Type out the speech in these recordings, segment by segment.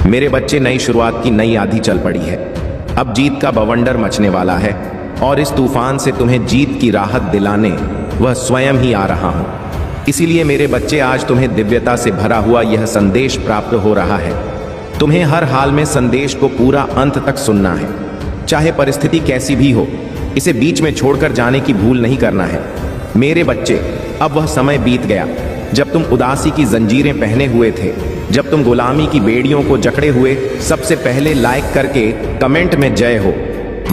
मेरे बच्चे, नई शुरुआत की नई आंधी चल पड़ी है। अब जीत का बवंडर मचने वाला है और इस तूफान से तुम्हें जीत की राहत दिलाने वह स्वयं ही आ रहा हूं। इसीलिए मेरे बच्चे, आज तुम्हें दिव्यता से भरा हुआ यह संदेश प्राप्त हो रहा है। तुम्हें हर हाल में संदेश को पूरा अंत तक सुनना है, चाहे परिस्थिति कैसी भी हो। इसे बीच में छोड़कर जाने की भूल नहीं करना है। मेरे बच्चे, अब वह समय बीत गया जब तुम उदासी की जंजीरें पहने हुए थे, जब तुम गुलामी की बेड़ियों को जकड़े हुए। सबसे पहले लाइक करके कमेंट में जय हो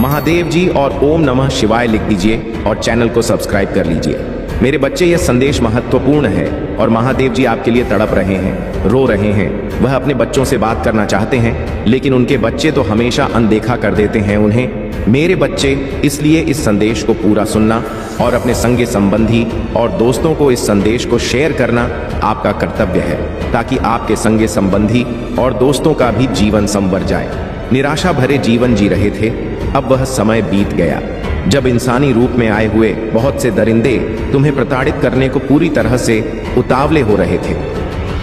महादेव जी और ओम नमः शिवाय लिख दीजिए और चैनल को सब्सक्राइब कर लीजिए। मेरे बच्चे, यह संदेश महत्वपूर्ण है और महादेव जी आपके लिए तड़प रहे हैं, रो रहे हैं। वह अपने बच्चों से बात करना चाहते हैं, लेकिन उनके बच्चे तो हमेशा अनदेखा कर देते हैं उन्हें। मेरे बच्चे, इसलिए इस संदेश को पूरा सुनना और अपने संगी संबंधी और दोस्तों को इस संदेश को शेयर करना आपका कर्तव्य है, ताकि आपके संगी संबंधी और दोस्तों का भी जीवन संवर जाए। निराशा भरे जीवन जी रहे थे, अब वह समय बीत गया जब इंसानी रूप में आए हुए बहुत से दरिंदे तुम्हें प्रताड़ित करने को पूरी तरह से उतावले हो रहे थे।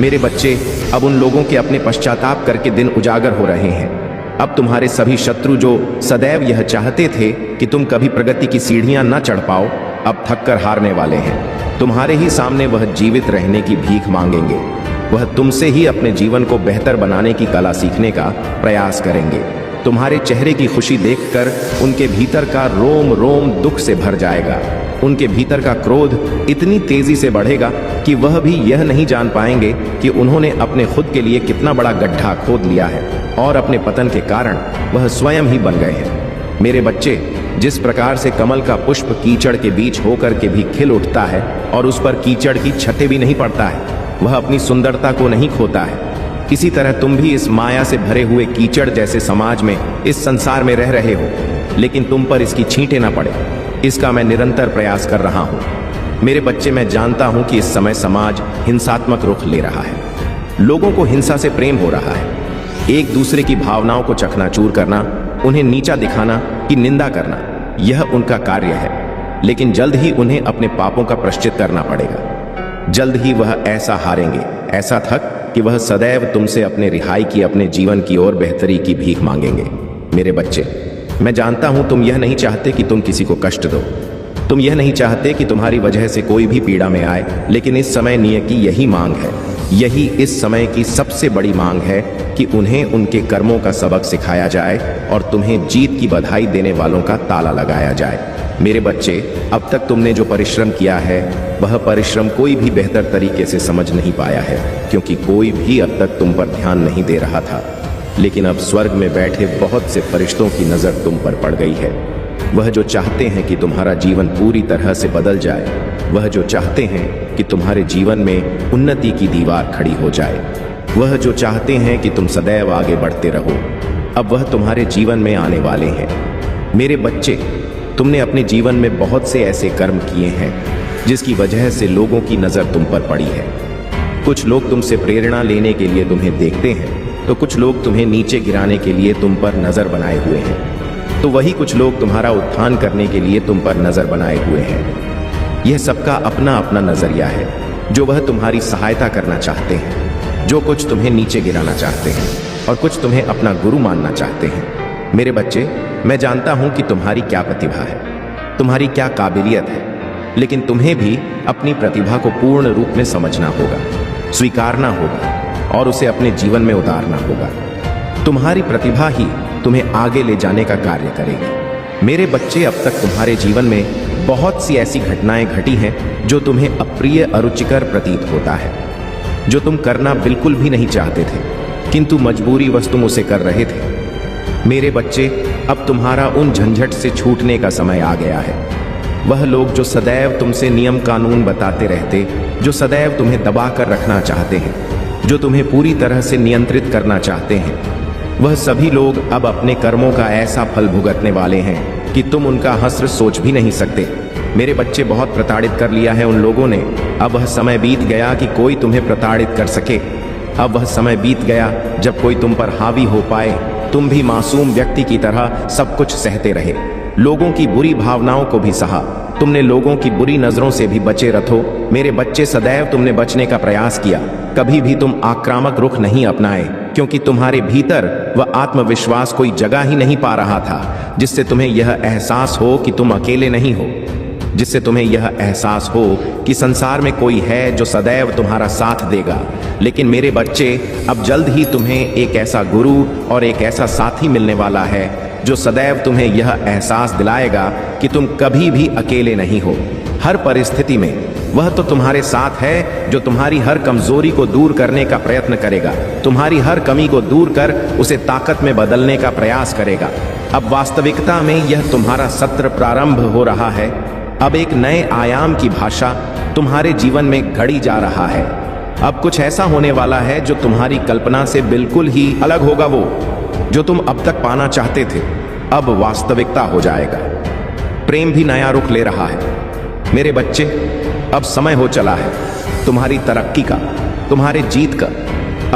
मेरे बच्चे, अब उन लोगों के अपने पश्चाताप करके दिन उजागर हो रहे हैं। अब तुम्हारे सभी शत्रु जो सदैव यह चाहते थे कि तुम कभी प्रगति की सीढ़ियां न चढ़ पाओ, अब थक कर हारने वाले हैं। तुम्हारे ही सामने वह जीवित रहने की भीख मांगेंगे। वह तुमसे ही अपने जीवन को बेहतर बनाने की कला सीखने का प्रयास करेंगे। तुम्हारे चेहरे की खुशी देखकर उनके भीतर का रोम रोम दुख से भर जाएगा। उनके भीतर का क्रोध इतनी तेजी से बढ़ेगा कि वह भी यह नहीं जान पाएंगे कि उन्होंने अपने खुद के लिए कितना बड़ा गड्ढा खोद लिया है और अपने पतन के कारण वह स्वयं ही बन गए हैं। मेरे बच्चे, जिस प्रकार से कमल का पुष्प कीचड़ के बीच होकर के भी खिल उठता है और उस पर कीचड़ की छटें भी नहीं पड़ता है, वह अपनी सुंदरता को नहीं खोता है, इसी तरह तुम भी इस माया से भरे हुए कीचड़ जैसे समाज में, इस संसार में रह रहे हो, लेकिन तुम पर इसकी छींटे ना पड़े, इसका मैं निरंतर प्रयास कर रहा हूं। मेरे बच्चे, मैं जानता हूं कि इस समय समाज हिंसात्मक रुख ले रहा है। लोगों को हिंसा से प्रेम हो रहा है। एक दूसरे की भावनाओं को चकनाचूर करना, उन्हें नीचा दिखाना कि निंदा करना, यह उनका कार्य है। लेकिन जल्द ही उन्हें अपने पापों का प्रायश्चित करना पड़ेगा। जल्द ही वह ऐसा हारेंगे, ऐसा थक कि वह सदैव तुमसे अपने रिहाई की, अपने जीवन की ओर बेहतरी की भीख मांगेंगे। मेरे बच्चे, मैं जानता हूं तुम यह नहीं चाहते कि तुम किसी को कष्ट दो। तुम यह नहीं चाहते कि तुम्हारी वजह से कोई भी पीड़ा में आए, लेकिन इस समय नियति की यही मांग है, यही इस समय की सबसे बड़ी मांग है कि उन्हें उनके कर्मों का सबक सिखाया जाए और तुम्हें जीत की बधाई देने वालों का ताला लगाया जाए। मेरे बच्चे, अब तक तुमने जो परिश्रम किया है, वह परिश्रम कोई भी बेहतर तरीके से समझ नहीं पाया है, क्योंकि कोई भी अब तक तुम पर ध्यान नहीं दे रहा था। लेकिन अब स्वर्ग में बैठे बहुत से फरिश्तों की नजर तुम पर पड़ गई है। वह जो चाहते हैं कि तुम्हारा जीवन पूरी तरह से बदल जाए, वह जो चाहते हैं कि तुम्हारे जीवन में उन्नति की दीवार खड़ी हो जाए, वह जो चाहते हैं कि तुम सदैव आगे बढ़ते रहो, अब वह तुम्हारे जीवन में आने वाले हैं। मेरे बच्चे, तुमने अपने जीवन में बहुत से ऐसे कर्म किए हैं जिसकी वजह से लोगों की नजर तुम पर पड़ी है। कुछ लोग तुमसे प्रेरणा लेने के लिए तुम्हें देखते हैं, तो कुछ लोग तुम्हें नीचे गिराने के लिए तुम पर नजर बनाए हुए हैं, तो वही कुछ लोग तुम्हारा उत्थान करने के लिए तुम पर नजर बनाए हुए हैं। यह सबका अपना अपना नजरिया है। जो वह तुम्हारी सहायता करना चाहते हैं, जो कुछ तुम्हें नीचे गिराना चाहते हैं और कुछ तुम्हें अपना गुरु मानना चाहते हैं। मेरे बच्चे, मैं जानता हूं कि तुम्हारी क्या प्रतिभा है, तुम्हारी क्या काबिलियत है, लेकिन तुम्हें भी अपनी प्रतिभा को पूर्ण रूप में समझना होगा, स्वीकारना होगा और उसे अपने जीवन में उतारना होगा। तुम्हारी प्रतिभा ही तुम्हें आगे ले जाने का कार्य करेगी। मेरे बच्चे, अब तक तुम्हारे जीवन में बहुत सी ऐसी घटनाएं घटी हैं जो तुम्हें अप्रिय, अरुचिकर प्रतीत होता है, जो तुम करना बिल्कुल भी नहीं चाहते थे, किंतु मजबूरीवश तुम उसे कर रहे थे। मेरे बच्चे, अब तुम्हारा उन झंझट से छूटने का समय आ गया है। वह लोग जो सदैव तुमसे नियम कानून बताते रहते, जो सदैव तुम्हें दबा कर रखना चाहते हैं, जो तुम्हें पूरी तरह से नियंत्रित करना चाहते हैं, वह सभी लोग अब अपने कर्मों का ऐसा फल भुगतने वाले हैं कि तुम उनका हस्र सोच भी नहीं सकते। मेरे बच्चे, बहुत प्रताड़ित कर लिया है उन लोगों ने। अब वह समय बीत गया कि कोई तुम्हें प्रताड़ित कर सके। अब वह समय बीत गया जब कोई तुम पर हावी हो पाए। तुम भी मासूम व्यक्ति की तरह सब कुछ सहते रहे, लोगों की बुरी भावनाओं को भी सहा। तुमने लोगों की बुरी नजरों से भी बचे रहो। मेरे बच्चे, सदैव तुमने बचने का प्रयास किया, कभी भी तुम आक्रामक रुख नहीं अपनाए, क्योंकि तुम्हारे भीतर वह आत्मविश्वास कोई जगह ही नहीं पा रहा था जिससे तुम्हें यह एहसास हो कि तुम अकेले नहीं हो, जिससे तुम्हें यह एहसास हो कि संसार में कोई है जो सदैव तुम्हारा साथ देगा। लेकिन मेरे बच्चे, अब जल्द ही तुम्हें एक ऐसा गुरु और एक ऐसा साथी मिलने वाला है जो सदैव तुम्हें यह एहसास दिलाएगा कि तुम कभी भी अकेले नहीं हो। हर परिस्थिति में वह तो तुम्हारे साथ है जो तुम्हारी हर कमजोरी को दूर करने का प्रयत्न करेगा, तुम्हारी हर कमी को दूर कर उसे ताकत में बदलने का प्रयास करेगा। अब वास्तविकता में यह तुम्हारा सत्र प्रारंभ हो रहा है। अब एक नए आयाम की भाषा तुम्हारे जीवन में घड़ी जा रहा है। अब कुछ ऐसा होने वाला है जो तुम्हारी कल्पना से बिल्कुल ही अलग होगा। वो जो तुम अब तक पाना चाहते थे अब वास्तविकता हो जाएगा। प्रेम भी नया रुख ले रहा है। मेरे बच्चे, अब समय हो चला है तुम्हारी तरक्की का, तुम्हारे जीत का।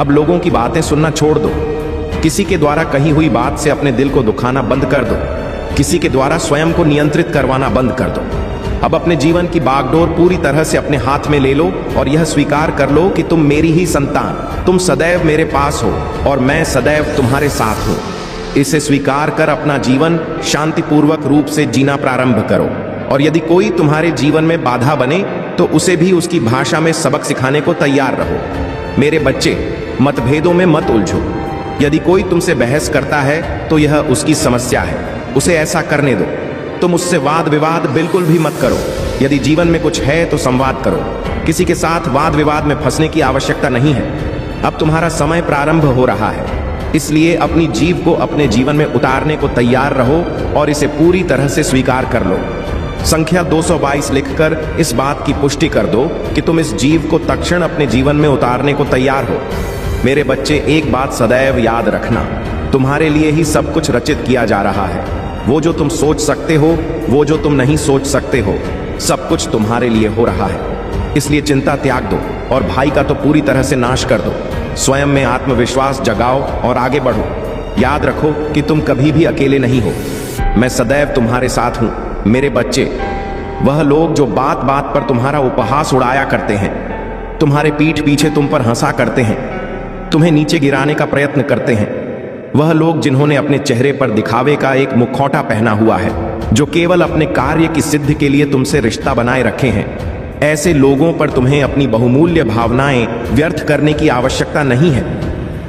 अब लोगों की बातें सुनना छोड़ दो। किसी के द्वारा कही हुई बात से अपने दिल को दुखाना बंद कर दो। किसी के द्वारा स्वयं को नियंत्रित करवाना बंद कर दो। अब अपने जीवन की बागडोर पूरी तरह से अपने हाथ में ले लो और यह स्वीकार कर लो कि तुम मेरी ही संतान, तुम सदैव मेरे पास हो और मैं सदैव तुम्हारे साथ हूं। इसे स्वीकार कर अपना जीवन शांतिपूर्वक रूप से जीना प्रारंभ करो। और यदि कोई तुम्हारे जीवन में बाधा बने तो उसे भी उसकी भाषा में सबक सिखाने को तैयार रहो। मेरे बच्चे, मतभेदों में मत उलझो। यदि कोई तुमसे बहस करता है तो यह उसकी समस्या है, उसे ऐसा करने दो। तुम उससे वाद विवाद बिल्कुल भी मत करो। यदि जीवन में कुछ है तो संवाद करो। किसी के साथ वाद विवाद में फंसने की आवश्यकता नहीं है। अब तुम्हारा समय प्रारंभ हो रहा है, इसलिए अपनी जीव को अपने जीवन में उतारने को तैयार रहो और इसे पूरी तरह से स्वीकार कर लो। संख्या 222 लिखकर इस बात की पुष्टि कर दो कि तुम इस जीव को तत्क्षण अपने जीवन में उतारने को तैयार हो। मेरे बच्चे, एक बात सदैव याद रखना, तुम्हारे लिए ही सब कुछ रचित किया जा रहा है। वो जो तुम सोच सकते हो, वो जो तुम नहीं सोच सकते हो, सब कुछ तुम्हारे लिए हो रहा है। इसलिए चिंता त्याग दो और भाई का तो पूरी तरह से नाश कर दो। स्वयं में आत्मविश्वास जगाओ और आगे बढ़ो। याद रखो कि तुम कभी भी अकेले नहीं हो। मैं सदैव तुम्हारे साथ हूं। मेरे बच्चे, वह लोग जो बात बात पर तुम्हारा उपहास उड़ाया करते हैं, तुम्हारे पीठ पीछे तुम पर हंसा करते हैं, तुम्हें नीचे गिराने का प्रयत्न करते हैं, वह लोग जिन्होंने अपने चेहरे पर दिखावे का एक मुखौटा पहना हुआ है, जो केवल अपने कार्य की सिद्धि के लिए तुमसे रिश्ता बनाए रखे हैं, ऐसे लोगों पर तुम्हें अपनी बहुमूल्य भावनाएं व्यर्थ करने की आवश्यकता नहीं है।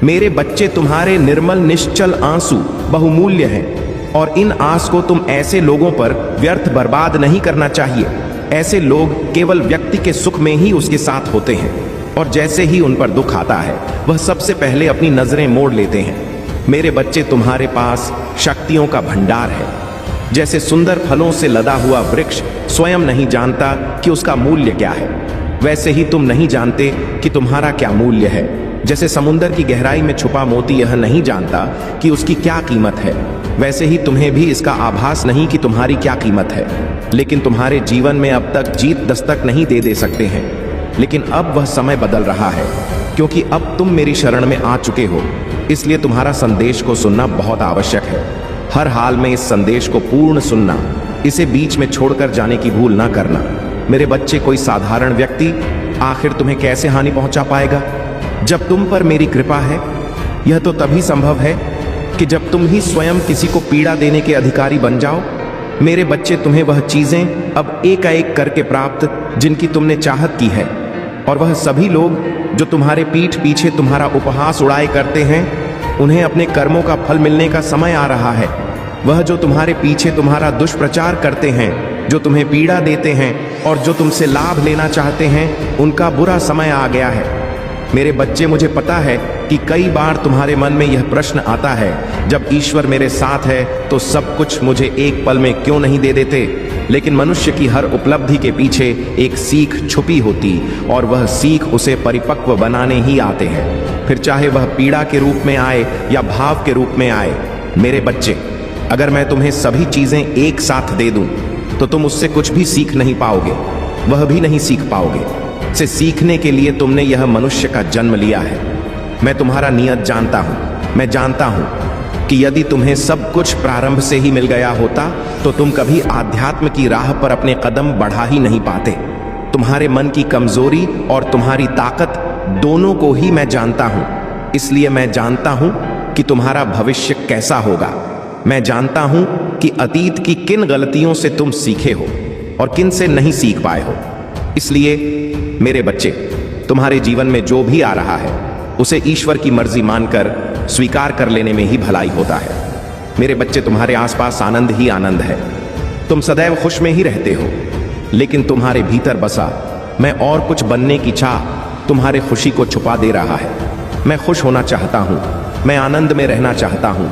मेरे बच्चे, तुम्हारे निर्मल निश्चल आंसू बहुमूल्य हैं और इन आंसू को तुम ऐसे लोगों पर व्यर्थ बर्बाद नहीं करना चाहिए। ऐसे लोग केवल व्यक्ति के सुख में ही उसके साथ होते हैं और जैसे ही उन पर दुख आता है वह सबसे पहले अपनी नजरें मोड़ लेते हैं। मेरे बच्चे, तुम्हारे पास शक्तियों का भंडार है। जैसे सुंदर फलों से लदा हुआ वृक्ष स्वयं नहीं जानता कि उसका मूल्य क्या है, वैसे ही तुम नहीं जानते कि तुम्हारा क्या मूल्य है। जैसे समुद्र की गहराई में छुपा मोती यह नहीं जानता कि उसकी क्या कीमत है, वैसे ही तुम्हें भी इसका आभास नहीं कि तुम्हारी क्या कीमत है। लेकिन तुम्हारे जीवन में अब तक जीत दस्तक नहीं दे सकते हैं। लेकिन अब वह समय बदल रहा है, क्योंकि अब तुम मेरी शरण में आ चुके हो। इसलिए तुम्हारा संदेश को सुनना बहुत आवश्यक है। हर हाल में इस संदेश को पूर्ण सुनना, इसे बीच में छोड़कर जाने की भूल ना करना। मेरे बच्चे, कोई साधारण व्यक्ति आखिर तुम्हें कैसे हानि पहुंचा पाएगा जब तुम पर मेरी कृपा है? यह तो तभी संभव है कि जब तुम ही स्वयं किसी को पीड़ा देने के अधिकारी बन जाओ। मेरे बच्चे, तुम्हें वह चीजें अब एक करके प्राप्त जिनकी तुमने चाहत की है, और वह सभी लोग जो तुम्हारे पीठ पीछे तुम्हारा उपहास उड़ाए करते हैं, उन्हें अपने कर्मों का फल मिलने का समय आ रहा है। वह जो तुम्हारे पीछे तुम्हारा दुष्प्रचार करते हैं, जो तुम्हें पीड़ा देते हैं और जो तुमसे लाभ लेना चाहते हैं, उनका बुरा समय आ गया है। मेरे बच्चे, मुझे पता है कि कई बार तुम्हारे मन में यह प्रश्न आता है, जब ईश्वर मेरे साथ है तो सब कुछ मुझे एक पल में क्यों नहीं दे देते? लेकिन मनुष्य की हर उपलब्धि के पीछे एक सीख छुपी होती और वह सीख उसे परिपक्व बनाने ही आते हैं, फिर चाहे वह पीड़ा के रूप में आए या भाव के रूप में आए। मेरे बच्चे, अगर मैं तुम्हें सभी चीजें एक साथ दे दूं तो तुम उससे कुछ भी सीख नहीं पाओगे, वह भी नहीं सीख पाओगे। से सीखने के लिए तुमने यह मनुष्य का जन्म लिया है। मैं तुम्हारा नियत जानता हूं। मैं जानता हूं कि यदि तुम्हें सब कुछ प्रारंभ से ही मिल गया होता तो तुम कभी आध्यात्म की राह पर अपने कदम बढ़ा ही नहीं पाते। तुम्हारे मन की कमजोरी और तुम्हारी ताकत दोनों को ही मैं जानता हूं। इसलिए मैं जानता हूं कि तुम्हारा भविष्य कैसा होगा। मैं जानता हूं कि अतीत की किन गलतियों से तुम सीखे हो और किन से नहीं सीख पाए हो। इसलिए मेरे बच्चे, तुम्हारे जीवन में जो भी आ रहा है उसे ईश्वर की मर्जी मानकर स्वीकार कर लेने में ही भलाई होता है। मेरे बच्चे, तुम्हारे आसपास आनंद ही आनंद है। तुम सदैव खुश में ही रहते हो, लेकिन तुम्हारे भीतर बसा मैं और कुछ बनने की चाह तुम्हारे खुशी को छुपा दे रहा है। मैं खुश होना चाहता हूं, मैं आनंद में रहना चाहता हूं।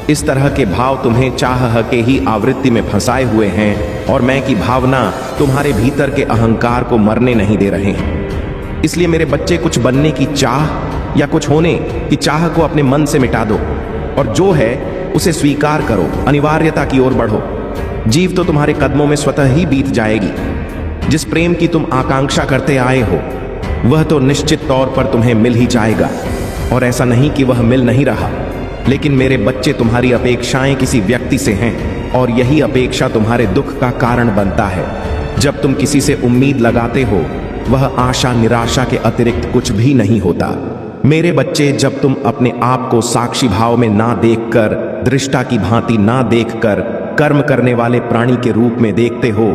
इस तरह के भाव तुम्हें चाह के ही आवृत्ति में फंसाए हुए हैं और मैं की भावना तुम्हारे भीतर के अहंकार को मरने नहीं दे रहे हैं। इसलिए मेरे बच्चे, कुछ बनने की चाह या कुछ होने की चाह को अपने मन से मिटा दो और जो है उसे स्वीकार करो। अनिवार्यता की ओर बढ़ो। जीव तो तुम्हारे कदमों में स्वतः ही बीत जाएगी। जिस प्रेम की तुम आकांक्षा करते आए हो वह तो निश्चित तौर पर तुम्हें मिल ही जाएगा, और ऐसा नहीं कि वह मिल नहीं रहा। लेकिन मेरे बच्चे, तुम्हारी अपेक्षाएं किसी व्यक्ति से हैं और यही अपेक्षा तुम्हारे दुख का कारण बनता है। जब तुम किसी से उम्मीद लगाते हो वह आशा निराशा के अतिरिक्त कुछ भी नहीं होता। मेरे बच्चे, जब तुम अपने आप को साक्षी भाव में ना देखकर, दृष्टा की भांति ना देखकर कर्म करने वाले प्राणी के रूप में देखते हो,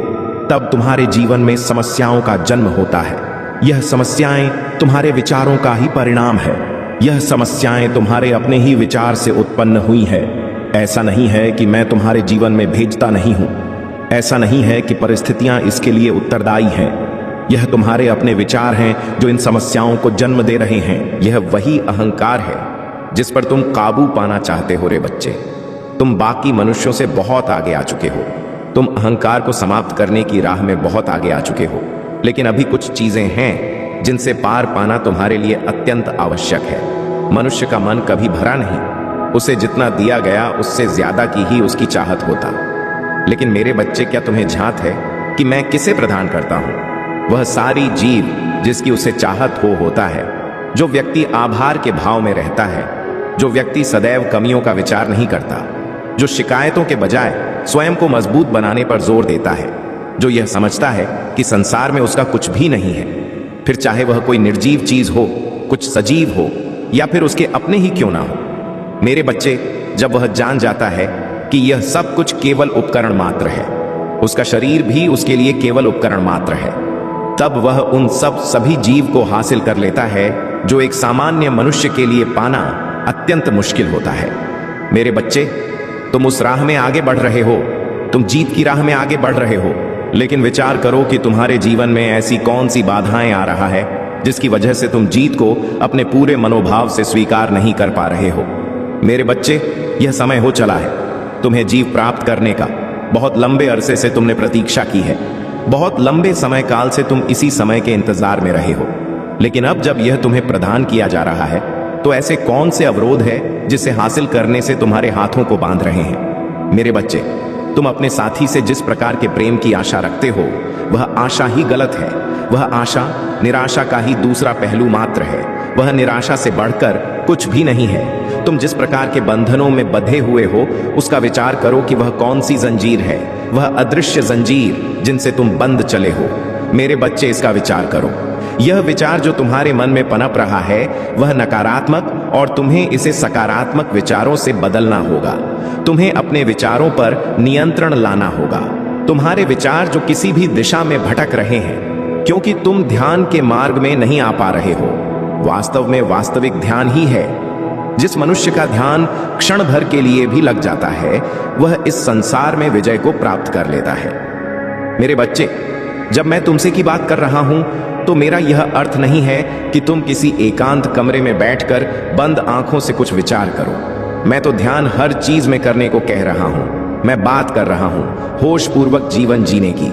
तब तुम्हारे जीवन में समस्याओं का जन्म होता है। यह समस्याएं तुम्हारे विचारों का ही परिणाम है। यह समस्याएं तुम्हारे अपने ही विचार से उत्पन्न हुई है। ऐसा नहीं है कि मैं तुम्हारे जीवन में भेजता नहीं हूं। ऐसा नहीं है कि परिस्थितियां इसके लिए उत्तरदायी हैं। यह तुम्हारे अपने विचार हैं जो इन समस्याओं को जन्म दे रहे हैं। यह वही अहंकार है जिस पर तुम काबू पाना चाहते हो। रे बच्चे, तुम बाकी मनुष्यों से बहुत आगे आ चुके हो। तुम अहंकार को समाप्त करने की राह में बहुत आगे आ चुके हो, लेकिन अभी कुछ चीजें हैं जिनसे पार पाना तुम्हारे लिए अत्यंत आवश्यक है। मनुष्य का मन कभी भरा नहीं, उसे जितना दिया गया उससे ज्यादा की ही उसकी चाहत होता। लेकिन मेरे बच्चे, क्या तुम्हें झांत है कि मैं किसे प्रदान करता हूं? वह सारी जीव जिसकी उसे चाहत होता है। जो व्यक्ति आभार के भाव में रहता है, जो व्यक्ति सदैव कमियों का विचार नहीं करता, जो शिकायतों के बजाय स्वयं को मजबूत बनाने पर जोर देता है, जो यह समझता है कि संसार में उसका कुछ भी नहीं है, फिर चाहे वह कोई निर्जीव चीज हो, कुछ सजीव हो या फिर उसके अपने ही क्यों ना हो। मेरे बच्चे, जब वह जान जाता है कि यह सब कुछ केवल उपकरण मात्र है, उसका शरीर भी उसके लिए केवल उपकरण मात्र है, तब वह उन सभी जीव को हासिल कर लेता है जो एक सामान्य मनुष्य के लिए पाना अत्यंत मुश्किल होता है। मेरे बच्चे, तुम उस राह में आगे बढ़ रहे हो, तुम जीत की राह में आगे बढ़ रहे हो, लेकिन विचार करो कि तुम्हारे जीवन में ऐसी कौन सी बाधाएं आ रहा है जिसकी वजह से तुम जीत को अपने पूरे मनोभाव से स्वीकार नहीं कर पा रहे हो। मेरे बच्चे, यह समय हो चला है तुम्हें जीव प्राप्त करने का। बहुत लंबे अरसे से तुमने प्रतीक्षा की है। बहुत लंबे समय काल से तुम इसी समय के इंतजार में रहे हो, लेकिन अब जब यह तुम्हें प्रदान किया जा रहा है तो ऐसे कौन से अवरोध है जिसे हासिल करने से तुम्हारे हाथों को बांध रहे हैं? मेरे बच्चे, तुम अपने साथी से जिस प्रकार के प्रेम की आशा रखते हो वह आशा ही गलत है। वह आशा निराशा का ही दूसरा पहलू मात्र है। वह निराशा से बढ़कर कुछ भी नहीं है। तुम जिस प्रकार के बंधनों में बंधे हुए हो उसका विचार करो कि वह कौन सी जंजीर है, वह अदृश्य जंजीर जिनसे तुम बंध चले हो। मेरे बच्चे, इसका विचार करो। यह विचार जो तुम्हारे मन में पनप रहा है वह नकारात्मक, और तुम्हें इसे सकारात्मक विचारों से बदलना होगा। तुम्हें अपने विचारों पर नियंत्रण लाना होगा। तुम्हारे विचार जो किसी भी दिशा में भटक रहे हैं क्योंकि तुम ध्यान के मार्ग में नहीं आ पा रहे हो। वास्तव में वास्तविक ध्यान ही है। जिस मनुष्य का ध्यान क्षण भर के लिए भी लग जाता है वह इस संसार में विजय को प्राप्त कर लेता है। मेरे बच्चे, जब मैं तुमसे की बात कर रहा हूं तो मेरा यह अर्थ नहीं है कि तुम किसी एकांत कमरे में बैठकर बंद आंखों से कुछ विचार करो। मैं तो ध्यान हर चीज में करने को कह रहा हूं। मैं बात कर रहा हूं होश पूर्वक जीवन जीने की।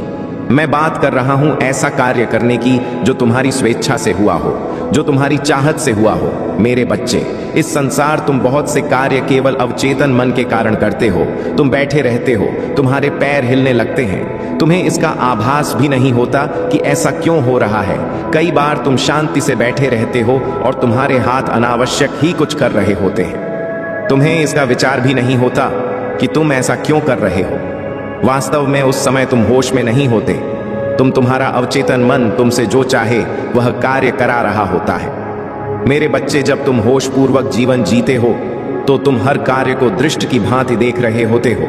मैं बात कर रहा हूं ऐसा कार्य करने की जो तुम्हारी स्वेच्छा से हुआ हो, जो तुम्हारी चाहत से हुआ हो। मेरे बच्चे, इस संसार तुम बहुत से कार्य केवल अवचेतन मन के कारण करते हो। तुम बैठे रहते हो, तुम्हारे पैर हिलने लगते हैं, तुम्हें इसका आभास भी नहीं होता कि ऐसा क्यों हो रहा है। कई बार तुम शांति से बैठे रहते हो और तुम्हारे हाथ अनावश्यक ही कुछ कर रहे होते हैं। तुम्हें इसका विचार भी नहीं होता कि तुम ऐसा क्यों कर रहे हो। वास्तव में उस समय तुम होश में नहीं होते। तुम्हारा अवचेतन मन तुमसे जो चाहे वह कार्य करा रहा होता है। मेरे बच्चे, जब तुम होश पूर्वक जीवन जीते हो तो तुम हर कार्य को दृष्टि की भांति देख रहे होते हो।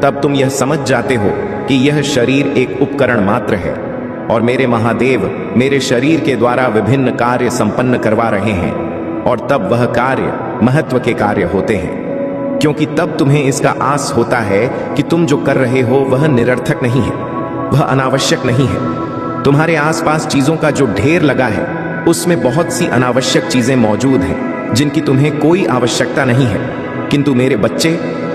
तब तुम यह समझ जाते हो कि यह शरीर एक उपकरण मात्र है और मेरे महादेव मेरे शरीर के द्वारा विभिन्न कार्य संपन्न करवा रहे हैं, और तब वह कार्य महत्व के कार्य होते हैं, क्योंकि तब तुम्हें इसका आस होता है कि तुम जो कर रहे हो वह निरर्थक नहीं है, वह अनावश्यक नहीं है। तुम्हारे आसपास चीजों का जो ढेर लगा है उसमें बहुत सी अनावश्यक चीजें मौजूद हैं जिनकी तुम्हें कोई आवश्यकता नहीं है। किंतु मेरे बच्चे,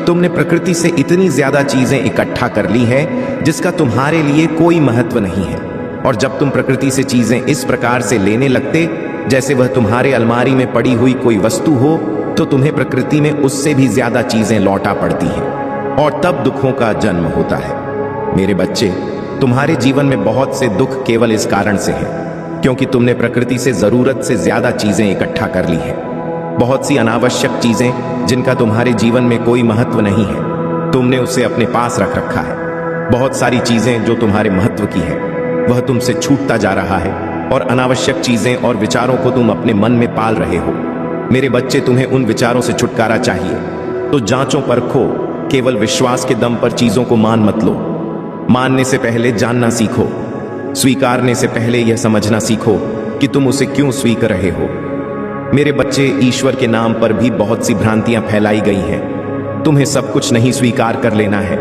तुमने प्रकृति से इतनी ज्यादा चीजें इकट्ठा कर ली है जिसका तुम्हारे लिए कोई महत्व नहीं है। और जब तुम प्रकृति से चीजें इस प्रकार से लेने लगते जैसे वह तुम्हारे अलमारी में पड़ी हुई कोई वस्तु हो, तो तुम्हें प्रकृति में उससे भी ज्यादा चीजें लौटा पड़ती हैं और तब दुखों का जन्म होता है। मेरे बच्चे, तुम्हारे जीवन में बहुत से दुख केवल इस कारण से हैं क्योंकि तुमने प्रकृति से जरूरत से ज्यादा चीजें इकट्ठा कर ली हैं। बहुत सी अनावश्यक चीजें जिनका तुम्हारे जीवन में कोई महत्व नहीं है, तुमने उसे अपने पास रख रखा है। बहुत सारी चीजें जो तुम्हारे महत्व की है वह तुमसे छूटता जा रहा है और अनावश्यक चीजें और विचारों को तुम अपने मन में पाल रहे हो। मेरे बच्चे, तुम्हें उन विचारों से छुटकारा चाहिए तो जांचों परखो, केवल विश्वास के दम पर चीजों को मान मत लो। मानने से पहले जानना सीखो, स्वीकारने से पहले यह समझना सीखो कि तुम उसे क्यों स्वीकार रहे हो। मेरे बच्चे, ईश्वर के नाम पर भी बहुत सी भ्रांतियां फैलाई गई हैं। तुम्हें सब कुछ नहीं स्वीकार कर लेना है,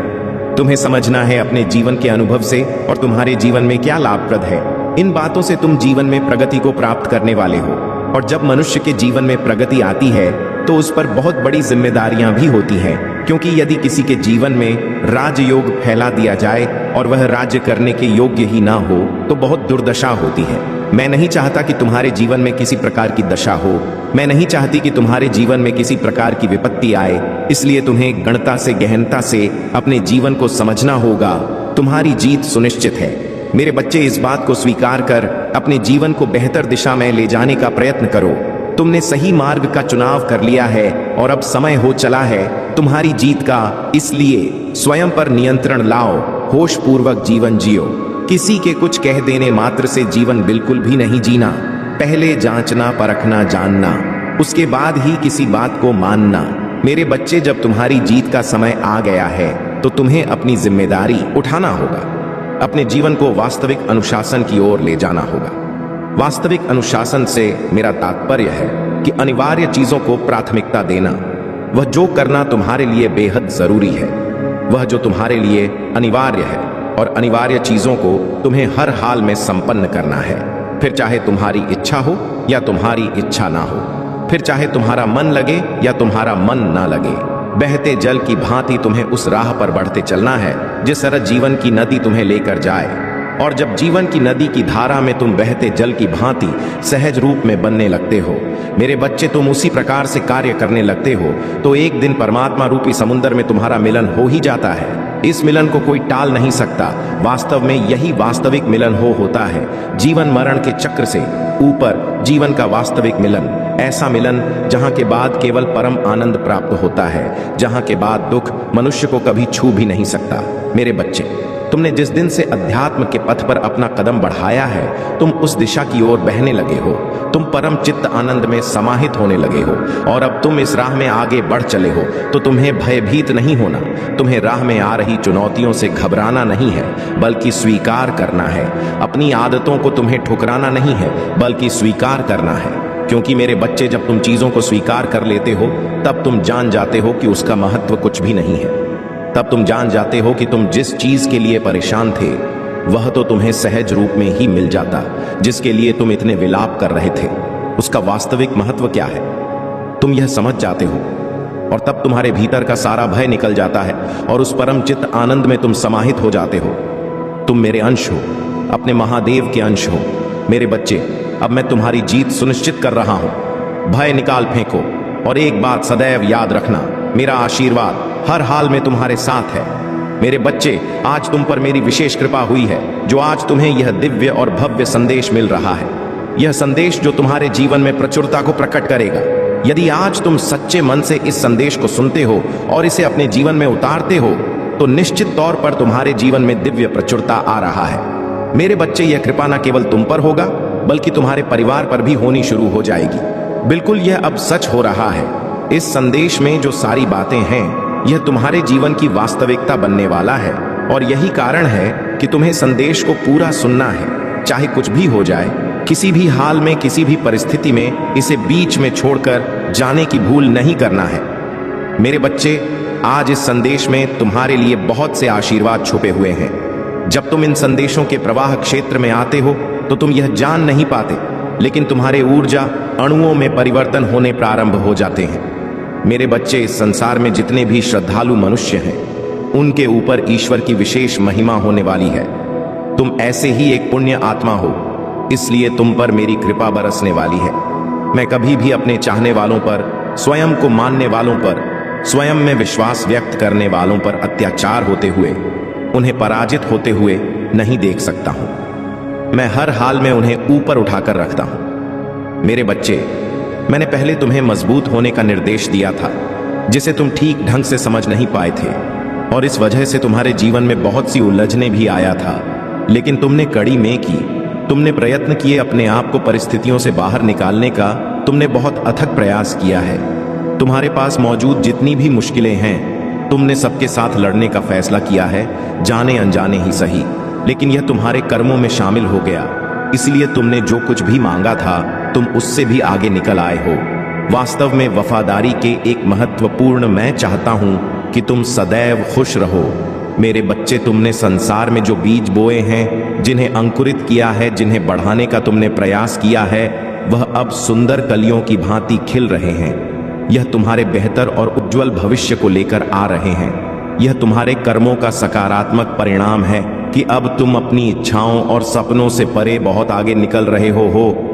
तुम्हें समझना है अपने जीवन के अनुभव से और तुम्हारे जीवन में क्या लाभप्रद है। इन बातों से तुम जीवन में प्रगति को प्राप्त करने वाले हो, और जब मनुष्य के जीवन में प्रगति आती है तो उस पर बहुत बड़ी जिम्मेदारियां भी होती हैं, क्योंकि यदि किसी के जीवन में राजयोग फैला दिया जाए और वह राज्य करने के योग्य ही ना हो तो बहुत दुर्दशा होती है। मैं नहीं चाहता कि तुम्हारे जीवन में किसी प्रकार की दशा हो, मैं नहीं चाहती कि तुम्हारे जीवन में किसी प्रकार की विपत्ति आए। इसलिए तुम्हें गणता से गहनता से अपने जीवन को समझना होगा। तुम्हारी जीत सुनिश्चित है। मेरे बच्चे, इस बात को स्वीकार कर अपने जीवन को बेहतर दिशा में ले जाने का प्रयत्न करो। तुमने सही मार्ग का चुनाव कर लिया है और अब समय हो चला है तुम्हारी जीत का। इसलिए स्वयं पर नियंत्रण लाओ, होश पूर्वक जीवन जियो। किसी के कुछ कह देने मात्र से जीवन बिल्कुल भी नहीं जीना। पहले जांचना, परखना, जानना, उसके बाद ही किसी बात को मानना। मेरे बच्चे, जब तुम्हारी जीत का समय आ गया है तो तुम्हें अपनी जिम्मेदारी उठाना होगा। अपने जीवन को वास्तविक अनुशासन की ओर ले जाना होगा। वास्तविक अनुशासन से मेरा तात्पर्य है कि अनिवार्य चीजों को प्राथमिकता देना। वह जो करना तुम्हारे लिए बेहद जरूरी है, वह जो तुम्हारे लिए अनिवार्य है, और अनिवार्य चीजों को तुम्हें हर हाल में संपन्न करना है। फिर चाहे तुम्हारी इच्छा हो या तुम्हारी इच्छा ना हो, फिर चाहे तुम्हारा मन लगे या तुम्हारा मन ना लगे। बहते जल की भांति तुम्हें उस राह पर बढ़ते चलना है जिस तरह जीवन की नदी तुम्हें लेकर जाए। और जब जीवन की नदी की धारा में तुम बहते जल की भांति सहज रूप में बनने लगते हो, मेरे बच्चे, तुम उसी प्रकार से कार्य करने लगते हो तो एक दिन परमात्मा रूपी समुद्र में तुम्हारा मिलन हो ही जाता है। इस मिलन को कोई टाल नहीं सकता। वास्तव में यही वास्तविक मिलन होता है। जीवन मरण के चक्र से ऊपर जीवन का वास्तविक मिलन, ऐसा मिलन जहां के बाद केवल परम आनंद प्राप्त होता है, जहां के बाद दुख मनुष्य को कभी छू भी नहीं सकता। मेरे बच्चे, तुमने जिस दिन से अध्यात्म के पथ पर अपना कदम बढ़ाया है, तुम उस दिशा की ओर बहने लगे हो। तुम परम चित्त आनंद में समाहित होने लगे हो और अब तुम इस राह में आगे बढ़ चले हो तो तुम्हें भयभीत नहीं होना। तुम्हें राह में आ रही चुनौतियों से घबराना नहीं है, बल्कि स्वीकार करना है। अपनी आदतों को तुम्हें ठुकराना नहीं है, बल्कि स्वीकार करना है। क्योंकि मेरे बच्चे, जब तुम चीजों को स्वीकार कर लेते हो तब तुम जान जाते हो कि उसका महत्व कुछ भी नहीं है। तब तुम जान जाते हो कि तुम जिस चीज के लिए परेशान थे वह तो तुम्हें सहज रूप में ही मिल जाता। जिसके लिए तुम इतने विलाप कर रहे थे उसका वास्तविक महत्व क्या है, तुम यह समझ जाते हो और तब तुम्हारे भीतर का सारा भय निकल जाता है और उस परम चित्त आनंद में तुम समाहित हो जाते हो। तुम मेरे अंश हो, अपने महादेव के अंश हो। मेरे बच्चे, अब मैं तुम्हारी जीत सुनिश्चित कर रहा हूं। भय निकाल फेंको और एक बात सदैव याद रखना, मेरा आशीर्वाद हर हाल में तुम्हारे साथ है। मेरे बच्चे, आज तुम पर मेरी विशेष कृपा हुई है जो आज तुम्हें यह दिव्य और भव्य संदेश मिल रहा है। यह संदेश जो तुम्हारे जीवन में प्रचुरता को प्रकट करेगा। यदि आज तुम सच्चे मन से इस संदेश को सुनते हो और इसे अपने जीवन में उतारते हो तो निश्चित तौर पर तुम्हारे जीवन में दिव्य प्रचुरता आ रहा है। मेरे बच्चे, यह कृपा न केवल तुम पर होगा बल्कि तुम्हारे परिवार पर भी होनी शुरू हो जाएगी। बिल्कुल यह अब सच हो रहा है। इस संदेश में जो सारी बातें हैं यह तुम्हारे जीवन की वास्तविकता बनने वाला है, और यही कारण है कि तुम्हें संदेश को पूरा सुनना है। चाहे कुछ भी हो जाए, किसी भी हाल में, किसी भी परिस्थिति में इसे बीच में छोड़कर जाने की भूल नहीं करना है। मेरे बच्चे, आज इस संदेश में तुम्हारे लिए बहुत से आशीर्वाद छुपे हुए हैं। जब तुम इन संदेशों के प्रवाह क्षेत्र में आते हो तो तुम यह जान नहीं पाते, लेकिन तुम्हारे ऊर्जा अणुओं में परिवर्तन होने प्रारंभ हो जाते हैं। मेरे बच्चे, इस संसार में जितने भी श्रद्धालु मनुष्य हैं उनके ऊपर ईश्वर की विशेष महिमा होने वाली है। तुम ऐसे ही एक पुण्य आत्मा हो, इसलिए तुम पर मेरी कृपा बरसने वाली है। मैं कभी भी अपने चाहने वालों पर, स्वयं को मानने वालों पर, स्वयं में विश्वास व्यक्त करने वालों पर अत्याचार होते हुए, उन्हें पराजित होते हुए नहीं देख सकता हूं। मैं हर हाल में उन्हें ऊपर उठाकर रखता हूं। मेरे बच्चे, मैंने पहले तुम्हें मजबूत होने का निर्देश दिया था, जिसे तुम ठीक ढंग से समझ नहीं पाए थे, और इस वजह से तुम्हारे जीवन में बहुत सी उलझने भी आया था। लेकिन तुमने कड़ी में की, तुमने प्रयत्न किए अपने आप को परिस्थितियों से बाहर निकालने का। तुमने बहुत अथक प्रयास किया है। तुम्हारे पास मौजूद जितनी भी मुश्किलें हैं, तुमने सबके साथ लड़ने का फैसला किया है, जाने अनजाने ही सही, लेकिन यह तुम्हारे कर्मों में शामिल हो गया। इसलिए तुमने जो कुछ भी मांगा था, तुम उससे भी आगे निकल आए हो। वास्तव में वफादारी के एक महत्वपूर्ण मैं चाहता हूं कि तुम सदैव खुश रहो। मेरे बच्चे, तुमने संसार में जो बीज बोए हैं, जिन्हें अंकुरित किया है, जिन्हें बढ़ाने का तुमने प्रयास किया है, वह अब सुंदर कलियों की भांति खिल रहे हैं। यह तुम्हारे बेहतर और उज्जवल भविष्य को लेकर आ रहे हैं। यह तुम्हारे कर्मों का सकारात्मक परिणाम है कि अब तुम अपनी इच्छाओं और सपनों से परे बहुत आगे निकल रहे हो।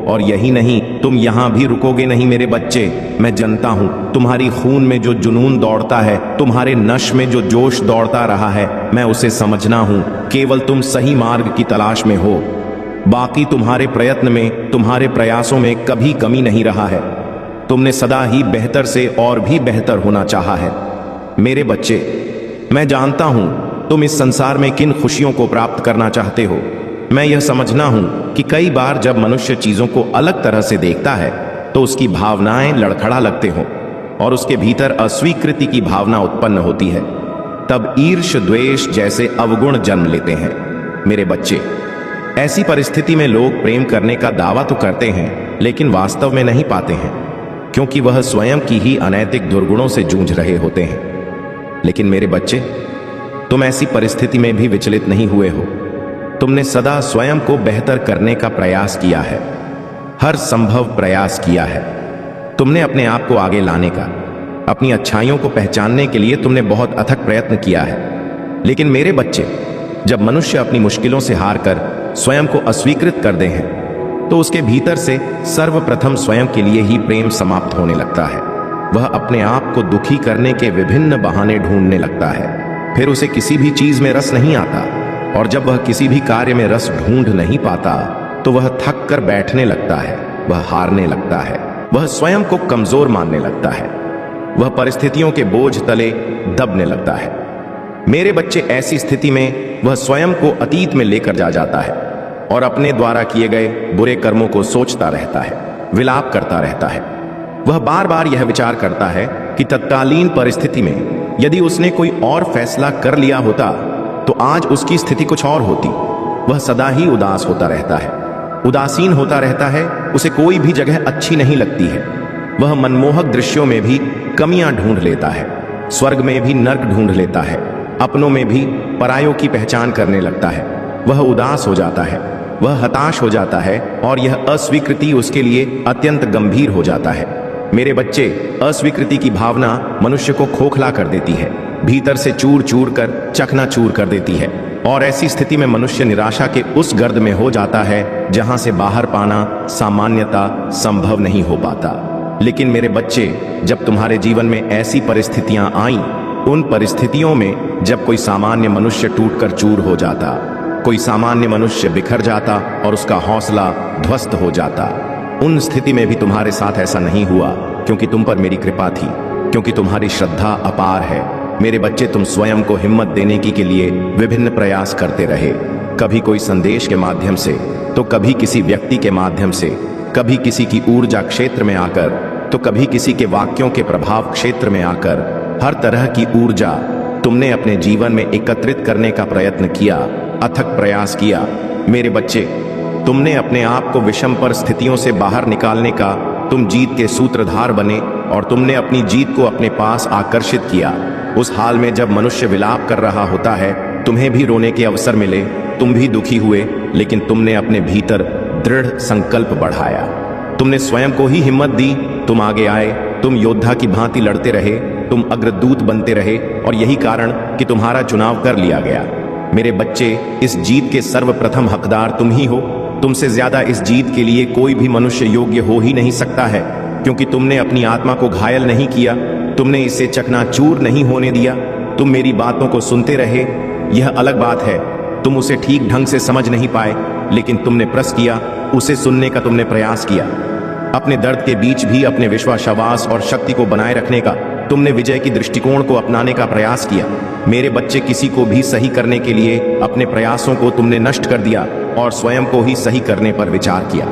और यही नहीं, तुम यहां भी रुकोगे नहीं मेरे बच्चे। मैं जानता हूं तुम्हारी खून में जो जुनून दौड़ता है, तुम्हारे नश में जो जोश दौड़ता रहा है, मैं उसे समझना हूं। केवल तुम सही मार्ग की तलाश में हो। बाकी तुम्हारे प्रयत्न में, तुम्हारे प्रयासों में कभी कमी नहीं रहा है। तुमने सदा ही बेहतर से और भी बेहतर होना चाहा है। मेरे बच्चे, मैं जानता हूं तुम इस संसार में किन खुशियों को प्राप्त करना चाहते हो। मैं यह समझना हूं कि कई बार जब मनुष्य चीजों को अलग तरह से देखता है तो उसकी भावनाएं लड़खड़ा लगते हो और उसके भीतर अस्वीकृति की भावना उत्पन्न होती है। तब ईर्ष्य, द्वेष जैसे अवगुण जन्म लेते हैं। मेरे बच्चे, ऐसी परिस्थिति में लोग प्रेम करने का दावा तो करते हैं, लेकिन वास्तव में नहीं पाते हैं, क्योंकि वह स्वयं की ही अनैतिक दुर्गुणों से जूझ रहे होते हैं। लेकिन मेरे बच्चे, तुम ऐसी परिस्थिति में भी विचलित नहीं हुए हो। तुमने सदा स्वयं को बेहतर करने का प्रयास किया है, हर संभव प्रयास किया है। तुमने अपने आप को आगे लाने का, अपनी अच्छाइयों को पहचानने के लिए तुमने बहुत अथक प्रयत्न किया है। लेकिन मेरे बच्चे, जब मनुष्य अपनी मुश्किलों से हार कर स्वयं को अस्वीकृत कर दे हैं, तो उसके भीतर से सर्वप्रथम स्वयं के लिए ही प्रेम समाप्त होने लगता है। वह अपने आप को दुखी करने के विभिन्न बहाने ढूंढने लगता है। फिर उसे किसी भी चीज में रस नहीं आता, और जब वह किसी भी कार्य में रस ढूंढ नहीं पाता तो वह थक कर बैठने लगता है, वह हारने लगता है, वह स्वयं को कमजोर मानने लगता है, वह परिस्थितियों के बोझ तले दबने लगता है। मेरे बच्चे, ऐसी स्थिति में वह स्वयं को अतीत में लेकर जाता है और अपने द्वारा किए गए बुरे कर्मों को सोचता रहता है, विलाप करता रहता है। वह बार बार यह विचार करता है कि तत्कालीन परिस्थिति में यदि उसने कोई और फैसला कर लिया होता तो आज उसकी स्थिति कुछ और होती। वह सदा ही उदास होता रहता है, उदासीन होता रहता है। उसे कोई भी जगह अच्छी नहीं लगती है। वह मनमोहक दृश्यों में भी कमियां ढूंढ लेता है, स्वर्ग में भी नर्क ढूंढ लेता है, अपनों में भी परायों की पहचान करने लगता है। वह उदास हो जाता है, वह हताश हो जाता है, और यह अस्वीकृति उसके लिए अत्यंत गंभीर हो जाता है। मेरे बच्चे, अस्वीकृति की भावना मनुष्य को खोखला कर देती है, भीतर से चूर चूर कर चकनाचूर कर देती है, और ऐसी स्थिति में मनुष्य निराशा के उस गर्त में हो जाता है जहां से बाहर पाना सामान्यता संभव नहीं हो पाता। लेकिन मेरे बच्चे, जब तुम्हारे जीवन में ऐसी परिस्थितियां आईं, उन परिस्थितियों में जब कोई सामान्य मनुष्य टूटकर चूर हो जाता, कोई सामान्य मनुष्य बिखर जाता और उसका हौसला ध्वस्त हो जाता, उन स्थिति में भी तुम्हारे साथ ऐसा नहीं हुआ, क्योंकि तुम पर मेरी कृपा थी, क्योंकि तुम्हारी श्रद्धा अपार है। मेरे बच्चे, तुम स्वयं को हिम्मत देने के लिए विभिन्न प्रयास करते रहे, कभी कोई संदेश के माध्यम से, तो कभी किसी व्यक्ति के माध्यम से, कभी किसी की ऊर्जा क्षेत्र में आकर तो कभी किसी के वाक्यों के प्रभाव क्षेत्र में आकर हर तरह की ऊर्जा तुमने अपने जीवन में एकत्रित करने का प्रयत्न किया, अथक प्रयास किया। मेरे बच्चे, तुमने अपने आप को विषम परिस्थितियों से बाहर निकालने का तुम जीत के सूत्रधार बने और तुमने अपनी जीत को अपने पास आकर्षित किया। उस हाल में जब मनुष्य विलाप कर रहा होता है, तुम्हें भी रोने के अवसर मिले, तुम भी दुखी हुए, लेकिन तुमने अपने भीतर दृढ़ संकल्प बढ़ाया। तुमने स्वयं को ही हिम्मत दी, तुम आगे आए, तुम योद्धा की भांति लड़ते रहे, तुम अग्रदूत बनते रहे और यही कारण कि तुम्हारा चुनाव कर लिया गया। मेरे बच्चे, इस जीत के सर्वप्रथम हकदार तुम ही हो। तुमसे ज्यादा इस जीत के लिए कोई भी मनुष्य योग्य हो ही नहीं सकता है, क्योंकि तुमने अपनी आत्मा को घायल नहीं किया, तुमने इसे चकनाचूर नहीं होने दिया। तुम मेरी बातों को सुनते रहे, यह अलग बात है तुम उसे ठीक ढंग से समझ नहीं पाए, लेकिन तुमने प्रयास किया, उसे सुनने का तुमने प्रयास किया। अपने दर्द के बीच भी अपने विश्वास और शक्ति को बनाए रखने का तुमने विजय की दृष्टिकोण को अपनाने का प्रयास किया। मेरे बच्चे, किसी को भी सही करने के लिए अपने प्रयासों को तुमने नष्ट कर दिया और स्वयं को ही सही करने पर विचार किया।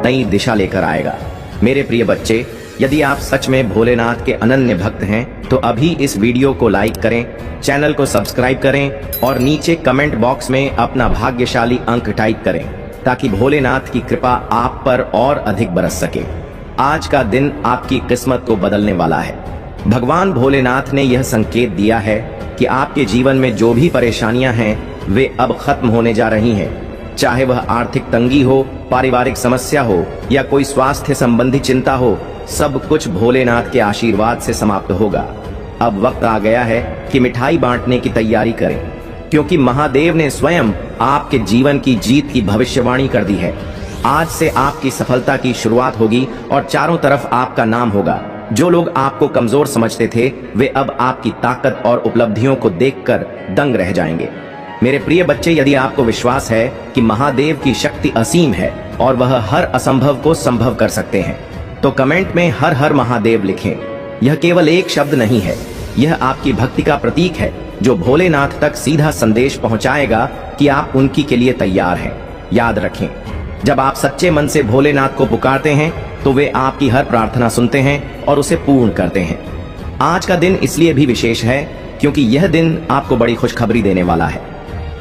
नई दिशा लेकर आएगा। मेरे प्रिय बच्चे, यदि आप सच में भोलेनाथ के अनन्य भक्त हैं तो अभी इस वीडियो को लाइक करें, चैनल को सब्सक्राइब करें और नीचे कमेंट बॉक्स में अपना भाग्यशाली अंक टाइप करें, ताकि भोलेनाथ की कृपा आप पर और अधिक बरस सके। आज का दिन आपकी किस्मत को बदलने वाला है। भगवान भोलेनाथ ने यह संकेत दिया है कि आपके जीवन में जो भी परेशानियां हैं वे अब खत्म होने जा रही हैं। चाहे वह आर्थिक तंगी हो, पारिवारिक समस्या हो या कोई स्वास्थ्य संबंधी चिंता हो, सब कुछ भोलेनाथ के आशीर्वाद से समाप्त होगा। अब वक्त आ गया है कि मिठाई बांटने की तैयारी करें, क्योंकि महादेव ने स्वयं आपके जीवन की जीत की भविष्यवाणी कर दी है। आज से आपकी सफलता की शुरुआत होगी और चारों तरफ आपका नाम होगा। जो लोग आपको कमजोर समझते थे वे अब आपकी ताकत और उपलब्धियों को देखकर दंग रह जाएंगे। मेरे प्रिय बच्चे, यदि आपको विश्वास है कि महादेव की शक्ति असीम है और वह हर असंभव को संभव कर सकते हैं, तो कमेंट में हर हर महादेव लिखें। यह केवल एक शब्द नहीं है, यह आपकी भक्ति का प्रतीक है जो भोलेनाथ तक सीधा संदेश पहुंचाएगा कि आप उनकी के लिए तैयार हैं। याद रखें, जब आप सच्चे मन से भोलेनाथ को पुकारते हैं तो वे आपकी हर प्रार्थना सुनते हैं और उसे पूर्ण करते हैं। आज का दिन इसलिए भी विशेष है क्योंकि यह दिन आपको बड़ी खुशखबरी देने वाला है।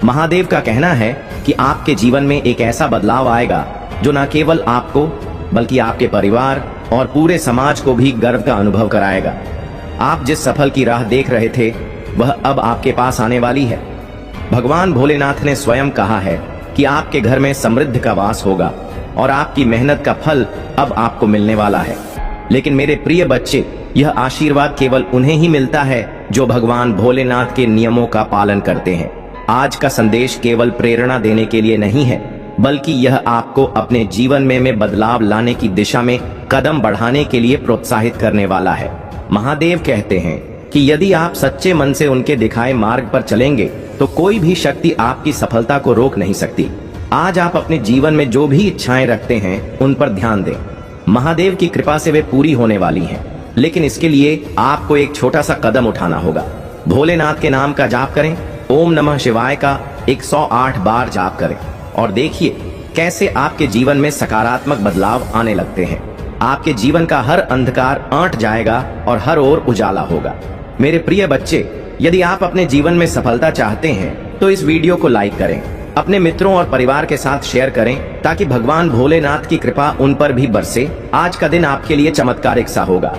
महादेव का कहना है कि आपके जीवन में एक ऐसा बदलाव आएगा जो न केवल आपको बल्कि आपके परिवार और पूरे समाज को भी गर्व का अनुभव कराएगा। आप जिस सफल की राह देख रहे थे वह अब आपके पास आने वाली है। भगवान भोलेनाथ ने स्वयं कहा है कि आपके घर में समृद्धि का वास होगा और आपकी मेहनत का फल अब आपको मिलने वाला है। लेकिन मेरे प्रिय बच्चे, यह आशीर्वाद केवल उन्हें ही मिलता है जो भगवान भोलेनाथ के नियमों का पालन करते हैं। आज का संदेश केवल प्रेरणा देने के लिए नहीं है, बल्कि यह आपको अपने जीवन में बदलाव लाने की दिशा में कदम बढ़ाने के लिए प्रोत्साहित करने वाला है। महादेव कहते हैं कि यदि आप सच्चे मन से उनके दिखाए मार्ग पर चलेंगे तो कोई भी शक्ति आपकी सफलता को रोक नहीं सकती। आज आप अपने जीवन में जो भी इच्छाएं रखते हैं उन पर ध्यान दें। महादेव की कृपा से वे पूरी होने वाली हैं, लेकिन इसके लिए आपको एक छोटा सा कदम उठाना होगा। भोलेनाथ के नाम का जाप करें, ओम नमः शिवाय का 108 बार जाप करें और देखिए कैसे आपके जीवन में सकारात्मक बदलाव आने लगते हैं। आपके जीवन का हर अंधकार आंट जाएगा और हर ओर उजाला होगा। मेरे प्रिय बच्चे, यदि आप अपने जीवन में सफलता चाहते हैं तो इस वीडियो को लाइक करें, अपने मित्रों और परिवार के साथ शेयर करें, ताकि भगवान भोलेनाथ की कृपा उन पर भी बरसे। आज का दिन आपके लिए चमत्कारिक सा होगा।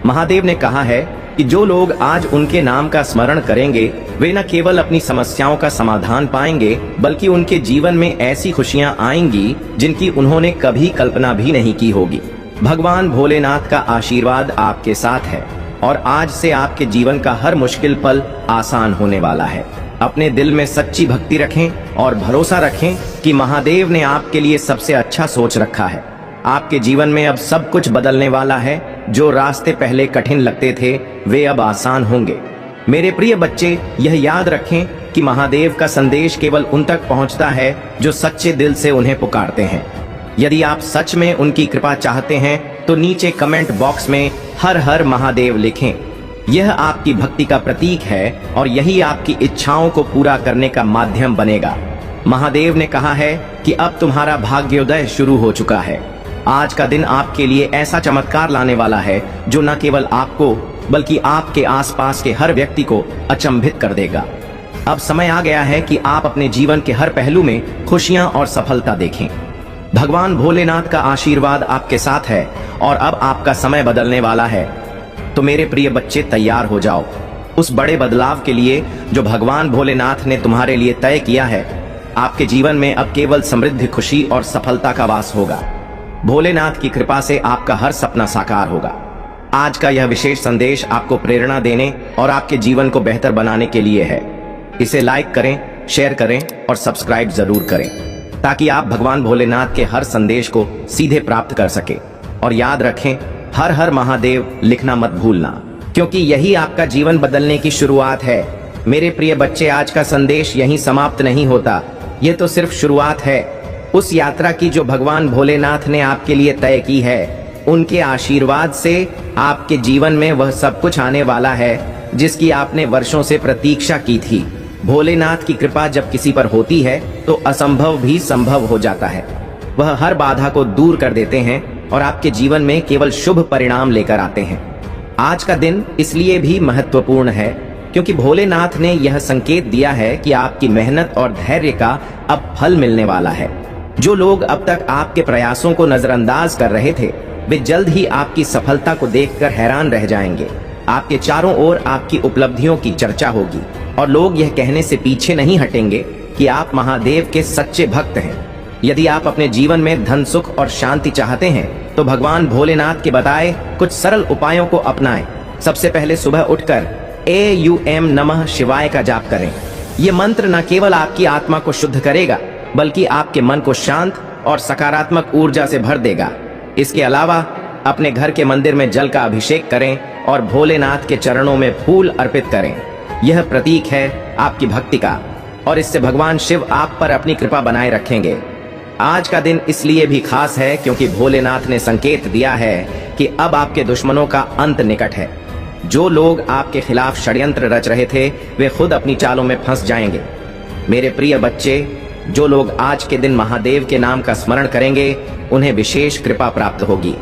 महादेव ने कहा है कि जो लोग आज उनके नाम का स्मरण करेंगे वे न केवल अपनी समस्याओं का समाधान पाएंगे, बल्कि उनके जीवन में ऐसी खुशियां आएंगी जिनकी उन्होंने कभी कल्पना भी नहीं की होगी। भगवान भोलेनाथ का आशीर्वाद आपके साथ है और आज से आपके जीवन का हर मुश्किल पल आसान होने वाला है। अपने दिल में सच्ची भक्ति रखें और भरोसा रखें कि महादेव ने आपके लिए सबसे अच्छा सोच रखा है। आपके जीवन में अब सब कुछ बदलने वाला है। जो रास्ते पहले कठिन लगते थे वे अब आसान होंगे। मेरे प्रिय बच्चे, यह याद रखें कि महादेव का संदेश केवल उन तक पहुंचता है जो सच्चे दिल से उन्हें पुकारते हैं। यदि आप सच में उनकी कृपा चाहते हैं तो नीचे कमेंट बॉक्स में हर हर महादेव लिखें। यह आपकी भक्ति का प्रतीक है और यही आपकी इच्छाओं को पूरा करने का माध्यम बनेगा। महादेव ने कहा है कि अब तुम्हारा भाग्योदय शुरू हो चुका है। आज का दिन आपके लिए ऐसा चमत्कार लाने वाला है जो न केवल आपको बल्कि आपके आसपास के हर व्यक्ति को अचंभित कर देगा। अब समय आ गया है कि आप अपने जीवन के हर पहलू में खुशियां और सफलता देखें। भगवान भोलेनाथ का आशीर्वाद आपके साथ है और अब आपका समय बदलने वाला है। तो मेरे प्रिय बच्चे, तैयार हो जाओ उस बड़े बदलाव के लिए जो भगवान भोलेनाथ ने तुम्हारे लिए तय किया है। आपके जीवन में अब केवल समृद्धि, खुशी और सफलता का वास होगा। भोलेनाथ की कृपा से आपका हर सपना साकार होगा। आज का यह विशेष संदेश आपको प्रेरणा देने और आपके जीवन को बेहतर बनाने के लिए है। इसे लाइक करें, शेयर करें और सब्सक्राइब जरूर करें ताकि आप भगवान भोलेनाथ के हर संदेश को सीधे प्राप्त कर सके। और याद रखें, हर हर महादेव लिखना मत भूलना, क्योंकि यही आपका जीवन बदलने की शुरुआत है। मेरे प्रिय बच्चे, आज का संदेश यहीं समाप्त नहीं होता। ये तो सिर्फ शुरुआत है उस यात्रा की जो भगवान भोलेनाथ ने आपके लिए तय की है। उनके आशीर्वाद से आपके जीवन में वह सब कुछ आने वाला है जिसकी आपने वर्षों से प्रतीक्षा की थी। भोलेनाथ की कृपा जब किसी पर होती है तो असंभव भी संभव हो जाता है। वह हर बाधा को दूर कर देते हैं और आपके जीवन में केवल शुभ परिणाम लेकर आते हैं। आज का दिन इसलिए भी महत्वपूर्ण है क्योंकि भोलेनाथ ने यह संकेत दिया है कि आपकी मेहनत और धैर्य का अब फल मिलने वाला है। जो लोग अब तक आपके प्रयासों को नजरअंदाज कर रहे थे, वे जल्द ही आपकी सफलता को देखकर हैरान रह जाएंगे। आपके चारों ओर आपकी उपलब्धियों की चर्चा होगी और लोग यह कहने से पीछे नहीं हटेंगे कि आप महादेव के सच्चे भक्त हैं। यदि आप अपने जीवन में धन, सुख और शांति चाहते हैं तो भगवान भोलेनाथ के बताए कुछ सरल उपायों को अपनाएं। सबसे पहले सुबह उठकर AUM नमः शिवाय का जाप करें। ये मंत्र न केवल आपकी आत्मा को शुद्ध करेगा बल्कि आपके मन को शांत और सकारात्मक ऊर्जा से भर देगा। इसके अलावा अपने घर के मंदिर में जल का अभिषेक करें और भोलेनाथ के चरणों में फूल अर्पित करें। यह प्रतीक है आपकी भक्ति का और इससे भगवान शिव आप पर अपनी कृपा बनाए रखेंगे। आज का दिन इसलिए भी खास है क्योंकि भोलेनाथ ने संकेत दिया है कि अब आपके दुश्मनों का अंत निकट है। जो लोग आपके खिलाफ षड्यंत्र रच रहे थे, वे खुद अपनी चालों में फंस जाएंगे। मेरे प्रिय बच्चे, जो लोग आज के दिन महादेव के नाम का स्मरण करेंगे, उन्हें विशेष कृपा प्राप्त होगी।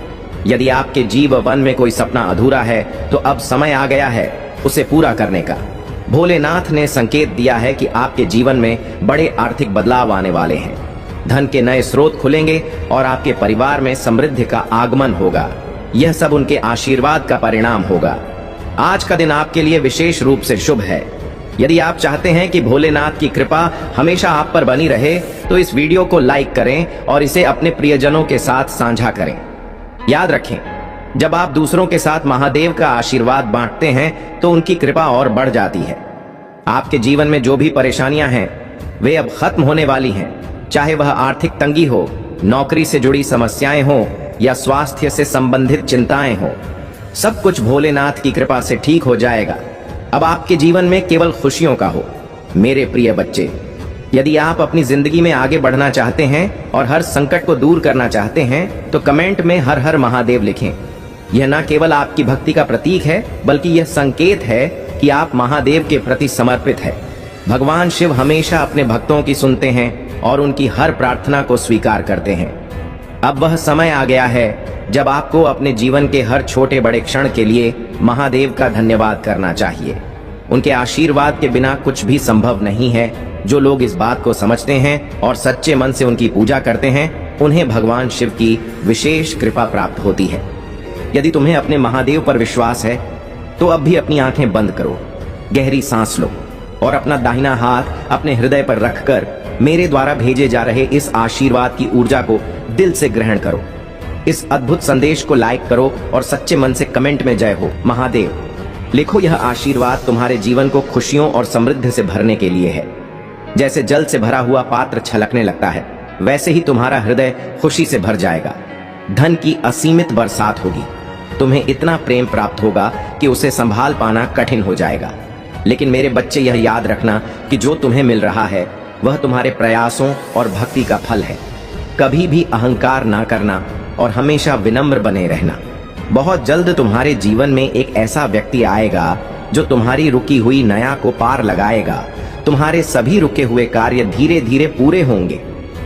यदि आपके जीवन में कोई सपना अधूरा है तो अब समय आ गया है उसे पूरा करने का। भोलेनाथ ने संकेत दिया है कि आपके जीवन में बड़े आर्थिक बदलाव आने वाले हैं। धन के नए स्रोत खुलेंगे और आपके परिवार में समृद्धि का आगमन होगा। यह सब उनके आशीर्वाद का परिणाम होगा। आज का दिन आपके लिए विशेष रूप से शुभ है। यदि आप चाहते हैं कि भोलेनाथ की कृपा हमेशा आप पर बनी रहे तो इस वीडियो को लाइक करें और इसे अपने प्रियजनों के साथ साझा करें। याद रखें, जब आप दूसरों के साथ महादेव का आशीर्वाद बांटते हैं तो उनकी कृपा और बढ़ जाती है। आपके जीवन में जो भी परेशानियां हैं वे अब खत्म होने वाली हैं, चाहे वह आर्थिक तंगी हो, नौकरी से जुड़ी समस्याएं हो या स्वास्थ्य से संबंधित चिंताएं हो। सब कुछ भोलेनाथ की कृपा से ठीक हो जाएगा। अब आपके जीवन में केवल खुशियों का हो। मेरे प्रिय बच्चे, यदि आप अपनी जिंदगी में आगे बढ़ना चाहते हैं और हर संकट को दूर करना चाहते हैं तो कमेंट में हर हर महादेव लिखें। यह न केवल आपकी भक्ति का प्रतीक है बल्कि यह संकेत है कि आप महादेव के प्रति समर्पित है। भगवान शिव हमेशा अपने भक्तों की सुनते हैं और उनकी हर प्रार्थना को स्वीकार करते हैं। अब वह समय आ गया है जब आपको अपने जीवन के हर छोटे बड़े क्षण के लिए महादेव का धन्यवाद करना चाहिए। उनके आशीर्वाद के बिना कुछ भी संभव नहीं है। जो लोग इस बात को समझते हैं और सच्चे मन से उनकी पूजा करते हैं, उन्हें भगवान शिव की विशेष कृपा प्राप्त होती है। यदि तुम्हें अपने महादेव पर विश्वास है तो अब भी अपनी आंखें बंद करो, गहरी सांस लो और अपना दाहिना हाथ अपने हृदय पर रखकर मेरे द्वारा भेजे जा रहे इस आशीर्वाद की ऊर्जा को दिल से ग्रहण करो। इस अद्भुत संदेश को लाइक करो और सच्चे मन से कमेंट में जय हो महादेव लिखो। यह आशीर्वाद तुम्हारे जीवन को खुशियों और समृद्धि से भरने के लिए है। जैसे जल से भरा हुआ पात्र छलकने लगता है, वैसे ही तुम्हारा हृदय खुशी से भर जाएगा। धन की असीमित बरसात होगी। तुम्हें इतना प्रेम प्राप्त होगा कि उसे संभाल पाना कठिन हो जाएगा। लेकिन मेरे बच्चे, यह याद रखना कि जो तुम्हें मिल रहा है वह तुम्हारे प्रयासों और भक्ति का फल है। कभी भी अहंकार ना करना और हमेशा विनम्र बने रहना। बहुत जल्द तुम्हारे जीवन में एक ऐसा व्यक्ति आएगा जो तुम्हारी रुकी हुई नया को पार लगाएगा। तुम्हारे सभी रुके हुए कार्य धीरे धीरे पूरे होंगे।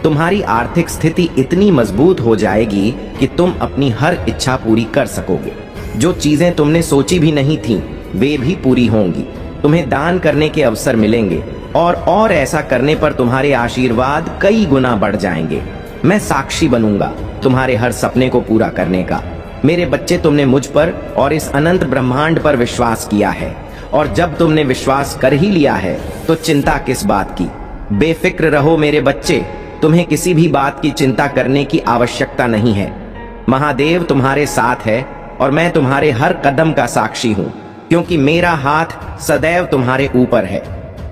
तुम्हारी आर्थिक स्थिति इतनी मजबूत हो जाएगी कि तुम अपनी हर इच्छा पूरी कर सकोगे। जो चीजें तुमने सोची भी नहीं थीं, वे भी पूरी होंगी। तुम्हें दान करने के अवसर मिलेंगे और ऐसा करने पर तुम्हारे आशीर्वाद कई गुना बढ़ जाएंगे। मैं साक्षी बनूंगा तुम्हारे हर सपने को पूरा करने का। मेरे बच्चे, तुमने मुझ पर और इस अनंत ब्रह्मांड पर विश्वास किया है, और जब तुमने विश्वास कर ही लिया है तो चिंता किस बात की। बेफिक्र रहो मेरे बच्चे, तुम्हें किसी भी बात की चिंता करने की आवश्यकता नहीं है। महादेव तुम्हारे साथ है और मैं तुम्हारे हर कदम का साक्षी हूँ, क्योंकि मेरा हाथ सदैव तुम्हारे ऊपर है।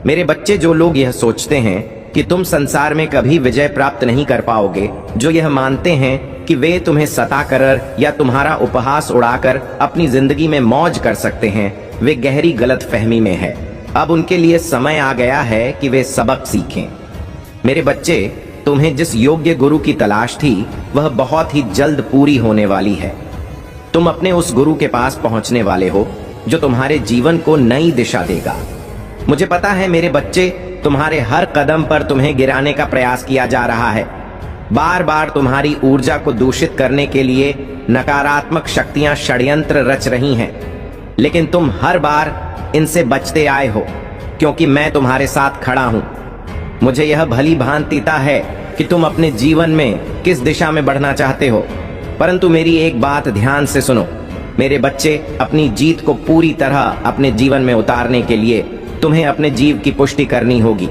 मेरे बच्चे, जो लोग यह सोचते हैं कि तुम संसार में कभी विजय प्राप्त नहीं कर पाओगे, जो यह मानते हैं कि वे तुम्हें सताकर या तुम्हारा उपहास उड़ाकर अपनी जिंदगी में मौज कर सकते हैं, वे गहरी गलतफहमी में है। अब उनके लिए समय आ गया है कि वे सबक सीखें। मेरे बच्चे, तुम्हें जिस योग्य गुरु की तलाश थी वह बहुत ही जल्द पूरी होने वाली है। तुम अपने उस गुरु के पास पहुंचने वाले हो जो तुम्हारे जीवन को नई दिशा देगा। मुझे पता है मेरे बच्चे, तुम्हारे हर कदम पर तुम्हें गिराने का प्रयास किया जा रहा है। बार बार तुम्हारी ऊर्जा को दूषित करने के लिए नकारात्मक शक्तियां षड्यंत्र रच रही हैं, लेकिन तुम हर बार इनसे बचते आए हो, क्योंकि मैं तुम्हारे साथ खड़ा हूं। मुझे यह भली भांतिता है कि तुम अपने जीवन में किस दिशा में बढ़ना चाहते हो, परंतु मेरी एक बात ध्यान से सुनो। मेरे बच्चे, अपनी जीत को पूरी तरह अपने जीवन में उतारने के लिए तुम्हें अपने जीव की पुष्टि करनी होगी।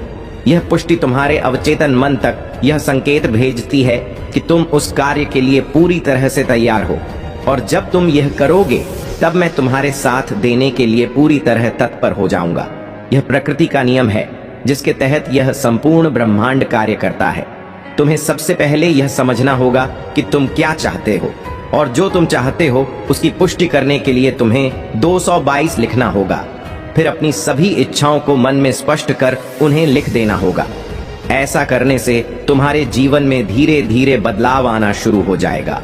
यह पुष्टि तुम्हारे अवचेतन मन तक यह संकेत भेजती है कि तुम उस कार्य के लिए पूरी तरह से तैयार हो, और जब तुम यह करोगे तब मैं तुम्हारे साथ देने के लिए पूरी तरह तत्पर हो जाऊंगा। यह प्रकृति का नियम है जिसके तहत यह संपूर्ण ब्रह्मांड कार्य करता है। तुम्हें सबसे पहले यह समझना होगा कि तुम क्या चाहते हो, और जो तुम चाहते हो उसकी पुष्टि करने के लिए तुम्हें 222 लिखना होगा। फिर अपनी सभी इच्छाओं को मन में स्पष्ट कर उन्हें लिख देना होगा। ऐसा करने से तुम्हारे जीवन में धीरे धीरे बदलाव आना शुरू हो जाएगा।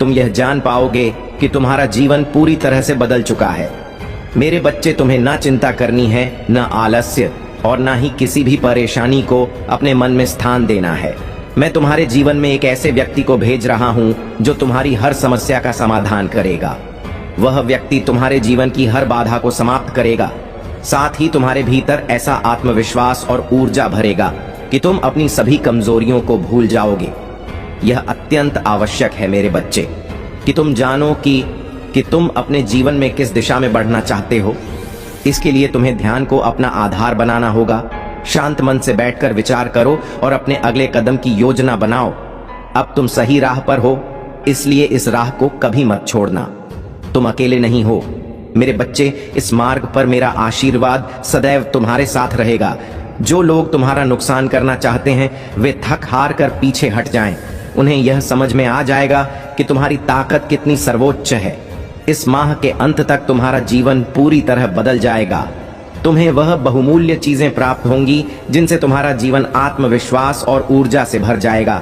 तुम यह जान पाओगे कि तुम्हारा जीवन पूरी तरह से बदल चुका है। मेरे बच्चे, तुम्हें ना चिंता करनी है, न आलस्य, और ना ही किसी भी परेशानी को अपने मन में स्थान देना है। मैं तुम्हारे जीवन में एक ऐसे व्यक्ति को भेज रहा हूं जो तुम्हारी हर समस्या का समाधान करेगा। वह व्यक्ति तुम्हारे जीवन की हर बाधा को समाप्त करेगा, साथ ही तुम्हारे भीतर ऐसा आत्मविश्वास और ऊर्जा भरेगा कि तुम अपनी सभी कमजोरियों को भूल जाओगे। यह अत्यंत आवश्यक है मेरे बच्चे कि तुम जानो कि तुम अपने जीवन में किस दिशा में बढ़ना चाहते हो। इसके लिए तुम्हें ध्यान को अपना आधार बनाना होगा। शांत मन से बैठकर विचार करो और अपने अगले कदम की योजना बनाओ। अब तुम सही राह पर हो, इसलिए इस राह को कभी मत छोड़ना। तुम अकेले नहीं हो मेरे बच्चे। इस मार्ग पर मेरा आशीर्वाद सदैव तुम्हारे साथ रहेगा। जो लोग तुम्हारा नुकसान करना चाहते हैं वे थक हार कर पीछे हट जाएं। उन्हें यह समझ में आ जाएगा कि तुम्हारी ताकत कितनी सर्वोच्च है। इस माह के अंत तक तुम्हारा जीवन पूरी तरह बदल जाएगा। तुम्हें वह बहुमूल्य चीजें प्राप्त होंगी जिनसे तुम्हारा जीवन आत्मविश्वास और ऊर्जा से भर जाएगा।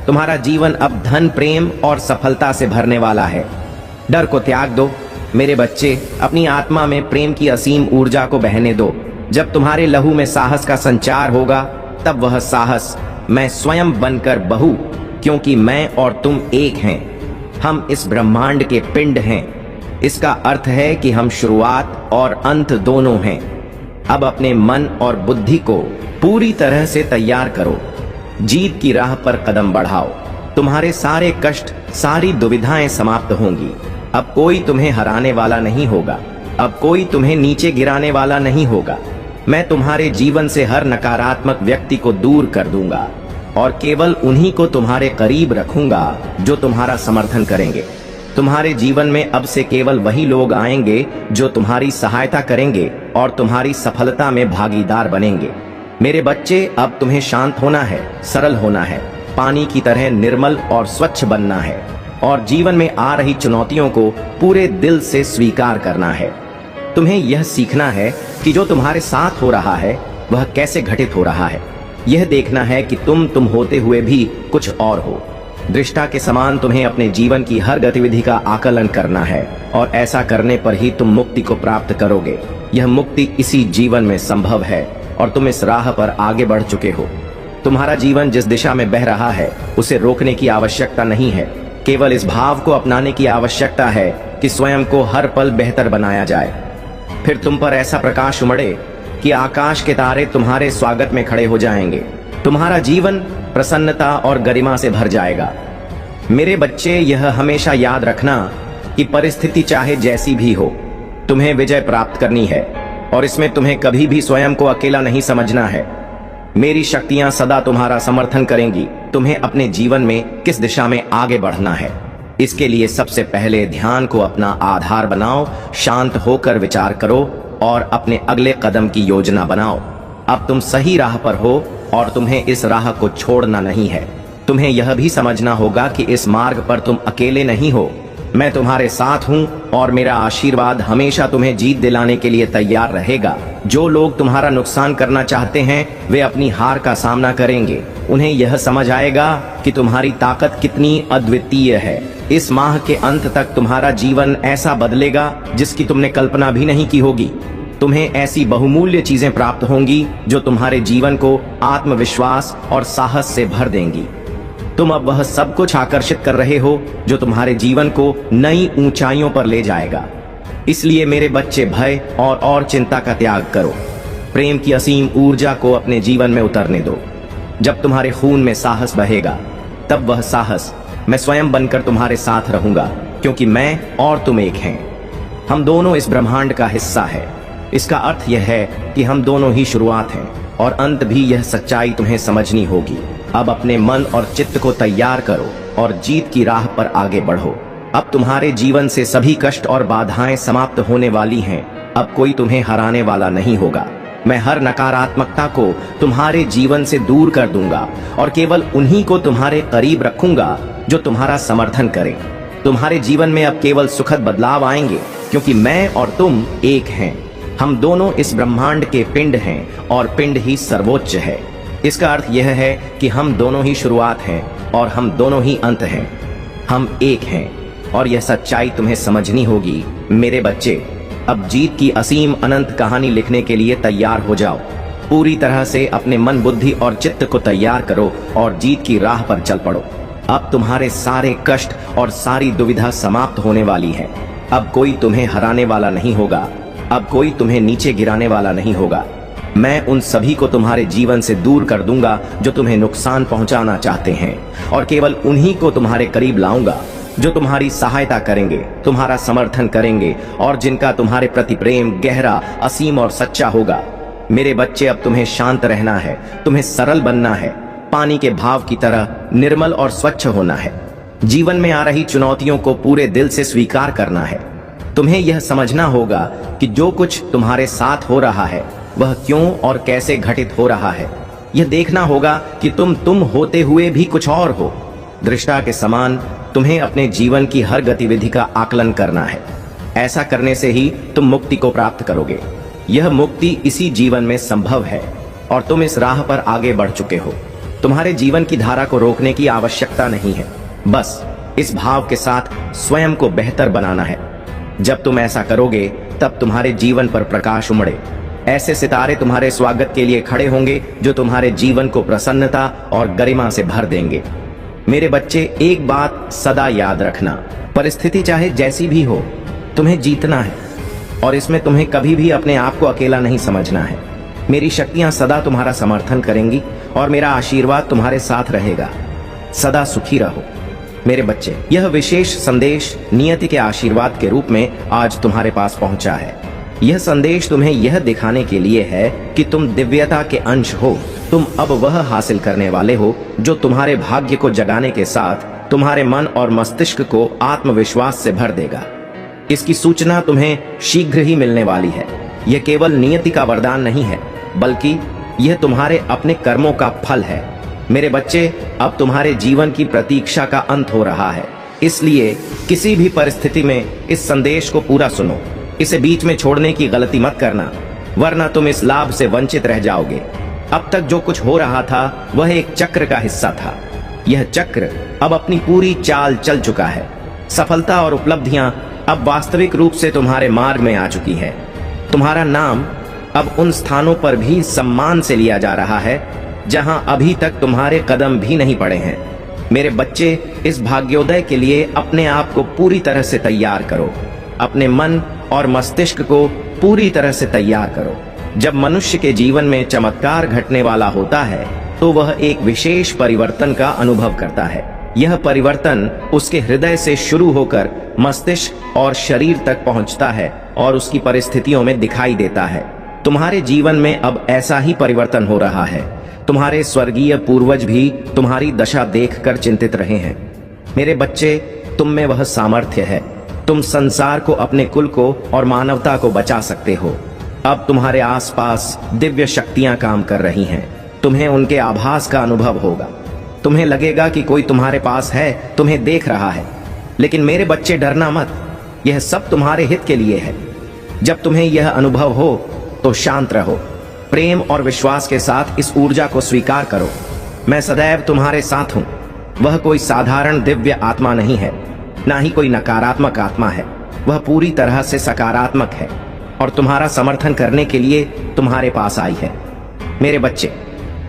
तुम्हारा जीवन अब धन, प्रेम और सफलता से भरने वाला है। डर को त्याग दो मेरे बच्चे। अपनी आत्मा में प्रेम की असीम ऊर्जा को बहने दो। जब तुम्हारे लहू में साहस का संचार होगा तब वह साहस मैं स्वयं बनकर बहू, क्योंकि मैं और तुम एक हैं। हम इस ब्रह्मांड के पिंड हैं। इसका अर्थ है कि हम शुरुआत और अंत दोनों हैं। अब अपने मन और बुद्धि को पूरी तरह से तैयार करो। जीत की राह पर कदम बढ़ाओ। तुम्हारे सारे कष्ट, सारी दुविधाएं समाप्त होंगी। अब कोई तुम्हें हराने वाला नहीं होगा। अब कोई तुम्हें नीचे गिराने वाला नहीं होगा। मैं तुम्हारे जीवन से हर नकारात्मक व्यक्ति को दूर कर दूंगा और केवल उन्हीं को तुम्हारे करीब रखूंगा जो तुम्हारा समर्थन करेंगे। तुम्हारे जीवन में अब से केवल वही लोग आएंगे जो तुम्हारी सहायता करेंगे और तुम्हारी सफलता में भागीदार बनेंगे। मेरे बच्चे, अब तुम्हें शांत होना है, सरल होना है, पानी की तरह निर्मल और स्वच्छ बनना है और जीवन में आ रही चुनौतियों को पूरे दिल से स्वीकार करना है। तुम्हें यह सीखना है कि जो तुम्हारे साथ हो रहा है वह कैसे घटित हो रहा है। यह देखना है कि तुम होते हुए भी कुछ और हो। दृष्टा के समान तुम्हें अपने जीवन की हर गतिविधि का आकलन करना है और ऐसा करने पर ही तुम मुक्ति को प्राप्त करोगे। यह मुक्ति इसी जीवन में संभव है और तुम इस राह पर आगे बढ़ चुके हो। तुम्हारा जीवन जिस दिशा में बह रहा है उसे रोकने की आवश्यकता नहीं है, केवल इस भाव को अपनाने की आवश्यकता है कि स्वयं को हर पल बेहतर बनाया जाए। फिर तुम पर ऐसा प्रकाश उमड़े कि आकाश के तारे तुम्हारे स्वागत में खड़े हो जाएंगे। तुम्हारा जीवन प्रसन्नता और गरिमा से भर जाएगा। मेरे बच्चे, यह हमेशा याद रखना कि परिस्थिति चाहे जैसी भी हो, तुम्हें विजय प्राप्त करनी है और इसमें तुम्हें कभी भी स्वयं को अकेला नहीं समझना है। मेरी शक्तियां सदा तुम्हारा समर्थन करेंगी। तुम्हें अपने जीवन में किस दिशा में आगे बढ़ना है, इसके लिए सबसे पहले ध्यान को अपना आधार बनाओ, शांत होकर विचार करो और अपने अगले कदम की योजना बनाओ। अब तुम सही राह पर हो और तुम्हें इस राह को छोड़ना नहीं है। तुम्हें यह भी समझना होगा कि इस मार्ग पर तुम अकेले नहीं हो, मैं तुम्हारे साथ हूं और मेरा आशीर्वाद हमेशा तुम्हें जीत दिलाने के लिए तैयार रहेगा। जो लोग तुम्हारा नुकसान करना चाहते हैं वे अपनी हार का सामना करेंगे। उन्हें यह समझ आएगा कि तुम्हारी ताकत कितनी अद्वितीय है। इस माह के अंत तक तुम्हारा जीवन ऐसा बदलेगा जिसकी तुमने कल्पना भी नहीं की होगी। तुम्हें ऐसी बहुमूल्य चीजें प्राप्त होंगी जो तुम्हारे जीवन को आत्मविश्वास और साहस से भर देंगी। तुम अब वह सब कुछ आकर्षित कर रहे हो जो तुम्हारे जीवन को नई ऊंचाइयों पर ले जाएगा। इसलिए मेरे बच्चे, भय और चिंता का त्याग करो। प्रेम की असीम ऊर्जा को अपने जीवन में उतरने दो। जब तुम्हारे खून में साहस बहेगा तब वह साहस मैं स्वयं बनकर तुम्हारे साथ रहूंगा, क्योंकि मैं और तुम एक हैं। हम दोनों इस ब्रह्मांड का हिस्सा है। इसका अर्थ यह है कि हम दोनों ही शुरुआत हैं और अंत भी। यह सच्चाई तुम्हें समझनी होगी। अब अपने मन और चित्त को तैयार करो और जीत की राह पर आगे बढ़ो। अब तुम्हारे जीवन से सभी कष्ट और बाधाएं समाप्त होने वाली हैं। अब कोई तुम्हें हराने वाला नहीं होगा। मैं हर नकारात्मकता को तुम्हारे जीवन से दूर कर दूंगा और केवल उन्हीं को तुम्हारे करीब रखूंगा जो तुम्हारा समर्थन करें। तुम्हारे जीवन में अब केवल सुखद बदलाव आएंगे, क्योंकि मैं और तुम एक हैं। हम दोनों इस ब्रह्मांड के पिंड हैं और पिंड ही सर्वोच्च है। इसका अर्थ यह है कि हम दोनों ही शुरुआत हैं और हम दोनों ही अंत हैं। हम एक हैं और यह सच्चाई तुम्हें समझनी होगी। मेरे बच्चे, अब जीत की असीम अनंत कहानी लिखने के लिए तैयार हो जाओ। पूरी तरह से अपने मन, बुद्धि और चित्त को तैयार करो और जीत की राह पर चल पड़ो। अब तुम्हारे सारे कष्ट और सारी दुविधा समाप्त होने वाली है। अब कोई तुम्हें हराने वाला नहीं होगा। अब कोई तुम्हें नीचे गिराने वाला नहीं होगा। मैं उन सभी को तुम्हारे जीवन से दूर कर दूंगा जो तुम्हें नुकसान पहुंचाना चाहते हैं, और केवल उन्हीं को तुम्हारे करीब लाऊंगा जो तुम्हारी सहायता करेंगे, तुम्हारा समर्थन करेंगे और जिनका तुम्हारे प्रति प्रेम गहरा, असीम और सच्चा होगा। मेरे बच्चे, अब तुम्हें शांत रहना है, तुम्हें सरल बनना है, पानी के भाव की तरह निर्मल और स्वच्छ होना है। जीवन में आ रही चुनौतियों को पूरे दिल से स्वीकार करना है। तुम्हें यह समझना होगा कि जो कुछ तुम्हारे साथ हो रहा है वह क्यों और कैसे घटित हो रहा है। यह देखना होगा कि तुम होते हुए भी कुछ और हो। दृष्टा के समान तुम्हें अपने जीवन की हर गतिविधि का आकलन करना है। ऐसा करने से ही तुम मुक्ति को प्राप्त करोगे। यह मुक्ति इसी जीवन में संभव है और तुम इस राह पर आगे बढ़ चुके हो। तुम्हारे जीवन की धारा को रोकने की आवश्यकता नहीं है, बस इस भाव के साथ स्वयं को बेहतर बनाना है। जब तुम ऐसा करोगे तब तुम्हारे जीवन पर प्रकाश उमड़े। ऐसे सितारे तुम्हारे स्वागत के लिए खड़े होंगे जो तुम्हारे जीवन को प्रसन्नता और गरिमा से भर देंगे। मेरे बच्चे, एक बात सदा याद रखना, परिस्थिति चाहे जैसी भी हो, तुम्हें जीतना है और इसमें तुम्हें कभी भी अपने आप को अकेला नहीं समझना है। मेरी शक्तियां सदा तुम्हारा समर्थन करेंगी और मेरा आशीर्वाद तुम्हारे साथ रहेगा। सदा सुखी रहो। मेरे बच्चे, यह विशेष संदेश नियति के आशीर्वाद के रूप में आज तुम्हारे पास पहुंचा है। यह संदेश तुम्हें यह दिखाने के लिए है कि तुम दिव्यता के अंश हो। तुम अब वह हासिल करने वाले हो जो तुम्हारे भाग्य को जगाने के साथ तुम्हारे मन और मस्तिष्क को आत्मविश्वास से भर देगा। इसकी सूचना तुम्हें शीघ्र ही मिलने वाली है। यह केवल नियति का वरदान नहीं है, बल्कि यह तुम्हारे अपने कर्मों का फल है। मेरे बच्चे, अब तुम्हारे जीवन की प्रतीक्षा का अंत हो रहा है, इसलिए किसी भी परिस्थिति में इस संदेश को पूरा सुनो। इसे बीच में छोड़ने की गलती मत करना, वरना तुम इस लाभ से वंचित रह जाओगे। अब तक जो कुछ हो रहा था वह एक चक्र का हिस्सा था। यह चक्र अब अपनी पूरी चाल चल चुका है। सफलता और उपलब्धियां अब वास्तविक रूप से तुम्हारे मार्ग में आ चुकी है। तुम्हारा नाम अब उन स्थानों पर भी सम्मान से लिया जा रहा है जहां अभी तक तुम्हारे कदम भी नहीं पड़े हैं। मेरे बच्चे, इस भाग्योदय के लिए अपने आप को पूरी तरह से तैयार करो। अपने मन और मस्तिष्क को पूरी तरह से तैयार करो। जब मनुष्य के जीवन में चमत्कार घटने वाला होता है तो वह एक विशेष परिवर्तन का अनुभव करता है। यह परिवर्तन उसके हृदय से शुरू होकर मस्तिष्क और शरीर तक पहुंचता है और उसकी परिस्थितियों में दिखाई देता है। तुम्हारे जीवन में अब ऐसा ही परिवर्तन हो रहा है। तुम्हारे स्वर्गीय पूर्वज भी तुम्हारी दशा देखकर चिंतित रहे हैं। मेरे बच्चे, तुम में वह सामर्थ्य है। तुम संसार को, अपने कुल को और मानवता को बचा सकते हो। अब तुम्हारे आसपास दिव्य शक्तियां काम कर रही हैं। तुम्हें उनके आभास का अनुभव होगा। तुम्हें लगेगा कि कोई तुम्हारे पास है, तुम्हें देख रहा है। लेकिन मेरे बच्चे, डरना मत। यह सब तुम्हारे हित के लिए है। जब तुम्हें यह अनुभव हो तो शांत रहो। प्रेम और विश्वास के साथ इस ऊर्जा को स्वीकार करो। मैं सदैव तुम्हारे साथ हूं। वह कोई साधारण दिव्य आत्मा नहीं है, ना ही कोई नकारात्मक आत्मा है। वह पूरी तरह से सकारात्मक है और तुम्हारा समर्थन करने के लिए तुम्हारे पास आई है। मेरे बच्चे,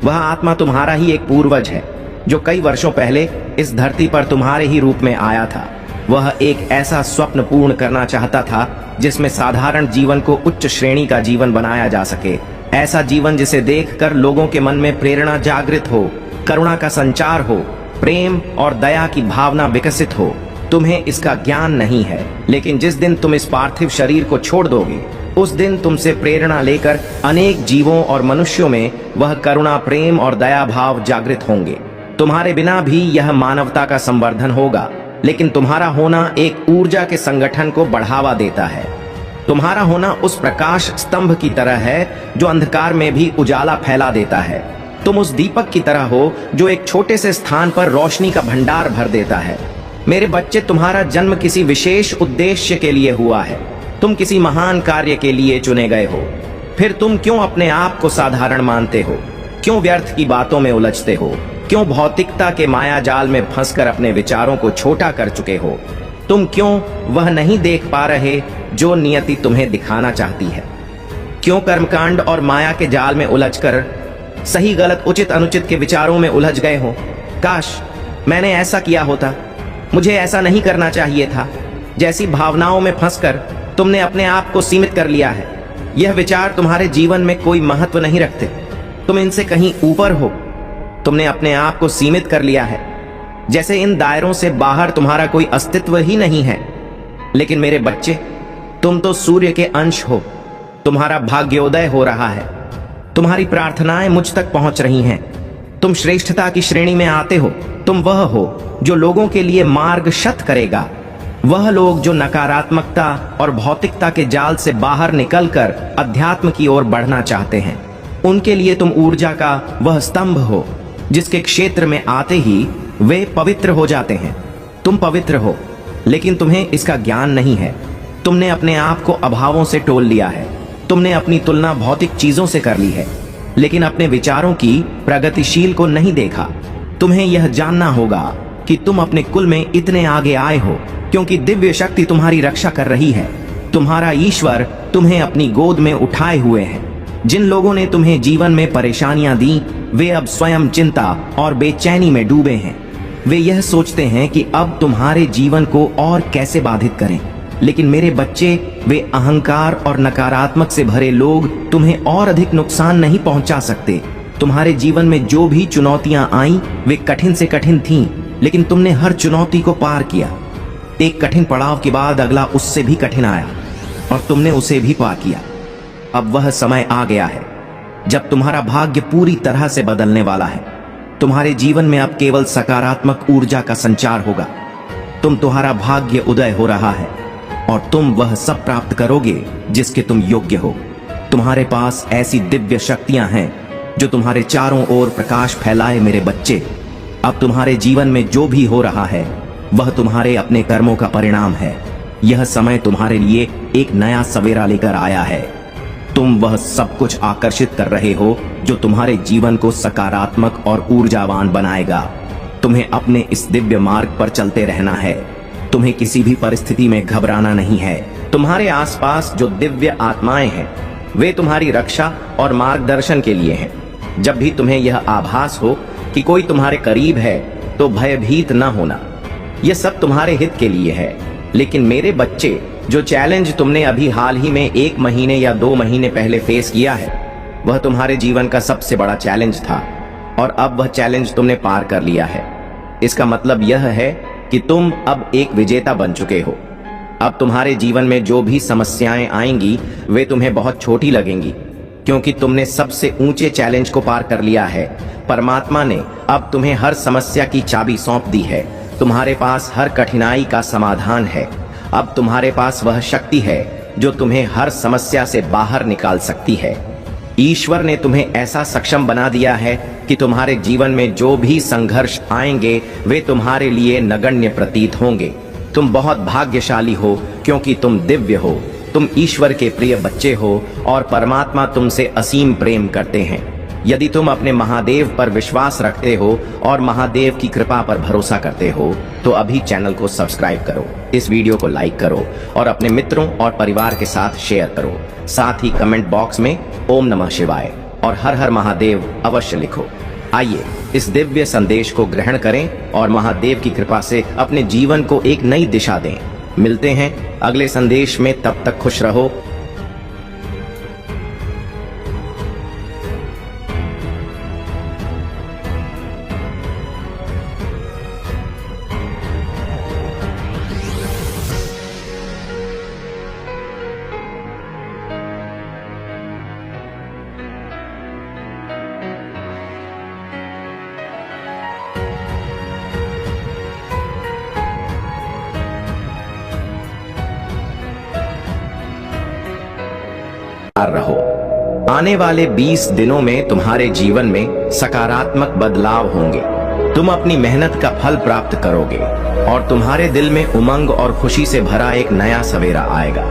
वह आत्मा तुम्हारा ही एक पूर्वज है जो कई वर्षों पहले इस धरती पर तुम्हारे ही रूप में आया था। वह एक ऐसा स्वप्न पूर्ण करना चाहता था जिसमें साधारण जीवन को उच्च श्रेणी का जीवन बनाया जा सके। ऐसा जीवन जिसे देखकर लोगों के मन में प्रेरणा जागृत हो, करुणा का संचार हो, प्रेम और दया की भावना विकसित हो। तुम्हें इसका ज्ञान नहीं है, लेकिन जिस दिन तुम इस पार्थिव शरीर को छोड़ दोगे उस दिन तुमसे प्रेरणा लेकर अनेक जीवों और मनुष्यों में वह करुणा, प्रेम और दया भाव जागृत होंगे। तुम्हारे बिना भी यह मानवता का संवर्धन होगा, लेकिन तुम्हारा होना एक ऊर्जा के संगठन को बढ़ावा देता है। तुम्हारा होना उस प्रकाश स्तंभ की तरह है जो अंधकार में भी उजाला फैला देता है। तुम उस दीपक की तरह हो जो एक छोटे से स्थान पर रोशनी का भंडार भर देता है। मेरे बच्चे, तुम्हारा जन्म किसी विशेष उद्देश्य के लिए हुआ है। तुम किसी महान कार्य के लिए चुने गए हो। फिर तुम क्यों अपने आप को साधारण मानते हो? क्यों व्यर्थ की बातों में उलझते हो? क्यों भौतिकता के माया जाल में फंसकर अपने विचारों को छोटा कर चुके हो? तुम क्यों वह नहीं देख पा रहे जो नियति तुम्हें दिखाना चाहती है? क्यों कर्मकांड और माया के जाल में उलझकर सही गलत, उचित अनुचित के विचारों में उलझ गए हो? काश मैंने ऐसा किया होता, मुझे ऐसा नहीं करना चाहिए था। जैसी भावनाओं में फंसकर तुमने अपने आप को सीमित कर लिया है। यह विचार तुम्हारे जीवन में कोई महत्व नहीं रखते। तुम इनसे कहीं ऊपर हो। तुमने अपने आप को सीमित कर लिया है, जैसे इन दायरों से बाहर तुम्हारा कोई अस्तित्व ही नहीं है। लेकिन मेरे बच्चे, तुम तो सूर्य के अंश हो। तुम्हारा भाग्योदय हो रहा है। तुम्हारी प्रार्थनाएं मुझ तक पहुंच रही हैं। तुम श्रेष्ठता की श्रेणी में आते हो। तुम वह हो जो लोगों के लिए मार्ग शत करेगा। वह लोग जो नकारात्मकता और भौतिकता के जाल से बाहर निकलकर अध्यात्म की ओर बढ़ना चाहते हैं, उनके लिए तुम ऊर्जा का वह स्तंभ हो जिसके क्षेत्र में आते ही वे पवित्र हो जाते हैं। तुम पवित्र हो, लेकिन तुम्हें इसका ज्ञान नहीं है। तुमने अपने आप को अभावों से टोल लिया है। तुमने अपनी तुलना भौतिक चीजों से कर ली है, लेकिन अपने विचारों की प्रगतिशील को नहीं देखा। तुम्हें यह जानना होगा कि तुम अपने कुल में इतने आगे आए हो क्योंकि दिव्य शक्ति तुम्हारी रक्षा कर रही है। तुम्हारा ईश्वर तुम्हें अपनी गोद में उठाए हुए है। जिन लोगों ने तुम्हें जीवन में परेशानियां दी, वे अब स्वयं चिंता और बेचैनी में डूबे हैं। वे यह सोचते हैं कि अब तुम्हारे जीवन को और कैसे बाधित करें। लेकिन मेरे बच्चे, वे अहंकार और नकारात्मक से भरे लोग तुम्हें और अधिक नुकसान नहीं पहुंचा सकते। तुम्हारे जीवन में जो भी चुनौतियां आईं, वे कठिन से कठिन थीं, लेकिन तुमने हर चुनौती को पार किया। एक कठिन पड़ाव के बाद अगला उससे भी कठिन आया और तुमने उसे भी पार किया। अब वह समय आ गया है जब तुम्हारा भाग्य पूरी तरह से बदलने वाला है। तुम्हारे जीवन में अब केवल सकारात्मक ऊर्जा का संचार होगा। तुम्हारा भाग्य उदय हो रहा है और तुम वह सब प्राप्त करोगे जिसके तुम योग्य हो। तुम्हारे पास ऐसी दिव्य शक्तियां हैं जो तुम्हारे चारों ओर प्रकाश फैलाए। मेरे बच्चे, अब तुम्हारे जीवन में जो भी हो रहा है वह तुम्हारे अपने कर्मों का परिणाम है। यह समय तुम्हारे लिए एक नया सवेरा लेकर आया है। तुम वह सब कुछ आकर्षित कर रहे हो जो तुम्हारे जीवन को सकारात्मक और ऊर्जावान बनाएगा। तुम्हें अपने इस दिव्य मार्ग पर चलते रहना है। तुम्हें किसी भी परिस्थिति में घबराना नहीं है। तुम्हारे आसपास जो दिव्य आत्माएं हैं वे तुम्हारी रक्षा और मार्गदर्शन के लिए हैं। जब भी तुम्हें यह आभास हो कि कोई तुम्हारे करीब है तो भयभीत न होना, यह सब तुम्हारे हित के लिए है। लेकिन मेरे बच्चे, जो चैलेंज तुमने अभी हाल ही में 1 महीने या 2 महीने पहले फेस किया है, वह तुम्हारे जीवन का सबसे बड़ा चैलेंज था और अब वह चैलेंज तुमने पार कर लिया है। इसका मतलब यह है कि तुम अब एक विजेता बन चुके हो। अब तुम्हारे जीवन में जो भी समस्याएं आएंगी वे तुम्हें बहुत छोटी लगेंगी, क्योंकि तुमने सबसे ऊंचे चैलेंज को पार कर लिया है। परमात्मा ने अब तुम्हें हर समस्या की चाबी सौंप दी है। तुम्हारे पास हर कठिनाई का समाधान है। अब तुम्हारे पास वह शक्ति है जो तुम्हें हर समस्या से बाहर निकाल सकती है। ईश्वर ने तुम्हें ऐसा सक्षम बना दिया है कि तुम्हारे जीवन में जो भी संघर्ष आएंगे वे तुम्हारे लिए नगण्य प्रतीत होंगे। तुम बहुत भाग्यशाली हो, क्योंकि तुम दिव्य हो, तुम ईश्वर के प्रिय बच्चे हो और परमात्मा तुमसे असीम प्रेम करते हैं। यदि तुम अपने महादेव पर विश्वास रखते हो और महादेव की कृपा पर भरोसा करते हो तो अभी चैनल को सब्सक्राइब करो, इस वीडियो को लाइक करो और अपने मित्रों और परिवार के साथ शेयर करो। साथ ही कमेंट बॉक्स में ओम नमः शिवाय और हर हर महादेव अवश्य लिखो। आइए इस दिव्य संदेश को ग्रहण करें और महादेव की कृपा से अपने जीवन को एक नई दिशा दें। मिलते हैं अगले संदेश में, तब तक खुश रहो। रहो। आने वाले 20 दिनों में तुम्हारे जीवन में सकारात्मक बदलाव होंगे। तुम अपनी मेहनत का फल प्राप्त करोगे और तुम्हारे दिल में उमंग और खुशी से भरा एक नया सवेरा आएगा।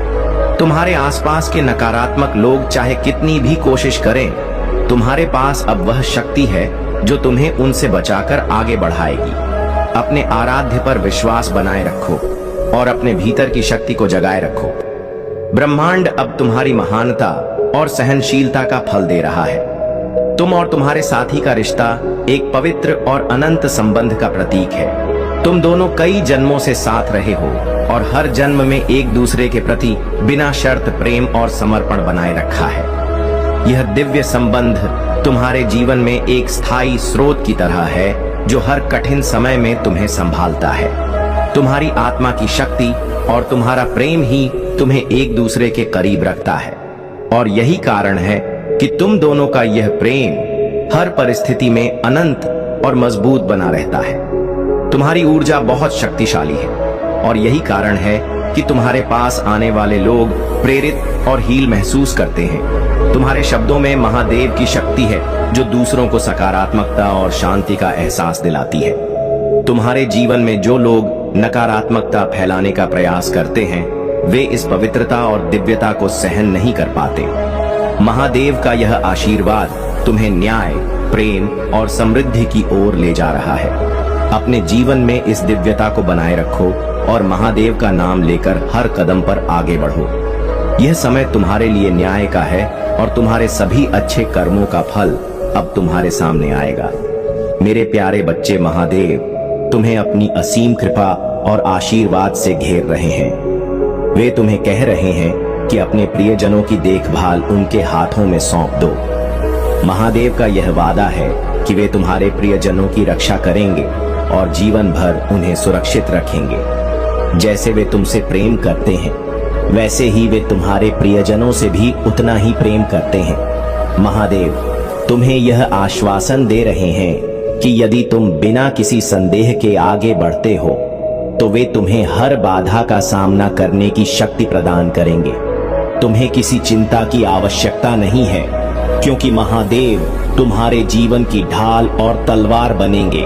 तुम्हारे आसपास के नकारात्मक लोग चाहे कितनी भी कोशिश करें, तुम्हारे पास अब वह शक्ति है जो तुम्हें उनसे बचाकर आगे बढ़ाएगी। अपने आराध्य पर विश्वास बनाए रखो और अपने भीतर की शक्ति को जगाए रखो। ब्रह्मांड अब तुम्हारी महानता और सहनशीलता का फल दे रहा है। तुम और तुम्हारे साथी का रिश्ता एक पवित्र और अनंत संबंध का प्रतीक है। तुम दोनों कई जन्मों से साथ रहे हो और हर जन्म में एक दूसरे के प्रति बिना शर्त प्रेम और समर्पण बनाए रखा है। यह दिव्य संबंध तुम्हारे जीवन में एक स्थायी स्रोत की तरह है जो हर कठिन समय में तुम्हें संभालता है। तुम्हारी आत्मा की शक्ति और तुम्हारा प्रेम ही तुम्हें एक दूसरे के करीब रखता है और यही कारण है कि तुम दोनों का यह प्रेम हर परिस्थिति में अनंत और मजबूत बना रहता है। तुम्हारी ऊर्जा बहुत शक्तिशाली है और यही कारण है कि तुम्हारे पास आने वाले लोग प्रेरित और हील महसूस करते हैं। तुम्हारे शब्दों में महादेव की शक्ति है जो दूसरों को सकारात्मकता और शांति का एहसास दिलाती है। तुम्हारे जीवन में जो लोग नकारात्मकता फैलाने का प्रयास करते हैं वे इस पवित्रता और दिव्यता को सहन नहीं कर पाते। महादेव का यह आशीर्वाद तुम्हें न्याय, प्रेम और समृद्धि की ओर ले जा रहा है। अपने जीवन में इस दिव्यता को बनाए रखो और महादेव का नाम लेकर हर कदम पर आगे बढ़ो। यह समय तुम्हारे लिए न्याय का है और तुम्हारे सभी अच्छे कर्मों का फल अब तुम्हारे सामने आएगा। मेरे प्यारे बच्चे, महादेव तुम्हें अपनी असीम कृपा और आशीर्वाद से घेर रहे हैं। वे तुम्हें कह रहे हैं कि अपने प्रियजनों की देखभाल उनके हाथों में सौंप दो। महादेव का यह वादा है कि वे तुम्हारे प्रियजनों की रक्षा करेंगे और जीवन भर उन्हें सुरक्षित रखेंगे। जैसे वे तुमसे प्रेम करते हैं वैसे ही वे तुम्हारे प्रियजनों से भी उतना ही प्रेम करते हैं। महादेव तुम्हें यह आश्वासन दे रहे हैं कि यदि तुम बिना किसी संदेह के आगे बढ़ते हो तो वे तुम्हें हर बाधा का सामना करने की शक्ति प्रदान करेंगे। तुम्हें किसी चिंता की आवश्यकता नहीं है, क्योंकि महादेव तुम्हारे जीवन की ढाल और तलवार बनेंगे।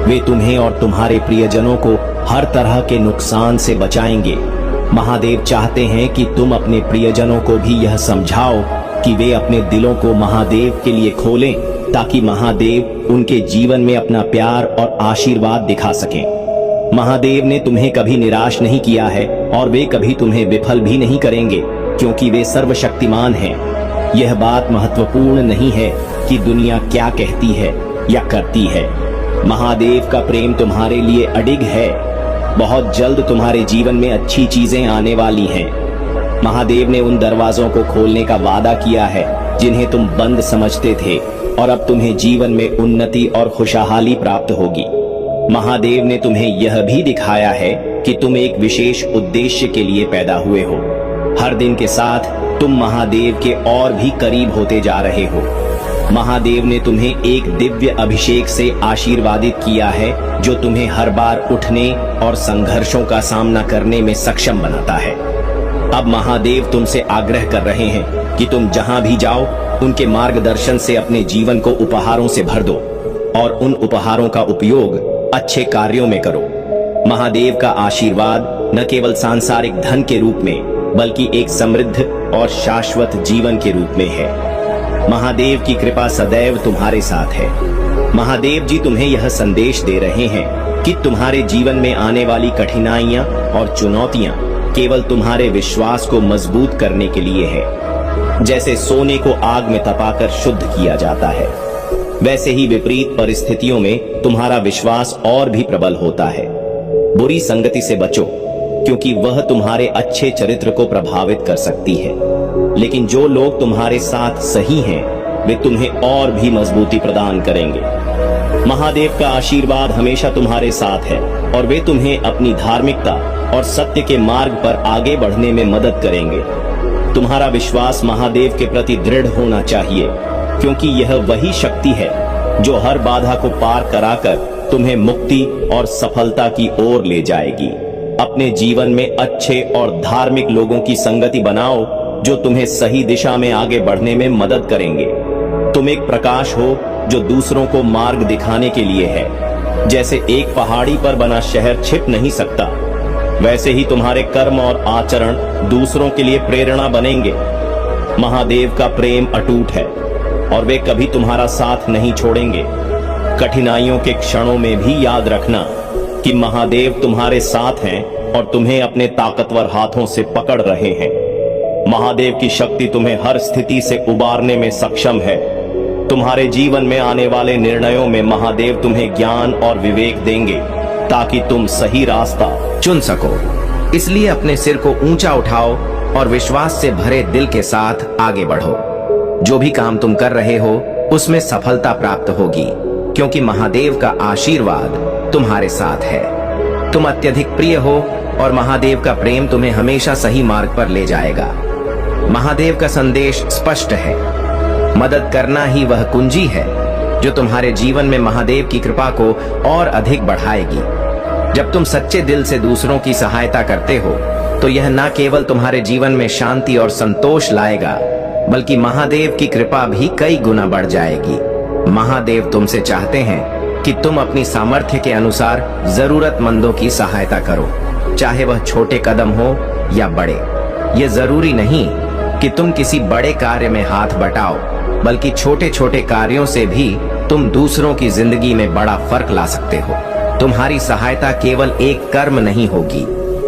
वे तुम्हें और तुम्हारे प्रियजनों को हर तरह के नुकसान से बचाएंगे। महादेव चाहते हैं कि तुम अपने प्रियजनों को भी यह समझाओ कि वे अपने दिलों को महादेव के लिए खोलें, ताकि महादेव उनके जीवन में अपना प्यार और आशीर्वाद दिखा सकें। महादेव ने तुम्हें कभी निराश नहीं किया है और वे कभी तुम्हें विफल भी नहीं करेंगे, क्योंकि वे सर्वशक्तिमान हैं। यह बात महत्वपूर्ण नहीं है कि दुनिया क्या कहती है या करती है। महादेव का प्रेम तुम्हारे लिए अडिग है। बहुत जल्द तुम्हारे जीवन में अच्छी चीजें आने वाली हैं। महादेव ने उन दरवाजों को खोलने का वादा किया है जिन्हें तुम बंद समझते थे, और अब तुम्हें जीवन में उन्नति और खुशहाली प्राप्त होगी। महादेव ने तुम्हें यह भी दिखाया है कि तुम एक विशेष उद्देश्य के लिए पैदा हुए हो। हर दिन के साथ तुम महादेव के और भी करीब होते जा रहे हो। महादेव ने तुम्हें एक दिव्य अभिषेक से आशीर्वादित किया है जो तुम्हें हर बार उठने और संघर्षों का सामना करने में सक्षम बनाता है। अब महादेव तुमसे आग्रह कर रहे हैं कि तुम जहां भी जाओ उनके मार्गदर्शन से अपने जीवन को उपहारों से भर दो और उन उपहारों का उपयोग अच्छे कार्यों में करो। महादेव का आशीर्वाद न केवल सांसारिक धन के रूप में बल्कि एक समृद्ध और शाश्वत जीवन के रूप में है। महादेव की कृपा सदैव तुम्हारे साथ है। महादेव जी तुम्हें यह संदेश दे रहे हैं कि तुम्हारे जीवन में आने वाली कठिनाइयां और चुनौतियां केवल तुम्हारे विश्वास को मजबूत करने के लिए है। जैसे सोने को आग में तपाकर शुद्ध किया जाता है, वैसे ही विपरीत परिस्थितियों में तुम्हारा विश्वास और भी प्रबल होता है। बुरी संगति से बचो, क्योंकि वह तुम्हारे अच्छे चरित्र को प्रभावित कर सकती है, लेकिन जो लोग तुम्हारे साथ सही हैं, वे तुम्हें और भी मजबूती प्रदान करेंगे। महादेव का आशीर्वाद हमेशा तुम्हारे साथ है और वे तुम्हें अपनी धार्मिकता और सत्य के मार्ग पर आगे बढ़ने में मदद करेंगे। तुम्हारा विश्वास महादेव के प्रति दृढ़ होना चाहिए, क्योंकि यह वही शक्ति है जो हर बाधा को पार कराकर तुम्हें मुक्ति और सफलता की ओर ले जाएगी। अपने जीवन में अच्छे और धार्मिक लोगों की संगति बनाओ जो तुम्हें सही दिशा में आगे बढ़ने में मदद करेंगे। तुम एक प्रकाश हो जो दूसरों को मार्ग दिखाने के लिए है। जैसे एक पहाड़ी पर बना शहर छिप नहीं सकता, वैसे ही तुम्हारे कर्म और आचरण दूसरों के लिए प्रेरणा बनेंगे। महादेव का प्रेम अटूट है और वे कभी तुम्हारा साथ नहीं छोड़ेंगे। कठिनाइयों के क्षणों में भी याद रखना कि महादेव तुम्हारे साथ हैं और तुम्हें अपने ताकतवर हाथों से पकड़ रहे हैं। महादेव की शक्ति तुम्हें हर स्थिति से उबारने में सक्षम है। तुम्हारे जीवन में आने वाले निर्णयों में महादेव तुम्हें ज्ञान और विवेक देंगे ताकि तुम सही रास्ता चुन सको। इसलिए अपने सिर को ऊंचा उठाओ और विश्वास से भरे दिल के साथ आगे बढ़ो। जो भी काम तुम कर रहे हो उसमें सफलता प्राप्त होगी, क्योंकि महादेव का आशीर्वाद तुम्हारे साथ है। तुम अत्यधिक प्रिय हो और महादेव का प्रेम तुम्हें हमेशा सही मार्ग पर ले जाएगा। महादेव का संदेश स्पष्ट है। मदद करना ही वह कुंजी है जो तुम्हारे जीवन में महादेव की कृपा को और अधिक बढ़ाएगी। जब तुम सच्चे दिल से दूसरों की सहायता करते हो तो यह न केवल तुम्हारे जीवन में शांति और संतोष लाएगा, बल्कि महादेव की कृपा भी कई गुना बढ़ जाएगी। महादेव तुमसे चाहते हैं कि तुम अपनी सामर्थ्य के अनुसार जरूरतमंदों की सहायता करो, चाहे वह छोटे कदम हो या बड़े। ये जरूरी नहीं कि तुम किसी बड़े कार्य में हाथ बटाओ, बल्कि छोटे छोटे कार्यों से भी तुम दूसरों की जिंदगी में बड़ा फर्क ला सकते हो। तुम्हारी सहायता केवल एक कर्म नहीं होगी,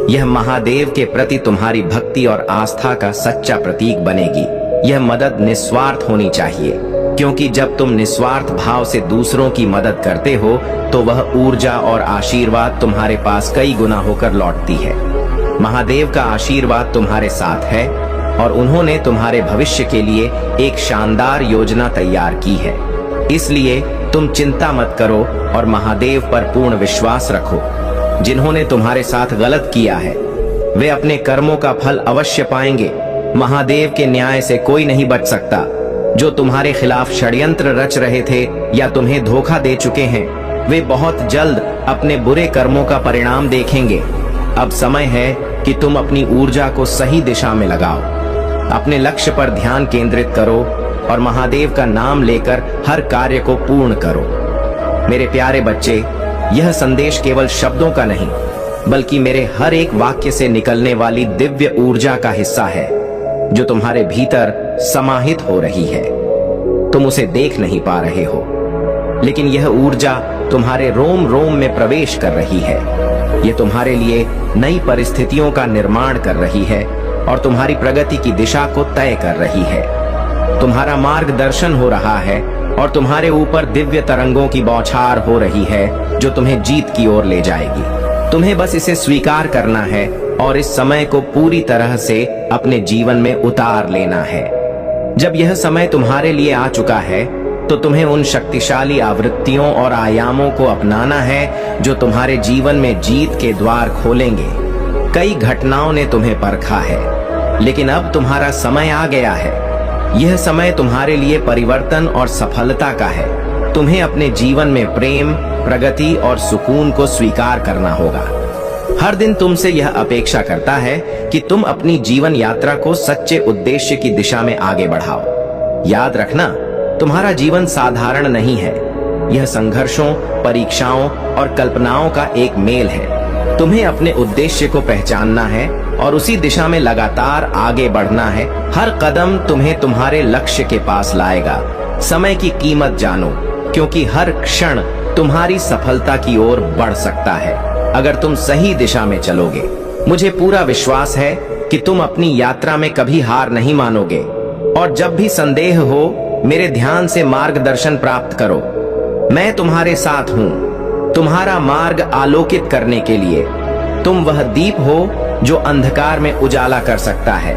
यह महादेव के प्रति तुम्हारी भक्ति और आस्था का सच्चा प्रतीक बनेगी। यह मदद निस्वार्थ होनी चाहिए, क्योंकि जब तुम निस्वार्थ भाव से दूसरों की मदद करते हो तो वह ऊर्जा और आशीर्वाद तुम्हारे पास कई गुना होकर लौटती है। महादेव का आशीर्वाद तुम्हारे साथ है और उन्होंने तुम्हारे भविष्य के लिए एक शानदार योजना तैयार की है। इसलिए तुम चिंता मत करो और महादेव पर पूर्ण विश्वास रखो। जिन्होंने तुम्हारे साथ गलत किया है वे अपने कर्मों का फल अवश्य पाएंगे। महादेव के न्याय से कोई नहीं बच सकता। जो तुम्हारे खिलाफ षड्यंत्र रच रहे थे या तुम्हें धोखा दे चुके हैं, वे बहुत जल्द अपने बुरे कर्मों का परिणाम देखेंगे। अब समय है कि तुम अपनी ऊर्जा को सही दिशा में लगाओ। अपने लक्ष्य पर ध्यान केंद्रित करो और महादेव का नाम लेकर हर कार्य को पूर्ण करो। मेरे प्यारे बच्चे, यह संदेश केवल शब्दों का नहीं, बल्कि मेरे हर एक वाक्य से निकलने वाली दिव्य ऊर्जा का हिस्सा है, जो तुम्हारे भीतर समाहित हो रही है। तुम उसे देख नहीं पा रहे हो, लेकिन यह ऊर्जा तुम्हारे रोम रोम में प्रवेश कर रही है। यह तुम्हारे लिए नई परिस्थितियों का निर्माण कर रही है और तुम्हारी प्रगति की दिशा को तय कर रही है। तुम्हारा मार्गदर्शन हो रहा है और तुम्हारे ऊपर दिव्य तरंगों की बौछार हो रही है जो तुम्हें जीत की ओर ले जाएगी। तुम्हें बस इसे स्वीकार करना है और इस समय को पूरी तरह से अपने जीवन में उतार लेना है। जब यह समय तुम्हारे लिए आ चुका है तो तुम्हें उन शक्तिशाली आवृत्तियों और आयामों को अपनाना है जो तुम्हारे जीवन में जीत के द्वार खोलेंगे। कई घटनाओं ने तुम्हें परखा है, लेकिन अब तुम्हारा समय आ गया है। यह समय तुम्हारे लिए परिवर्तन और सफलता का है। तुम्हें अपने जीवन में प्रेम, प्रगति और सुकून को स्वीकार करना होगा। हर दिन तुमसे यह अपेक्षा करता है कि तुम अपनी जीवन यात्रा को सच्चे उद्देश्य की दिशा में आगे बढ़ाओ। याद रखना, तुम्हारा जीवन साधारण नहीं है। यह संघर्षों, परीक्षाओं और कल्पनाओं का एक मेल है। तुम्हें अपने उद्देश्य को पहचानना है और उसी दिशा में लगातार आगे बढ़ना है। हर कदम तुम्हें तुम्हारे लक्ष्य के पास लाएगा। समय की कीमत जानो, क्योंकि हर क्षण तुम्हारी सफलता की ओर बढ़ सकता है अगर तुम सही दिशा में चलोगे। मुझे पूरा विश्वास है कि तुम अपनी यात्रा में कभी हार नहीं मानोगे और जब भी संदेह हो, मेरे ध्यान से मार्गदर्शन प्राप्त करो। मैं तुम्हारे साथ हूँ, तुम्हारा मार्ग आलोकित करने के लिए। तुम वह दीप हो जो अंधकार में उजाला कर सकता है।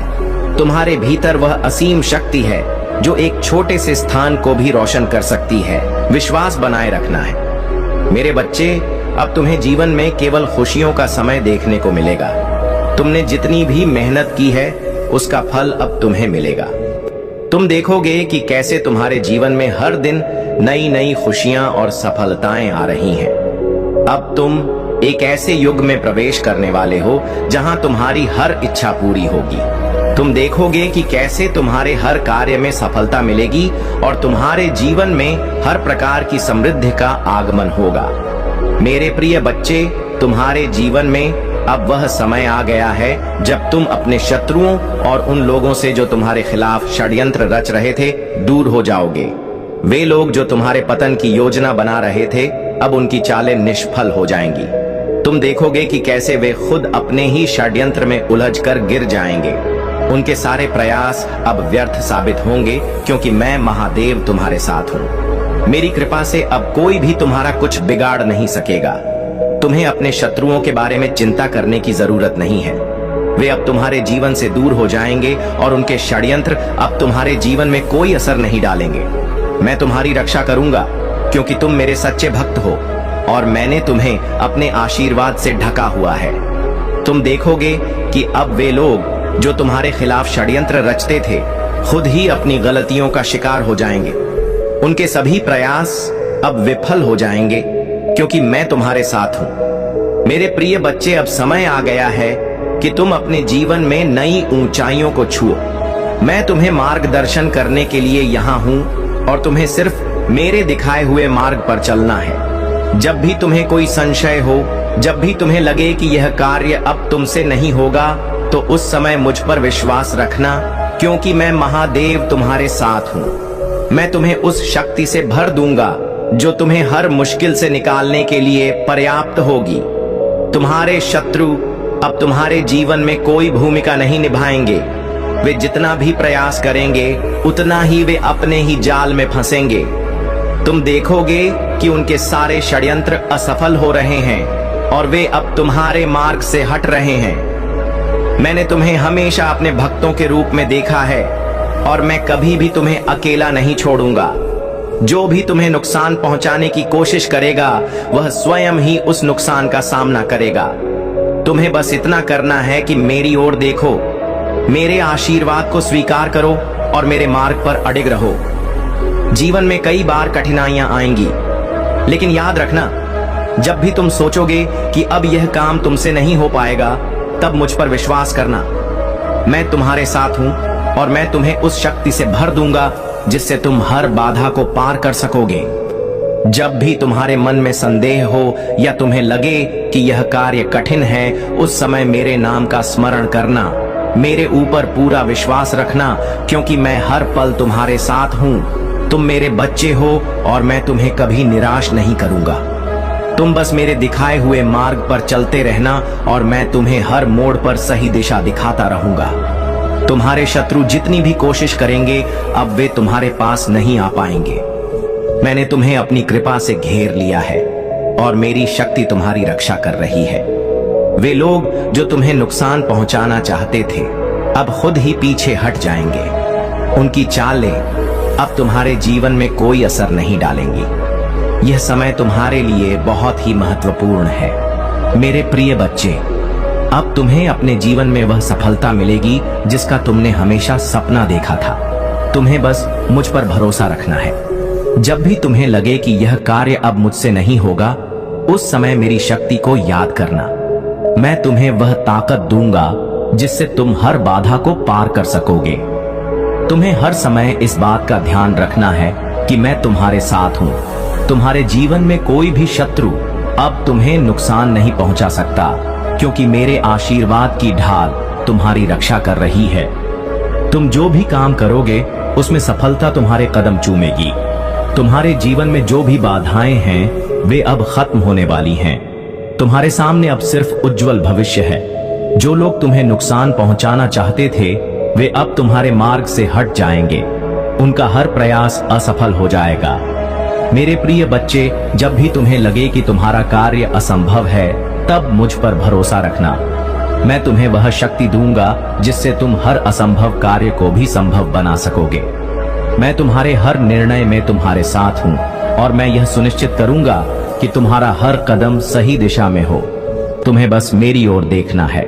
तुम्हारे भीतर वह असीम शक्ति है जो एक छोटे से स्थान को भी रोशन कर सकती है। विश्वास बनाए रखना है। मेरे बच्चे, अब तुम्हें जीवन में केवल खुशियों का समय देखने को मिलेगा। तुमने जितनी भी मेहनत की है उसका फल अब तुम्हें मिलेगा। तुम देखोगे कि कैसे तुम्हारे जीवन में हर दिन नई नई खुशियां और सफलताएं आ रही हैं। अब तुम एक ऐसे युग में प्रवेश करने वाले हो जहां तुम्हारी हर इच्छा पूरी होगी। तुम देखोगे कि कैसे तुम्हारे हर कार्य में सफलता मिलेगी और तुम्हारे जीवन में हर प्रकार की समृद्धि का आगमन होगा। मेरे प्रिय बच्चे, तुम्हारे जीवन में अब वह समय आ गया है जब तुम अपने शत्रुओं और उन लोगों से जो तुम्हारे खिलाफ षड्यंत्र रच रहे थे दूर हो जाओगे। वे लोग जो तुम्हारे पतन की योजना बना रहे थे, अब उनकी चालें निष्फल हो जाएंगी। तुम देखोगे कि कैसे वे खुद अपने ही षड्यंत्र में उलझकर गिर जाएंगे। उनके सारे प्रयास अब व्यर्थ साबित होंगे, क्योंकि मैं महादेव तुम्हारे साथ हूँ। मेरी कृपा से अब कोई भी तुम्हारा कुछ बिगाड़ नहीं सकेगा। तुम्हें अपने शत्रुओं के बारे में चिंता करने की जरूरत नहीं है। वे अब तुम्हारे जीवन से दूर हो जाएंगे और उनके षड्यंत्र अब तुम्हारे जीवन में कोई असर नहीं डालेंगे। मैं तुम्हारी रक्षा करूंगा, क्योंकि तुम मेरे सच्चे भक्त हो और मैंने तुम्हें अपने आशीर्वाद से ढका हुआ है। तुम देखोगे कि अब वे लोग जो तुम्हारे खिलाफ षड्यंत्र रचते थे खुद ही अपनी गलतियों का शिकार हो जाएंगे। उनके सभी प्रयास अब विफल हो जाएंगे, क्योंकि मैं तुम्हारे साथ हूं। मेरे प्रिय बच्चे, अब समय आ गया है कि तुम अपने जीवन में नई ऊंचाइयों को छुओ। मैं तुम्हें मार्गदर्शन करने के लिए यहाँ हूँ और तुम्हें सिर्फ मेरे दिखाए हुए मार्ग पर चलना है। जब भी तुम्हें कोई संशय हो, जब भी तुम्हें लगे कि यह कार्य अब तुमसे नहीं होगा, तो उस समय मुझ पर विश्वास रखना, क्योंकि मैं महादेव तुम्हारे साथ हूँ। मैं तुम्हें उस शक्ति से भर दूंगा जो तुम्हें हर मुश्किल से निकालने के लिए पर्याप्त होगी। तुम्हारे शत्रु अब तुम्हारे जीवन में कोई भूमिका नहीं निभाएंगे। वे जितना भी प्रयास करेंगे उतना ही वे अपने ही जाल में फंसेंगे। तुम देखोगे कि उनके सारे षड्यंत्र असफल हो रहे हैं और वे अब तुम्हारे मार्ग से हट रहे हैं। मैंने तुम्हें हमेशा अपने भक्तों के रूप में देखा है और मैं कभी भी तुम्हें अकेला नहीं छोड़ूंगा। जो भी तुम्हें नुकसान पहुंचाने की कोशिश करेगा वह स्वयं ही उस नुकसान का सामना करेगा। तुम्हें बस इतना करना है कि मेरी ओर देखो, मेरे आशीर्वाद को स्वीकार करो और मेरे मार्ग पर अडिग रहो। जीवन में कई बार कठिनाइयां आएंगी, लेकिन याद रखना, जब भी तुम सोचोगे कि अब यह काम तुमसे नहीं हो पाएगा, तब मुझ पर विश्वास करना। मैं तुम्हारे साथ हूं और मैं तुम्हें उस शक्ति से भर दूंगा जिससे तुम हर बाधा को पार कर सकोगे। जब भी तुम्हारे मन में संदेह हो या तुम्हें लगे कि यह कार्य कठिन है, उस समय मेरे नाम का स्मरण करना, मेरे ऊपर पूरा विश्वास रखना, क्योंकि मैं हर पल तुम्हारे साथ हूं। तुम मेरे बच्चे हो और मैं तुम्हें कभी निराश नहीं करूंगा। तुम बस मेरे दिखाए हुए मार्ग पर चलते रहना और मैं तुम्हें हर मोड़ पर सही दिशा दिखाता रहूंगा। तुम्हारे शत्रु जितनी भी कोशिश करेंगे अब वे तुम्हारे पास नहीं आ पाएंगे। मैंने तुम्हें अपनी कृपा से घेर लिया है और मेरी शक्ति तुम्हारी रक्षा कर रही है। वे लोग जो तुम्हें नुकसान पहुंचाना चाहते थे अब खुद ही पीछे हट जाएंगे। उनकी चालें अब तुम्हारे जीवन में कोई असर नहीं डालेंगी। यह समय तुम्हारे लिए बहुत ही महत्वपूर्ण है। मेरे प्रिय बच्चे, अब तुम्हें अपने जीवन में वह सफलता मिलेगी जिसका तुमने हमेशा सपना देखा था। तुम्हें बस मुझ पर भरोसा रखना है। जब भी तुम्हें लगे कि यह कार्य अब मुझसे नहीं होगा, उस समय मेरी शक्ति को याद करना। मैं तुम्हें वह ताकत दूंगा जिससे तुम हर बाधा को पार कर सकोगे। तुम्हें हर समय इस बात का ध्यान रखना है कि मैं तुम्हारे साथ हूं। तुम्हारे जीवन में कोई भी शत्रु अब तुम्हें नुकसान नहीं पहुंचा सकता, क्योंकि मेरे आशीर्वाद की ढाल तुम्हारी रक्षा कर रही है। तुम जो भी काम करोगे उसमें सफलता तुम्हारे कदम चूमेगी। तुम्हारे जीवन में जो भी बाधाएं हैं वे अब खत्म होने वाली हैं। तुम्हारे सामने अब सिर्फ उज्जवल भविष्य है। जो लोग तुम्हें नुकसान पहुंचाना चाहते थे वे अब तुम्हारे मार्ग से हट जाएंगे। उनका हर प्रयास असफल हो जाएगा। मेरे प्रिय बच्चे, जब भी तुम्हें लगे कि तुम्हारा कार्य असंभव है, तब मुझ पर भरोसा रखना। मैं तुम्हें वह शक्ति दूंगा जिससे तुम हर असंभव कार्य को भी संभव बना सकोगे। मैं तुम्हारे हर निर्णय में तुम्हारे साथ हूं और मैं यह सुनिश्चित करूंगा कि तुम्हारा हर कदम सही दिशा में हो। तुम्हें बस मेरी ओर देखना है,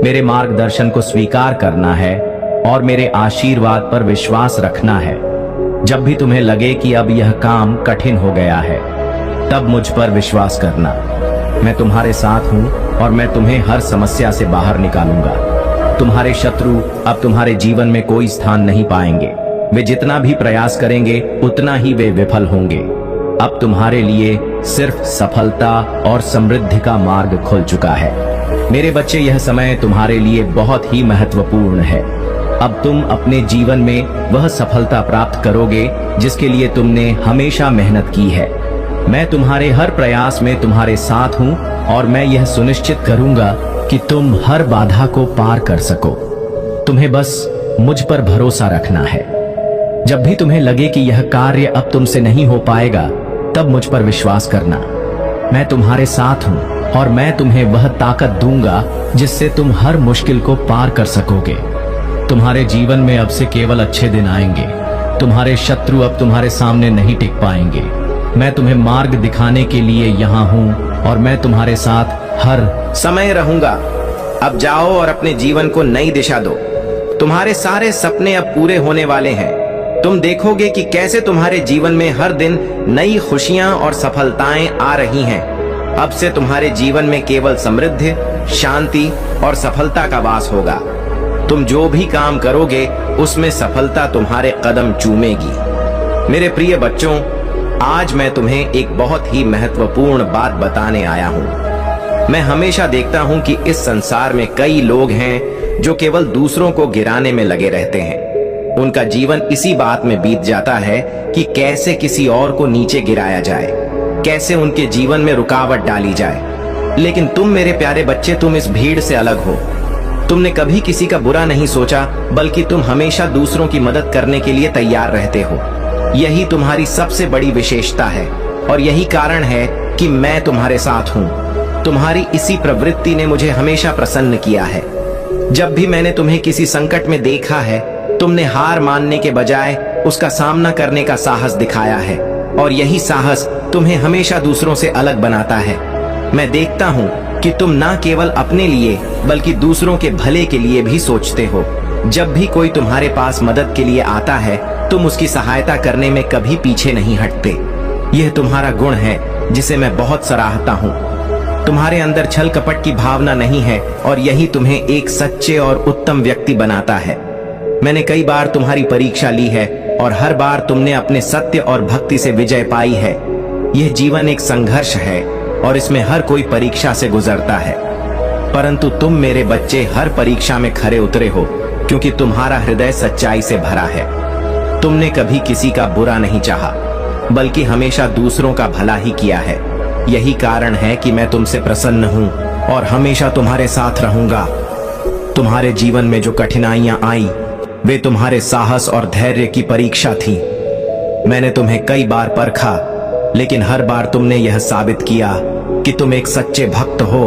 मेरे मार्गदर्शन को स्वीकार करना है और मेरे आशीर्वाद पर विश्वास रखना है। जब भी तुम्हें लगे कि अब यह काम कठिन हो गया है, तब मुझ पर विश्वास करना। मैं तुम्हारे साथ हूं और मैं तुम्हें हर समस्या से बाहर निकालूंगा। तुम्हारे शत्रु अब तुम्हारे जीवन में कोई स्थान नहीं पाएंगे। वे जितना भी प्रयास करेंगे उतना ही वे विफल होंगे। अब तुम्हारे लिए सिर्फ सफलता और समृद्धि का मार्ग खुल चुका है। मेरे बच्चे, यह समय तुम्हारे लिए बहुत ही महत्वपूर्ण है। अब तुम अपने जीवन में वह सफलता प्राप्त करोगे जिसके लिए तुमने हमेशा मेहनत की है। मैं तुम्हारे हर प्रयास में तुम्हारे साथ हूं और मैं यह सुनिश्चित करूंगा कि तुम हर बाधा को पार कर सको। तुम्हें बस मुझ पर भरोसा रखना है। जब भी तुम्हें लगे कि यह कार्य अब तुमसे नहीं हो पाएगा, तब मुझ पर विश्वास करना। मैं तुम्हारे साथ हूं और मैं तुम्हें वह ताकत दूंगा जिससे तुम हर मुश्किल को पार कर सकोगे। तुम्हारे जीवन में अब से केवल अच्छे दिन आएंगे। तुम्हारे शत्रु अब तुम्हारे सामने नहीं टिक पाएंगे। मैं तुम्हें मार्ग दिखाने के लिए यहाँ हूँ और मैं तुम्हारे साथ हर समय रहूंगा। अब जाओ और अपने जीवन को नई दिशा दो। तुम्हारे सारे सपने अब पूरे होने वाले हैं। तुम देखोगे कि कैसे तुम्हारे जीवन में हर दिन नई खुशियां और सफलताएं आ रही हैं। अब से तुम्हारे जीवन में केवल समृद्धि, शांति और सफलता का वास होगा। तुम जो भी काम करोगे उसमें सफलता तुम्हारे कदम चूमेगी। मेरे प्रिय बच्चों, आज मैं तुम्हें एक बहुत ही महत्वपूर्ण बात बताने आया हूँ। मैं हमेशा देखता हूँ कि इस संसार में कई लोग हैं जो केवल दूसरों को गिराने में लगे रहते हैं। उनका जीवन इसी बात में बीत जाता है कि कैसे किसी और को नीचे गिराया जाए, कैसे उनके जीवन में रुकावट डाली जाए। लेकिन तुम मेरे प्यारे बच्चे, तुम इस भीड़ से अलग हो। तुमने कभी किसी का बुरा नहीं सोचा, बल्कि तुम हमेशा दूसरों की मदद करने के लिए तैयार रहते हो। यही तुम्हारी सबसे बड़ी विशेषता है और यही कारण है कि मैं तुम्हारे साथ हूँ। तुम्हारी इसी प्रवृत्ति ने मुझे हमेशा प्रसन्न किया है। जब भी मैंने तुम्हें किसी संकट में देखा है, तुमने हार मानने के बजाय उसका सामना करने का साहस दिखाया है और यही साहस तुम्हें हमेशा दूसरों से अलग बनाता है। मैं देखता हूँ कि तुम ना केवल अपने लिए बल्कि दूसरों के भले के लिए भी सोचते हो। जब भी कोई तुम्हारे पास मदद के लिए आता है, तुम उसकी सहायता करने में कभी पीछे नहीं हटते। यह तुम्हारा गुण है जिसे मैं बहुत सराहता हूँ। तुम्हारे अंदर छल कपट की भावना नहीं है और यही तुम्हें एक सच्चे और उत्तम व्यक्ति बनाता है। मैंने कई बार तुम्हारी परीक्षा ली है और हर बार तुमने अपने सत्य और भक्ति से विजय पाई है। यह जीवन एक संघर्ष है और इसमें हर कोई परीक्षा से गुजरता है, परंतु तुम मेरे बच्चे हर परीक्षा में खरे उतरे हो, क्योंकि तुम्हारा हृदय सच्चाई से भरा है। तुमने कभी किसी का बुरा नहीं चाहा, बल्कि हमेशा दूसरों का भला ही किया है। यही कारण है कि मैं तुमसे प्रसन्न हूँ और हमेशा तुम्हारे साथ रहूंगा। तुम्हारे जीवन में जो कठिनाइयां आई वे तुम्हारे साहस और धैर्य की परीक्षा थी। मैंने तुम्हें कई बार परखा, लेकिन हर बार तुमने यह साबित किया कि तुम एक सच्चे भक्त हो।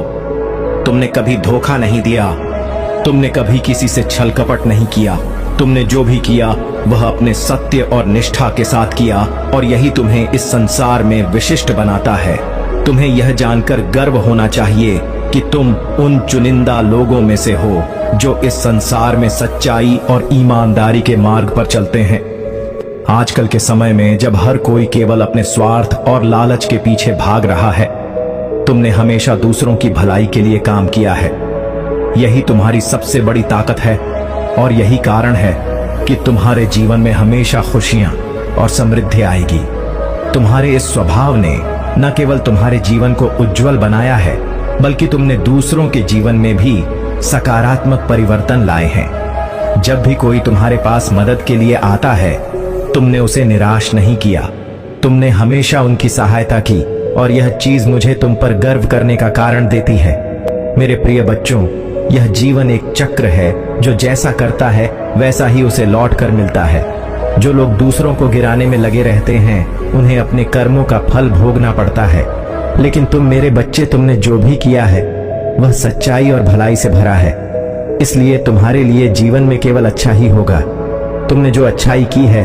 तुमने कभी धोखा नहीं दिया, तुमने कभी किसी से छल कपट नहीं किया। तुमने जो भी किया वह अपने सत्य और निष्ठा के साथ किया, और यही तुम्हें इस संसार में विशिष्ट बनाता है। तुम्हें यह जानकर गर्व होना चाहिए कि तुम उन चुनिंदा लोगों में से हो जो इस संसार में सच्चाई और ईमानदारी के मार्ग पर चलते हैं। आजकल के समय में जब हर कोई केवल अपने स्वार्थ और लालच के पीछे भाग रहा है, तुमने हमेशा दूसरों की भलाई के लिए काम किया है। यही तुम्हारी सबसे बड़ी ताकत है, और यही कारण है कि तुम्हारे जीवन में हमेशा खुशियां और समृद्धि आएगी। तुम्हारे इस स्वभाव ने न केवल तुम्हारे जीवन को उज्जवल बनाया है, बल्कि तुमने दूसरों के जीवन में भी सकारात्मक परिवर्तन लाए हैं। जब भी कोई तुम्हारे पास मदद के लिए आता है, तुमने उसे निराश नहीं किया। तुमने हमेशा उनकी सहायता की, और यह चीज मुझे तुम पर गर्व करने का कारण देती है। मेरे प्रिय बच्चों, यह जीवन एक चक्र है जो जैसा करता है वैसा ही उसे लौट कर मिलता है। जो लोग दूसरों को गिराने में लगे रहते हैं, उन्हें अपने कर्मों का फल भोगना पड़ता है। लेकिन तुम मेरे बच्चे, तुमने जो भी किया है वह सच्चाई और भलाई से भरा है। इसलिए तुम्हारे लिए जीवन में केवल अच्छा ही होगा। तुमने जो अच्छाई की है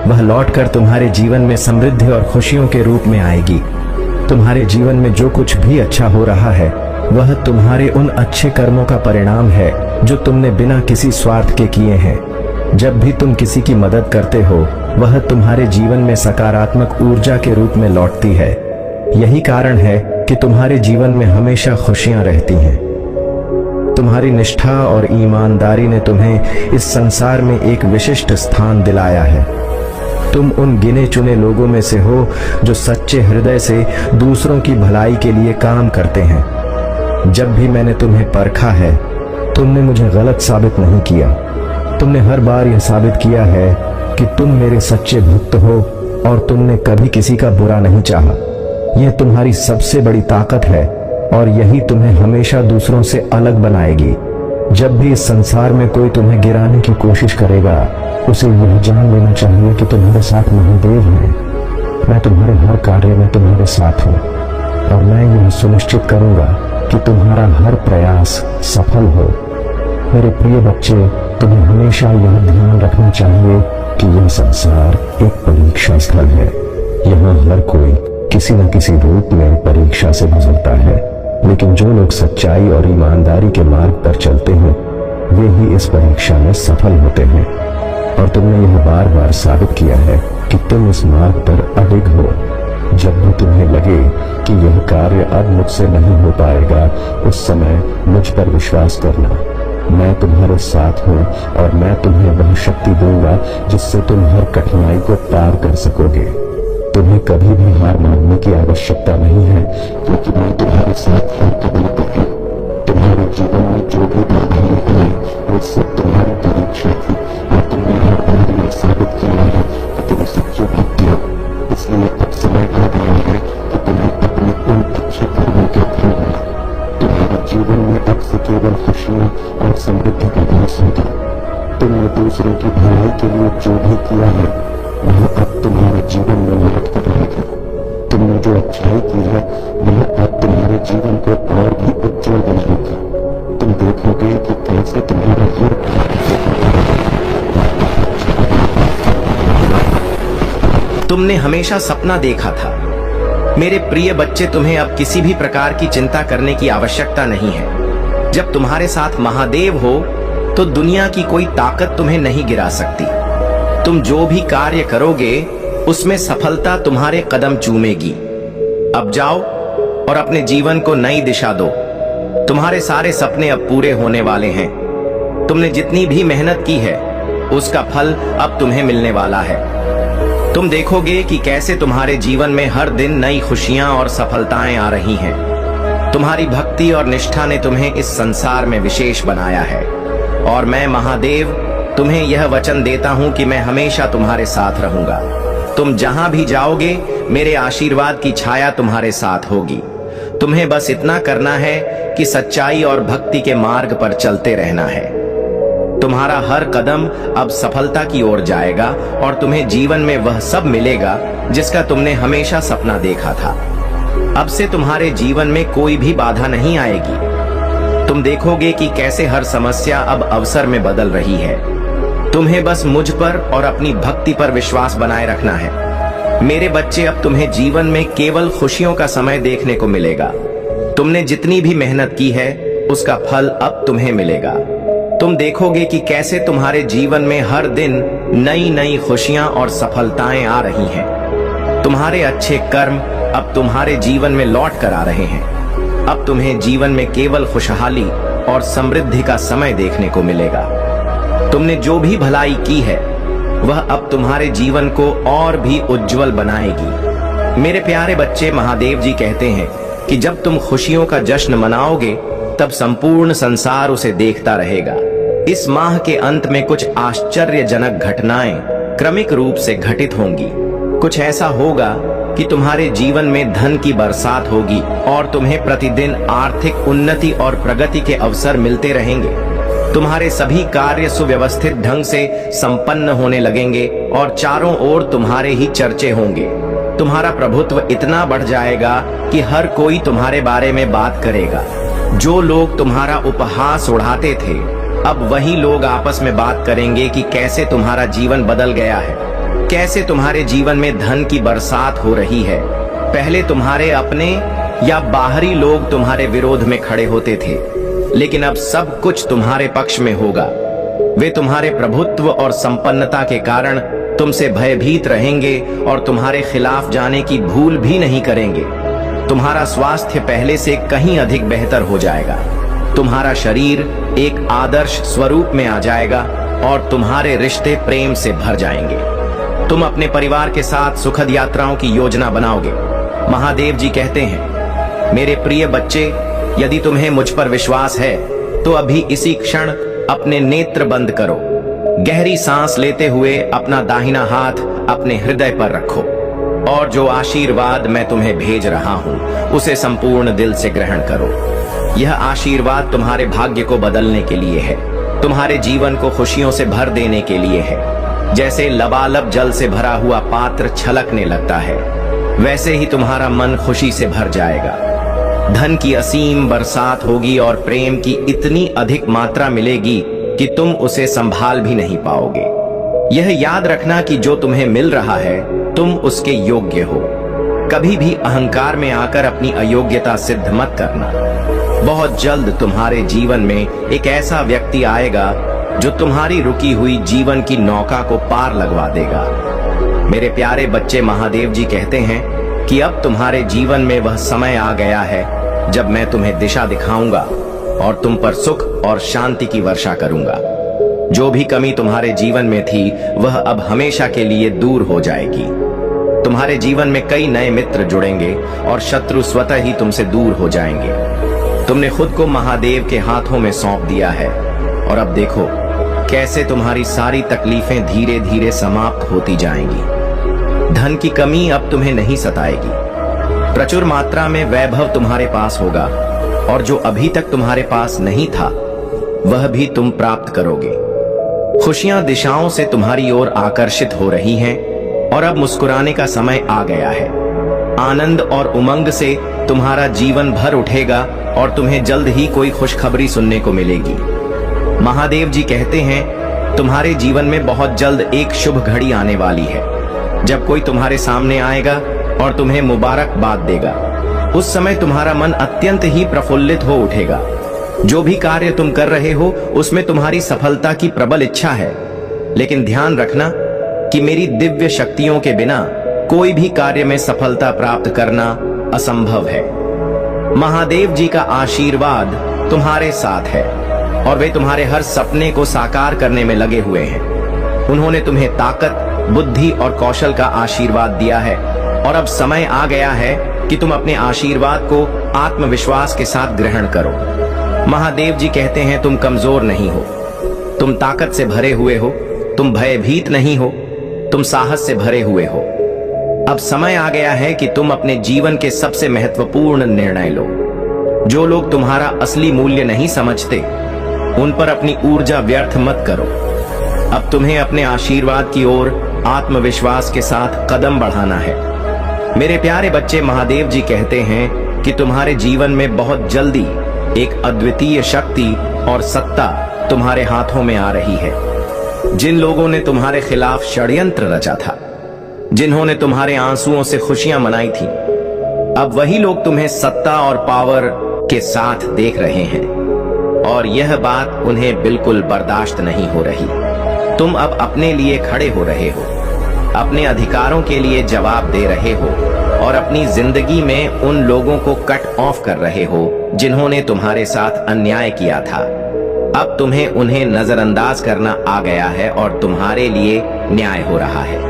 वह लौटकर तुम्हारे जीवन में समृद्धि और खुशियों के रूप में आएगी। तुम्हारे जीवन में जो कुछ भी अच्छा हो रहा है वह तुम्हारे उन अच्छे कर्मों का परिणाम है जो तुमने बिना किसी स्वार्थ के किए हैं। जब भी तुम किसी की मदद करते हो, वह तुम्हारे जीवन में सकारात्मक ऊर्जा के रूप में लौटती है। यही कारण है कि तुम्हारे जीवन में हमेशा खुशियां रहती हैं। तुम्हारी निष्ठा और ईमानदारी ने तुम्हें इस संसार में एक विशिष्ट स्थान दिलाया है। तुम उन गिने चुने लोगों में से हो जो सच्चे हृदय से दूसरों की भलाई के लिए काम करते हैं। जब भी मैंने तुम्हें परखा है, तुमने मुझे गलत साबित नहीं किया। तुमने हर बार यह साबित किया है कि तुम मेरे सच्चे भक्त हो, और तुमने कभी किसी का बुरा नहीं चाहा। यह तुम्हारी सबसे बड़ी ताकत है, और यही तुम्हें हमेशा दूसरों से अलग बनाएगी। जब भी इस संसार में कोई तुम्हें गिराने की कोशिश करेगा, उसे यह जान लेना चाहिए कि तुम्हारे साथ महादेव हैं। मैं तुम्हारे हर कार्य में तुम्हारे साथ हूँ, और मैं यह सुनिश्चित करूंगा कि तुम्हारा हर प्रयास सफल हो। मेरे प्रिय बच्चे, तुम्हें हमेशा यह ध्यान रखना चाहिए कि यह संसार एक परीक्षा स्थल है। यहाँ हर कोई किसी न किसी रूप में परीक्षा से गुजरता है, लेकिन जो लोग सच्चाई और ईमानदारी के मार्ग पर चलते हैं, वे ही इस परीक्षा में सफल होते हैं। और तुमने यह बार बार साबित किया है कि तुम इस मार्ग पर अडिग हो। जब भी तुम्हें लगे कि यह कार्य अब मुझसे नहीं हो पाएगा, उस समय मुझ पर विश्वास करना। मैं तुम्हारे साथ हूँ, और मैं तुम्हें वह शक्ति दूंगा जिससे तुम हर कठिनाई को पार कर सकोगे। तुम्हें कभी भी हार मानने की आवश्यकता नहीं है, क्योंकि मैं तुम्हारे साथ हर कदम पर हूँ। तुम्हारे जीवन में जो भी बाधाएं हुई, वो सब तुम्हारी परीक्षा थी, और तुमने हर बार यह साबित किया है कि तुम सच्चे भक्त हो। इसलिए अब समय आ गया है कि तुम्हें अपने उन अच्छे कर्मों के फल मिले। तुम्हारे जीवन में अब से केवल खुशियां और समृद्धि का भास होगा। तुमने दूसरों की भलाई के लिए जो भी किया है, वह अब तुम्हारे जीवन में लौट कर रहेगा। तुमने जो अच्छाई की है, वह अब तुम्हारे जीवन को और भी उज्जवल बनाएगा। तुम देखोगे कि कैसे तुम्हारा हर तुमने हमेशा सपना देखा था। मेरे प्रिय बच्चे, तुम्हें अब किसी भी प्रकार की चिंता करने की आवश्यकता नहीं है। जब तुम्हारे साथ महादेव हो, तो दुनिया की कोई ताकत तुम्हें नहीं गिरा सकती। तुम जो भी कार्य करोगे, उसमें सफलता तुम्हारे कदम चूमेगी। अब जाओ और अपने जीवन को नई दिशा दो। तुम्हारे सारे सपने अब पूरे होने वाले हैं। तुमने जितनी भी मेहनत की है, उसका फल अब तुम्हें मिलने वाला है। तुम देखोगे कि कैसे तुम्हारे जीवन में हर दिन नई खुशियां और सफलताएं आ रही हैं। तुम्हारी भक्ति और निष्ठा ने तुम्हें इस संसार में विशेष बनाया है, और मैं महादेव तुम्हें यह वचन देता हूं कि मैं हमेशा तुम्हारे साथ रहूंगा। तुम जहां भी जाओगे, मेरे आशीर्वाद की छाया तुम्हारे साथ होगी। तुम्हें बस इतना करना है कि सच्चाई और भक्ति के मार्ग पर चलते रहना है। तुम्हारा हर कदम अब सफलता की ओर जाएगा और तुम्हें जीवन में वह सब मिलेगा जिसका तुमने हमेशा सपना देखा था। अब से तुम्हारे जीवन में कोई भी बाधा नहीं आएगी। तुम देखोगे कि कैसे हर समस्या अब अवसर में बदल रही है। तुम्हें बस मुझ पर और अपनी भक्ति पर विश्वास बनाए रखना है। मेरे बच्चे, अब तुम्हें जीवन में केवल खुशियों का समय देखने को मिलेगा। तुमने जितनी भी मेहनत की है उसका फल अब तुम्हें मिलेगा। तुम देखोगे कि कैसे तुम्हारे जीवन में हर दिन नई नई खुशियां और सफलताएं आ रही हैं। तुम्हारे अच्छे कर्म अब तुम्हारे जीवन में लौट कर आ रहे हैं। अब तुम्हें जीवन में केवल खुशहाली और समृद्धि का समय देखने को मिलेगा। तुमने जो भी भलाई की है वह अब तुम्हारे जीवन को और भी उज्जवल बनाएगी। मेरे प्यारे बच्चे, महादेव जी कहते हैं कि जब तुम खुशियों का जश्न मनाओगे तब संपूर्ण संसार उसे देखता रहेगा। इस माह के अंत में कुछ आश्चर्यजनक घटनाएं क्रमिक रूप से घटित होंगी। कुछ ऐसा होगा कि तुम्हारे जीवन में धन की बरसात होगी और तुम्हें प्रतिदिन आर्थिक उन्नति और प्रगति के अवसर मिलते रहेंगे। तुम्हारे सभी कार्य सुव्यवस्थित ढंग से संपन्न होने लगेंगे और चारों ओर तुम्हारे ही चर्चे होंगे। तुम्हारा प्रभुत्व इतना बढ़ जाएगा कि हर कोई तुम्हारे बारे में बात करेगा। जो लोग तुम्हारा उपहास उड़ाते थे, अब वही लोग आपस में बात करेंगे कि कैसे तुम्हारा जीवन बदल गया है, कैसे तुम्हारे जीवन में धन की बरसात हो रही है। पहले तुम्हारे अपने या बाहरी लोग तुम्हारे विरोध में खड़े होते थे, लेकिन अब सब कुछ तुम्हारे पक्ष में होगा। वे तुम्हारे प्रभुत्व और संपन्नता के कारण तुमसे भयभीत रहेंगे और तुम्हारे खिलाफ जाने की भूल भी नहीं करेंगे। तुम्हारा स्वास्थ्य पहले से कहीं अधिक बेहतर हो जाएगा। तुम्हारा शरीर एक आदर्श स्वरूप में आ जाएगा और तुम्हारे रिश्ते प्रेम से भर जाएंगे। तुम अपने परिवार के साथ सुखद यात्राओं की योजना बनाओगे। महादेव जी कहते हैं, मेरे प्रिय बच्चे, यदि तुम्हें मुझ पर विश्वास है तो अभी इसी क्षण अपने नेत्र बंद करो। गहरी सांस लेते हुए अपना दाहिना हाथ अपने हृदय पर रखो और जो आशीर्वाद मैं तुम्हें भेज रहा हूं उसे संपूर्ण दिल से ग्रहण करो। यह आशीर्वाद तुम्हारे भाग्य को बदलने के लिए है, तुम्हारे जीवन को खुशियों से भर देने के लिए है। जैसे लबालब जल से भरा हुआ पात्र छलकने लगता है, वैसे ही तुम्हारा मन खुशी से भर जाएगा। धन की असीम बरसात होगी और प्रेम की इतनी अधिक मात्रा मिलेगी कि तुम उसे संभाल भी नहीं पाओगे। यह याद रखना कि जो तुम्हें मिल रहा है तुम उसके योग्य हो। कभी भी अहंकार में आकर अपनी अयोग्यता सिद्ध मत करना। बहुत जल्द तुम्हारे जीवन में एक ऐसा व्यक्ति आएगा जो तुम्हारी रुकी हुई जीवन की नौका को पार लगवा देगा। मेरे प्यारे बच्चे, महादेव जी कहते हैं कि अब तुम्हारे जीवन में वह समय आ गया है जब मैं तुम्हें दिशा दिखाऊंगा और तुम पर सुख और शांति की वर्षा करूंगा। जो भी कमी तुम्हारे जीवन में थी वह अब हमेशा के लिए दूर हो जाएगी। तुम्हारे जीवन में कई नए मित्र जुड़ेंगे और शत्रु स्वतः ही तुमसे दूर हो जाएंगे। तुमने खुद को महादेव के हाथों में सौंप दिया है और अब देखो कैसे तुम्हारी सारी तकलीफें धीरे धीरे समाप्त होती जाएंगी। धन की कमी अब तुम्हें नहीं सताएगी। प्रचुर मात्रा में वैभव तुम्हारे पास होगा और जो अभी तक तुम्हारे पास नहीं था वह भी तुम प्राप्त करोगे। खुशियां दिशाओं से तुम्हारी ओर आकर्षित हो रही हैं और अब मुस्कुराने का समय आ गया है। आनंद और उमंग से तुम्हारा जीवन भर उठेगा और तुम्हें जल्द ही कोई खुशखबरी सुनने को मिलेगी। महादेव जी कहते हैं, तुम्हारे जीवन में बहुत जल्द एक शुभ घड़ी आने वाली है जब कोई तुम्हारे सामने आएगा और तुम्हें मुबारकबाद देगा। उस समय तुम्हारा मन अत्यंत ही प्रफुल्लित हो उठेगा। जो भी कार्य तुम कर रहे हो उसमें तुम्हारी सफलता की प्रबल इच्छा है, लेकिन ध्यान रखना कि मेरी दिव्य शक्तियों के बिना कोई भी कार्य में सफलता प्राप्त करना असंभव है। महादेव जी का आशीर्वाद तुम्हारे साथ है और वे तुम्हारे हर सपने को साकार करने में लगे हुए हैं। उन्होंने तुम्हें ताकत, बुद्धि और कौशल का आशीर्वाद दिया है और अब समय आ गया है कि तुम अपने आशीर्वाद को आत्मविश्वास के साथ ग्रहण करो। महादेव जी कहते हैं, तुम कमजोर नहीं हो, तुम ताकत से भरे हुए हो, तुम भयभीत नहीं हो, तुम साहस से भरे हुए हो। अब समय आ गया है कि तुम अपने जीवन के सबसे महत्वपूर्ण निर्णय लो। जो लोग तुम्हारा असली मूल्य नहीं समझते, उन पर अपनी ऊर्जा व्यर्थ मत करो। अब तुम्हें अपने आशीर्वाद की ओर आत्मविश्वास के साथ कदम बढ़ाना है। मेरे प्यारे बच्चे, महादेव जी कहते हैं कि तुम्हारे जीवन में बहुत जल्दी एक अद्वितीय शक्ति और सत्ता तुम्हारे हाथों में आ रही है। जिन लोगों ने तुम्हारे खिलाफ षड्यंत्र रचा था, जिन्होंने तुम्हारे आंसुओं से खुशियां मनाई थी, अब वही लोग तुम्हें सत्ता और पावर के साथ देख रहे हैं और यह बात उन्हें बिल्कुल बर्दाश्त नहीं हो रही। तुम अब अपने लिए खड़े हो रहे हो, अपने अधिकारों के लिए जवाब दे रहे हो और अपनी जिंदगी में उन लोगों को कट ऑफ कर रहे हो जिन्होंने तुम्हारे साथ अन्याय किया था। अब तुम्हें उन्हें नजरअंदाज करना आ गया है और तुम्हारे लिए न्याय हो रहा है।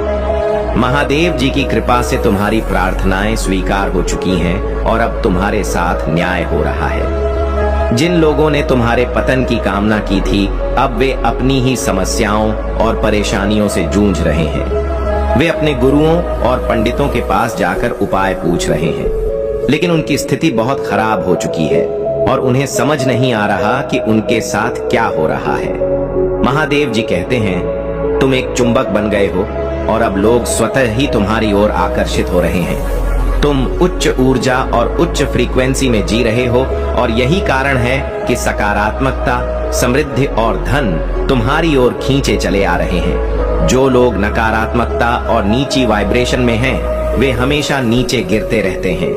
महादेव जी की कृपा से तुम्हारी प्रार्थनाएं स्वीकार हो चुकी हैं और अब तुम्हारे साथ न्याय हो रहा है। जिन लोगों ने तुम्हारे पतन की कामना की थी, अब वे अपनी ही समस्याओं और परेशानियों से जूझ रहे हैं। वे अपने गुरुओं और पंडितों के पास जाकर उपाय पूछ रहे हैं, लेकिन उनकी स्थिति बहुत खराब हो चुकी है और उन्हें समझ नहीं आ रहा कि उनके साथ क्या हो रहा है। महादेव जी कहते हैं, तुम एक चुंबक बन गए हो और अब लोग स्वतः ही तुम्हारी ओर आकर्षित हो रहे हैं। तुम उच्च ऊर्जा और उच्च फ्रीक्वेंसी में जी रहे हो और यही कारण है कि सकारात्मकता, समृद्धि और धन तुम्हारी ओर खींचे चले आ रहे हैं। जो लोग नकारात्मकता और नीची वाइब्रेशन में हैं, वे हमेशा नीचे गिरते रहते हैं।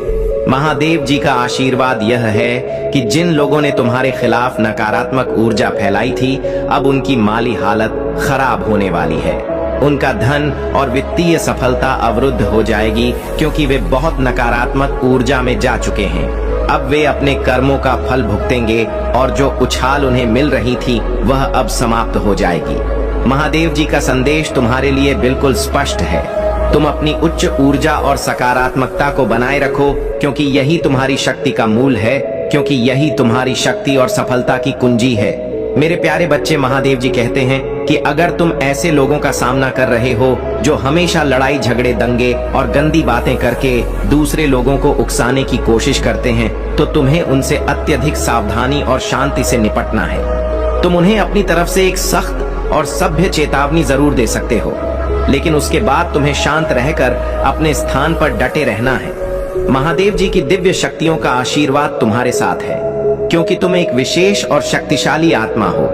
महादेव जी का आशीर्वाद यह है कि जिन लोगों ने तुम्हारे खिलाफ नकारात्मक ऊर्जा फैलाई थी, अब उनकी माली हालत खराब होने वाली है। उनका धन और वित्तीय सफलता अवरुद्ध हो जाएगी क्योंकि वे बहुत नकारात्मक ऊर्जा में जा चुके हैं। अब वे अपने कर्मों का फल भुगतेंगे और जो उछाल उन्हें मिल रही थी वह अब समाप्त हो जाएगी। महादेव जी का संदेश तुम्हारे लिए बिल्कुल स्पष्ट है। तुम अपनी उच्च ऊर्जा और सकारात्मकता को बनाए रखो क्योंकि यही तुम्हारी शक्ति का मूल है, क्योंकि यही तुम्हारी शक्ति और सफलता की कुंजी है। मेरे प्यारे बच्चे, महादेव जी कहते हैं कि अगर तुम ऐसे लोगों का सामना कर रहे हो जो हमेशा लड़ाई झगड़े, दंगे और गंदी बातें करके दूसरे लोगों को उकसाने की कोशिश करते हैं, तो तुम्हें उनसे अत्यधिक सावधानी और शांति से निपटना है। तुम उन्हें अपनी तरफ से एक सख्त और सभ्य चेतावनी जरूर दे सकते हो, लेकिन उसके बाद तुम्हें शांत रहकर अपने स्थान पर डटे रहना है। महादेव जी की दिव्य शक्तियों का आशीर्वाद तुम्हारे साथ है, क्योंकि तुम एक विशेष और शक्तिशाली आत्मा हो।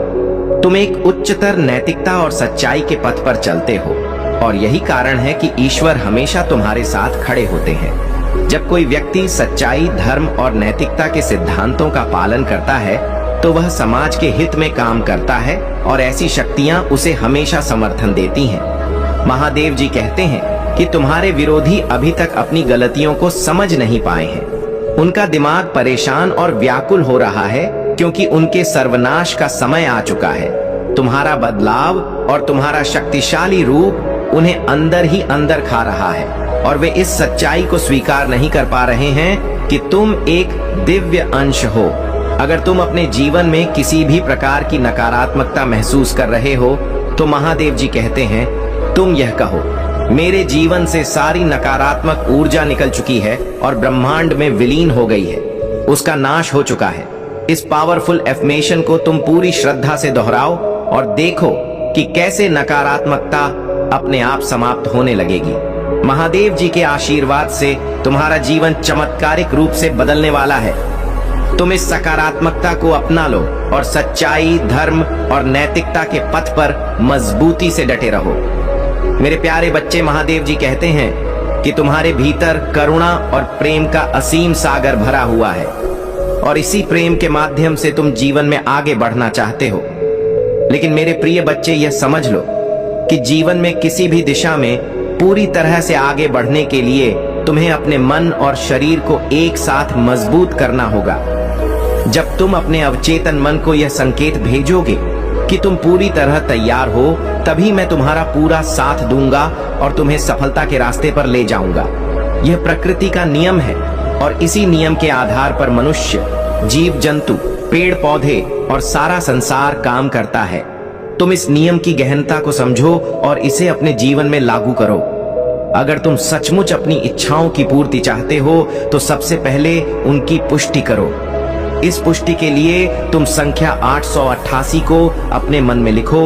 तुम एक उच्चतर नैतिकता और सच्चाई के पथ पर चलते हो और यही कारण है कि ईश्वर हमेशा तुम्हारे साथ खड़े होते हैं। जब कोई व्यक्ति सच्चाई, धर्म और नैतिकता के सिद्धांतों का पालन करता है, तो वह समाज के हित में काम करता है और ऐसी शक्तियां उसे हमेशा समर्थन देती हैं। महादेव जी कहते हैं कि तुम्हारे विरोधी अभी तक अपनी गलतियों को समझ नहीं पाए हैं। उनका दिमाग परेशान और व्याकुल हो रहा है क्योंकि उनके सर्वनाश का समय आ चुका है। तुम्हारा बदलाव और तुम्हारा शक्तिशाली रूप उन्हें अंदर ही अंदर खा रहा है और वे इस सच्चाई को स्वीकार नहीं कर पा रहे हैं कि तुम एक दिव्य अंश हो। अगर तुम अपने जीवन में किसी भी प्रकार की नकारात्मकता महसूस कर रहे हो, तो महादेव जी कहते हैं, तुम यह कहो, मेरे जीवन से सारी नकारात्मक ऊर्जा निकल चुकी है और ब्रह्मांड में विलीन हो गई है, उसका नाश हो चुका है। इस पावरफुल एफर्मेशन को तुम पूरी श्रद्धा से दोहराओ और देखो कि कैसे नकारात्मकता अपने आप समाप्त होने लगेगी। महादेव जी के आशीर्वाद से तुम्हारा जीवन चमत्कारिक रूप से बदलने वाला है। तुम इस सकारात्मकता को अपना लो और सच्चाई, धर्म और नैतिकता के पथ पर मजबूती से डटे रहो। मेरे प्यारे बच्चे, महादेव जी कहते हैं कि तुम्हारे भीतर करुणा और प्रेम का असीम सागर भरा हुआ है और इसी प्रेम के माध्यम से तुम जीवन में आगे बढ़ना चाहते हो। लेकिन मेरे प्रिय बच्चे, यह समझ लो कि जीवन में किसी भी दिशा में पूरी तरह से आगे बढ़ने के लिए तुम्हें अपने मन और शरीर को एक साथ मजबूत करना होगा। जब तुम अपने अवचेतन मन को यह संकेत भेजोगे कि तुम पूरी तरह तैयार हो, तभी मैं तुम्हारा पूरा साथ दूंगा और तुम्हें सफलता के रास्ते पर ले जाऊंगा। यह प्रकृति का नियम है और इसी नियम के आधार पर मनुष्य, जीव जंतु, पेड़ पौधे और सारा संसार काम करता है। तुम इस नियम की गहनता को समझो और इसे अपने जीवन में लागू करो। अगर तुम सचमुच अपनी इच्छाओं की पूर्ति चाहते हो तो सबसे पहले उनकी पुष्टि करो। इस पुष्टि के लिए तुम संख्या 888 को अपने मन में लिखो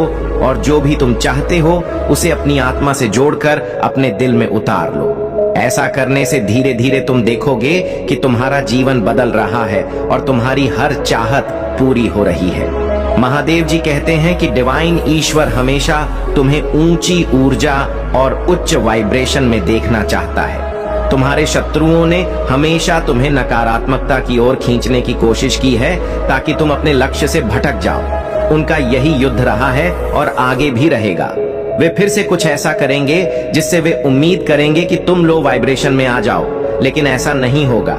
और जो भी तुम चाहते हो उसे अपनी आत्मा से जोड़कर अपने दिल में उतार लो। ऐसा करने से धीरे धीरे तुम देखोगे कि तुम्हारा जीवन बदल रहा है और तुम्हारी हर चाहत पूरी हो रही है। महादेव जी कहते हैं कि डिवाइन ईश्वर हमेशा तुम्हें ऊंची ऊर्जा और उच्च वाइब्रेशन में देखना चाहता है। तुम्हारे शत्रुओं ने हमेशा तुम्हें नकारात्मकता की ओर खींचने की कोशिश की है ताकि तुम अपने लक्ष्य से भटक जाओ। उनका यही युद्ध रहा है और आगे भी रहेगा। वे फिर से कुछ ऐसा करेंगे जिससे वे उम्मीद करेंगे कि तुम लो वाइब्रेशन में आ जाओ, लेकिन ऐसा नहीं होगा।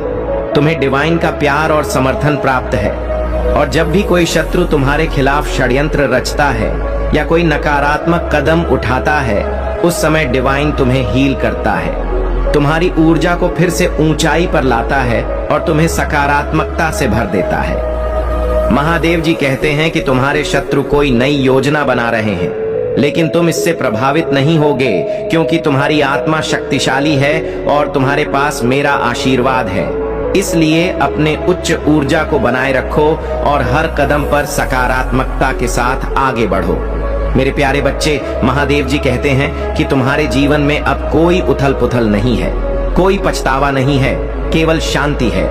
तुम्हें डिवाइन का प्यार और समर्थन प्राप्त है और जब भी कोई शत्रु तुम्हारे खिलाफ षड्यंत्र रचता है या कोई नकारात्मक कदम उठाता है, उस समय डिवाइन तुम्हें हील करता है, तुम्हारी ऊर्जा को फिर से ऊंचाई पर लाता है और तुम्हें सकारात्मकता से भर देता है। महादेव जी कहते हैं कि तुम्हारे शत्रु कोई नई योजना बना रहे हैं, लेकिन तुम इससे प्रभावित नहीं होगे क्योंकि तुम्हारी आत्मा शक्तिशाली है और तुम्हारे पास मेरा आशीर्वाद है। इसलिए अपने उच्च ऊर्जा को बनाए रखो और हर कदम पर सकारात्मकता के साथ आगे बढ़ो। मेरे प्यारे बच्चे, महादेव जी कहते हैं कि तुम्हारे जीवन में अब कोई उथल पुथल नहीं है, कोई पछतावा नहीं है, केवल शांति है।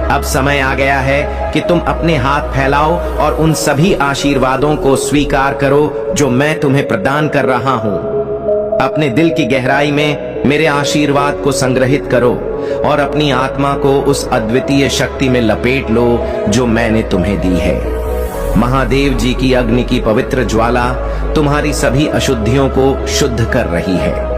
अब समय आ गया है कि तुम अपने हाथ फैलाओ और उन सभी आशीर्वादों को स्वीकार करो जो मैं तुम्हें प्रदान कर रहा हूँ। अपने दिल की गहराई में मेरे आशीर्वाद को संग्रहित करो और अपनी आत्मा को उस अद्वितीय शक्ति में लपेट लो जो मैंने तुम्हें दी है। महादेव जी की अग्नि की पवित्र ज्वाला तुम्हारी सभी अशुद्धियों को शुद्ध कर रही है।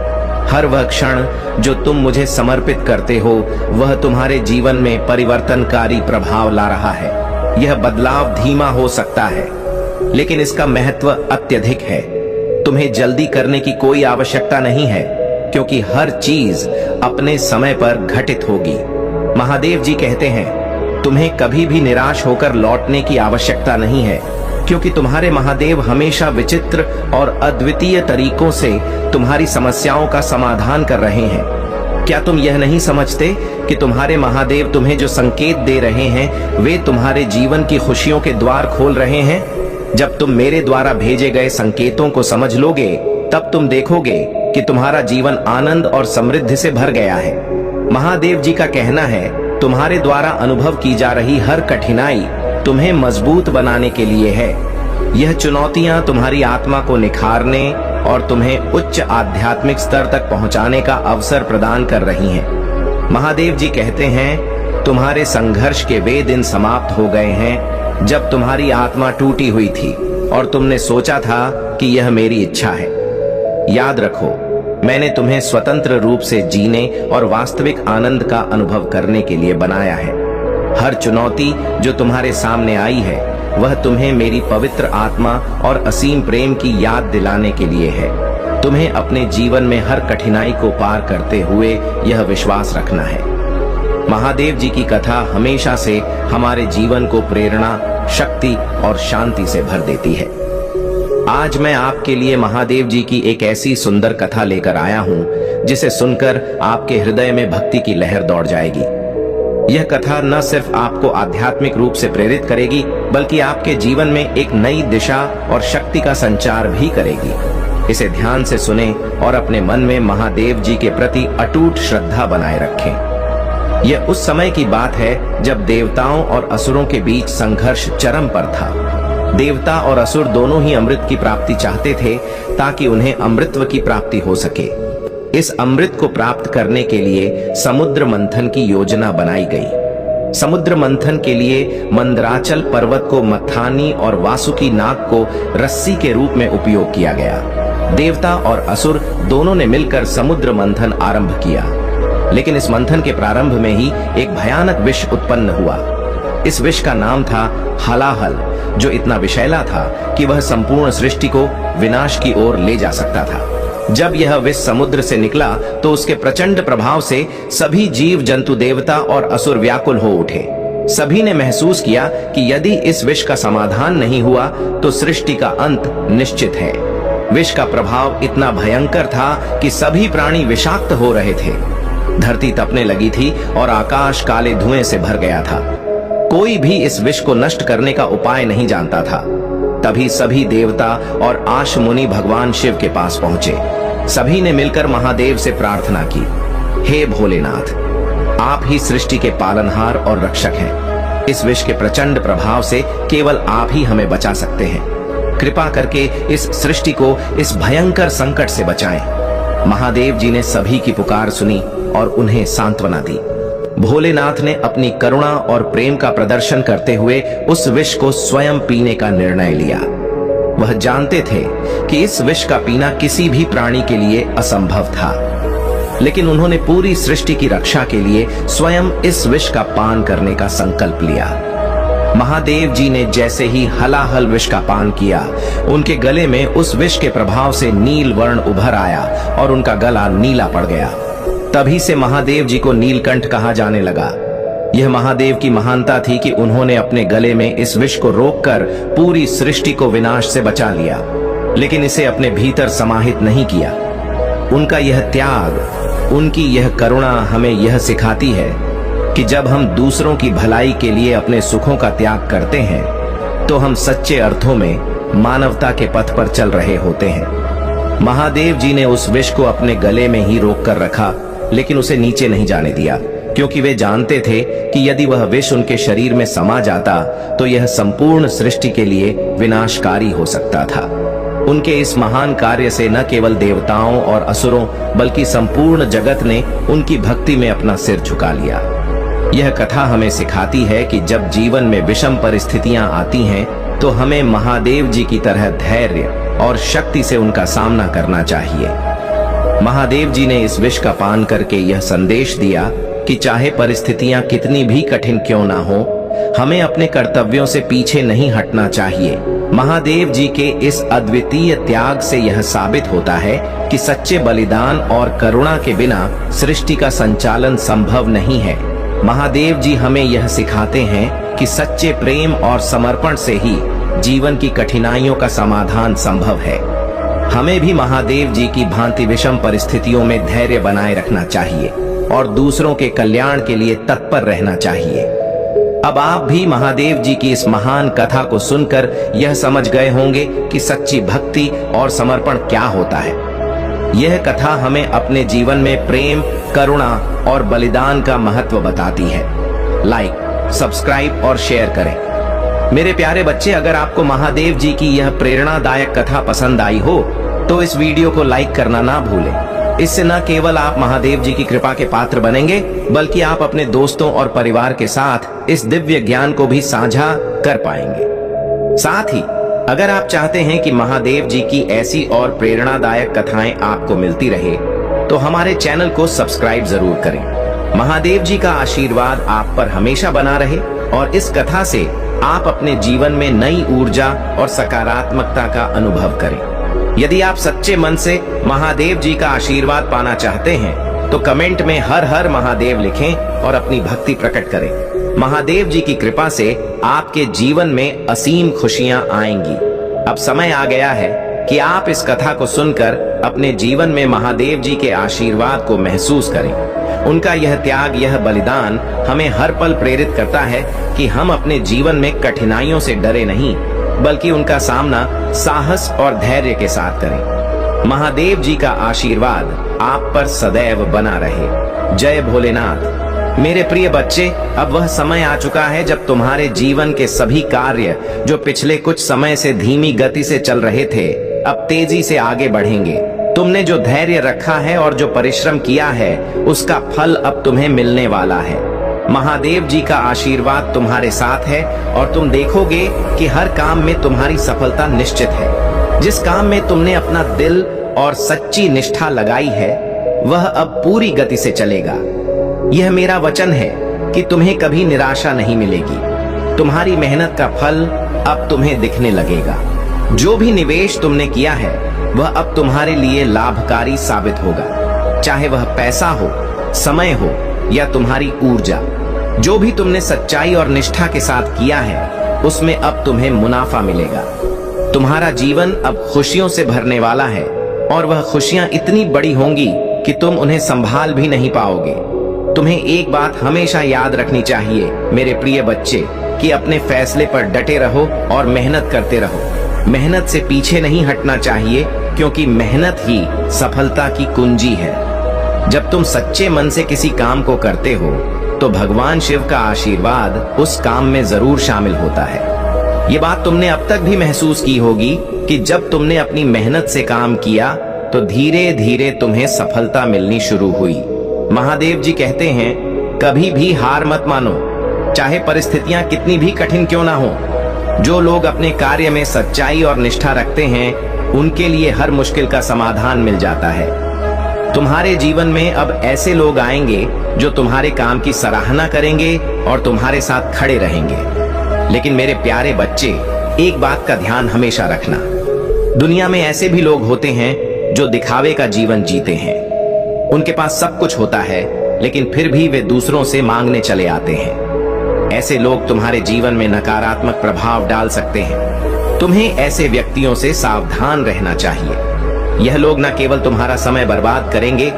हर वह क्षण जो तुम मुझे समर्पित करते हो वह तुम्हारे जीवन में परिवर्तनकारी प्रभाव ला रहा है। यह बदलाव धीमा हो सकता है, लेकिन इसका महत्व अत्यधिक है। तुम्हें जल्दी करने की कोई आवश्यकता नहीं है, क्योंकि हर चीज अपने समय पर घटित होगी। महादेव जी कहते हैं, तुम्हें कभी भी निराश होकर लौटने की आवश्यकता नहीं है, क्योंकि तुम्हारे महादेव हमेशा विचित्र और अद्वितीय तरीकों से तुम्हारी समस्याओं का समाधान कर रहे हैं। क्या तुम यह नहीं समझते कि तुम्हारे महादेव तुम्हें जो संकेत दे रहे हैं वे तुम्हारे जीवन की खुशियों के द्वार खोल रहे हैं? जब तुम मेरे द्वारा भेजे गए संकेतों को समझ लोगे, तब तुम देखोगे कि तुम्हारा जीवन आनंद और समृद्धि से भर गया है। महादेव जी का कहना है, तुम्हारे द्वारा अनुभव की जा रही हर कठिनाई तुम्हें मजबूत बनाने के लिए है। यह चुनौतियां तुम्हारी आत्मा को निखारने और तुम्हें उच्च आध्यात्मिक स्तर तक पहुंचाने का अवसर प्रदान कर रही हैं। महादेव जी कहते हैं, तुम्हारे संघर्ष के वे दिन समाप्त हो गए हैं जब तुम्हारी आत्मा टूटी हुई थी और तुमने सोचा था कि यह मेरी इच्छा है। याद रखो, मैंने तुम्हें स्वतंत्र रूप से जीने और वास्तविक आनंद का अनुभव करने के लिए बनाया है। हर चुनौती जो तुम्हारे सामने आई है वह तुम्हें मेरी पवित्र आत्मा और असीम प्रेम की याद दिलाने के लिए है। तुम्हें अपने जीवन में हर कठिनाई को पार करते हुए यह विश्वास रखना है। महादेव जी की कथा हमेशा से हमारे जीवन को प्रेरणा, शक्ति और शांति से भर देती है। आज मैं आपके लिए महादेव जी की एक ऐसी सुंदर कथा लेकर आया हूँ जिसे सुनकर आपके हृदय में भक्ति की लहर दौड़ जाएगी। यह कथा न सिर्फ आपको आध्यात्मिक रूप से प्रेरित करेगी, बल्कि आपके जीवन में एक नई दिशा और शक्ति का संचार भी करेगी। इसे ध्यान से सुने और अपने मन में महादेव जी के प्रति अटूट श्रद्धा बनाए रखें। यह उस समय की बात है जब देवताओं और असुरों के बीच संघर्ष चरम पर था। देवता और असुर दोनों ही अमृत की प्राप्ति चाहते थे ताकि उन्हें अमृतत्व की प्राप्ति हो सके। इस अमृत को प्राप्त करने के लिए समुद्र मंथन की योजना बनाई गई। समुद्र मंथन के लिए मंदराचल पर्वत को मथानी और वासुकी नाग को रस्सी के रूप में उपयोग किया गया। देवता और असुर दोनों ने मिलकर समुद्र मंथन आरंभ किया, लेकिन इस मंथन के प्रारंभ में ही एक भयानक विष उत्पन्न हुआ। इस विष का नाम था हलाहल, जो इतना विषैला था कि वह संपूर्ण सृष्टि को विनाश की ओर ले जा सकता था। जब यह विष समुद्र से निकला तो उसके प्रचंड प्रभाव से सभी जीव जंतु, देवता और असुर व्याकुल हो उठे। सभी ने महसूस किया कि यदि इस विष का समाधान नहीं हुआ तो सृष्टि का अंत निश्चित है। विष का प्रभाव इतना भयंकर था कि सभी प्राणी विषाक्त हो रहे थे। धरती तपने लगी थी और आकाश काले धुएं से भर गया था। कोई भी इस विष को नष्ट करने का उपाय नहीं जानता था। तभी सभी देवता और आश मुनि भगवान शिव के पास पहुंचे। सभी ने मिलकर महादेव से प्रार्थना की, हे भोलेनाथ, आप ही सृष्टि के पालनहार और रक्षक हैं। इस विष के प्रचंड प्रभाव से केवल आप ही हमें बचा सकते हैं। कृपा करके इस सृष्टि को इस भयंकर संकट से बचाएं। महादेव जी ने सभी की पुकार सुनी और उन्हें सांत्वना दी। भोलेनाथ ने अपनी करुणा और प्रेम का प्रदर्शन करते हुए उस विष को स्वयं पीने का निर्णय लिया। वह जानते थे कि इस विष का पीना किसी भी प्राणी के लिए असंभव था, लेकिन उन्होंने पूरी सृष्टि की रक्षा के लिए स्वयं इस विष का पान करने का संकल्प लिया। महादेव जी ने जैसे ही हलाहल विष का पान किया, उनके गले में उस विष के प्रभाव से नील वर्ण उभर आया और उनका गला नीला पड़ गया। तभी से महादेव जी को नीलकंठ कहा जाने लगा। यह महादेव की महानता थी कि उन्होंने अपने गले में इस विष को रोककर पूरी सृष्टि को विनाश से बचा लिया, लेकिन इसे अपने भीतर समाहित नहीं किया। उनका यह त्याग, उनकी यह करुणा हमें यह सिखाती है कि जब हम दूसरों की भलाई के लिए अपने सुखों का त्याग करते हैं, तो हम सच्चे अर्थों में मानवता के पथ पर चल रहे होते हैं। महादेव जी ने उस विष को अपने गले में ही रोक कर रखा, लेकिन उसे नीचे नहीं जाने दिया, क्योंकि वे जानते थे कि यदि वह विष उनके शरीर में समा जाता तो यह संपूर्ण सृष्टि के लिए विनाशकारी हो सकता था। उनके इस महान कार्य से न केवल देवताओं और असुरों बल्कि संपूर्ण जगत ने उनकी भक्ति में अपना सिर झुका लिया। यह कथा हमें सिखाती है कि जब जीवन में विषम परिस्थितियां आती हैं, तो हमें महादेव जी की तरह धैर्य और शक्ति से उनका सामना करना चाहिए। महादेव जी ने इस विष का पान करके यह संदेश दिया कि चाहे परिस्थितियां कितनी भी कठिन क्यों ना हो, हमें अपने कर्तव्यों से पीछे नहीं हटना चाहिए। महादेव जी के इस अद्वितीय त्याग से यह साबित होता है कि सच्चे बलिदान और करुणा के बिना सृष्टि का संचालन संभव नहीं है। महादेव जी हमें यह सिखाते हैं कि सच्चे प्रेम और समर्पण से ही जीवन की कठिनाइयों का समाधान संभव है। हमें भी महादेव जी की भांति विषम परिस्थितियों में धैर्य बनाए रखना चाहिए और दूसरों के कल्याण के लिए तत्पर रहना चाहिए। अब आप भी महादेव जी की इस महान कथा को सुनकर यह समझ गए होंगे कि सच्ची भक्ति और समर्पण क्या होता है। यह कथा हमें अपने जीवन में प्रेम, करुणा और बलिदान का महत्व बताती है। लाइक, सब्सक्राइब और शेयर करें। मेरे प्यारे बच्चे, अगर आपको महादेव जी की यह प्रेरणादायक कथा पसंद आई हो तो इस वीडियो को लाइक करना ना भूलें। इससे न केवल आप महादेव जी की कृपा के पात्र बनेंगे, बल्कि आप अपने दोस्तों और परिवार के साथ इस दिव्य ज्ञान को भी साझा कर पाएंगे। साथ ही अगर आप चाहते हैं कि महादेव जी की ऐसी और प्रेरणादायक कथाएं आपको मिलती रहे, तो हमारे चैनल को सब्सक्राइब जरूर करें। महादेव जी का आशीर्वाद आप पर हमेशा बना रहे और इस कथा से आप अपने जीवन में नई ऊर्जा और सकारात्मकता का अनुभव करें। यदि आप सच्चे मन से महादेव जी का आशीर्वाद पाना चाहते हैं, तो कमेंट में हर हर महादेव लिखें और अपनी भक्ति प्रकट करें। महादेव जी की कृपा से आपके जीवन में असीम खुशियां आएंगी। अब समय आ गया है कि आप इस कथा को सुनकर अपने जीवन में महादेव जी के आशीर्वाद को महसूस करें। उनका यह त्याग, यह बलिदान हमें हर पल प्रेरित करता है कि हम अपने जीवन में कठिनाइयों से डरे नहीं, बल्कि उनका सामना साहस और धैर्य के साथ करें। महादेव जी का आशीर्वाद आप पर सदैव बना रहे। जय भोलेनाथ। मेरे प्रिय बच्चे, अब वह समय आ चुका है जब तुम्हारे जीवन के सभी कार्य जो पिछले कुछ समय से धीमी गति से चल रहे थे, अब तेजी से आगे बढ़ेंगे। तुमने जो धैर्य रखा है और जो परिश्रम किया है, उसका फल अब तुम्हें मिलने वाला है। महादेव जी का आशीर्वाद तुम्हारे साथ है और तुम देखोगे कि हर काम में तुम्हारी सफलता निश्चित है। जिस काम में तुमने अपना दिल और सच्ची निष्ठा लगाई है, वह अब पूरी गति से चलेगा। यह मेरा वचन है कि तुम्हें कभी निराशा नहीं मिलेगी। तुम्हारी मेहनत का फल अब तुम्हें दिखने लगेगा। जो भी निवेश तुमने किया है, वह अब तुम्हारे लिए लाभकारी साबित होगा। चाहे वह पैसा हो, समय हो या तुम्हारी ऊर्जा, जो भी तुमने सच्चाई और निष्ठा के साथ किया है, उसमें अब तुम्हें मुनाफा मिलेगा। तुम्हारा जीवन अब खुशियों से भरने वाला है और वह खुशियां इतनी बड़ी होंगी कि तुम उन्हें संभाल भी नहीं पाओगे। तुम्हें एक बात हमेशा याद रखनी चाहिए मेरे प्रिय बच्चे, कि अपने फैसले पर डटे रहो और मेहनत करते रहो। मेहनत से पीछे नहीं हटना चाहिए, क्योंकि मेहनत ही सफलता की कुंजी है। जब तुम सच्चे मन से किसी काम को करते हो तो भगवान शिव का आशीर्वाद उस काम में जरूर शामिल होता है। ये बात तुमने अब तक भी महसूस की होगी कि जब तुमने अपनी मेहनत से काम किया तो धीरे धीरे तुम्हें सफलता मिलनी शुरू हुई। महादेव जी कहते हैं, कभी भी हार मत मानो, चाहे परिस्थितियां कितनी भी कठिन क्यों ना हो। जो लोग अपने कार्य में सच्चाई और निष्ठा रखते हैं, उनके लिए हर मुश्किल का समाधान मिल जाता है। तुम्हारे जीवन में अब ऐसे लोग आएंगे जो तुम्हारे काम की सराहना करेंगे और तुम्हारे साथ खड़े रहेंगे। लेकिन मेरे प्यारे बच्चे, एक बात का ध्यान हमेशा रखना, दुनिया में ऐसे भी लोग होते हैं जो दिखावे का जीवन जीते हैं। उनके पास सब कुछ होता है, लेकिन फिर भी वे दूसरों से मांगने चले आते हैं। ऐसे लोग तुम्हारे जीवन में नकारात्मक प्रभाव डाल सकते हैं। तुम्हें ऐसे व्यक्तियों से सावधान रहना चाहिए। यह लोग न केवल तुम्हारा समय बर्बाद करेंगे,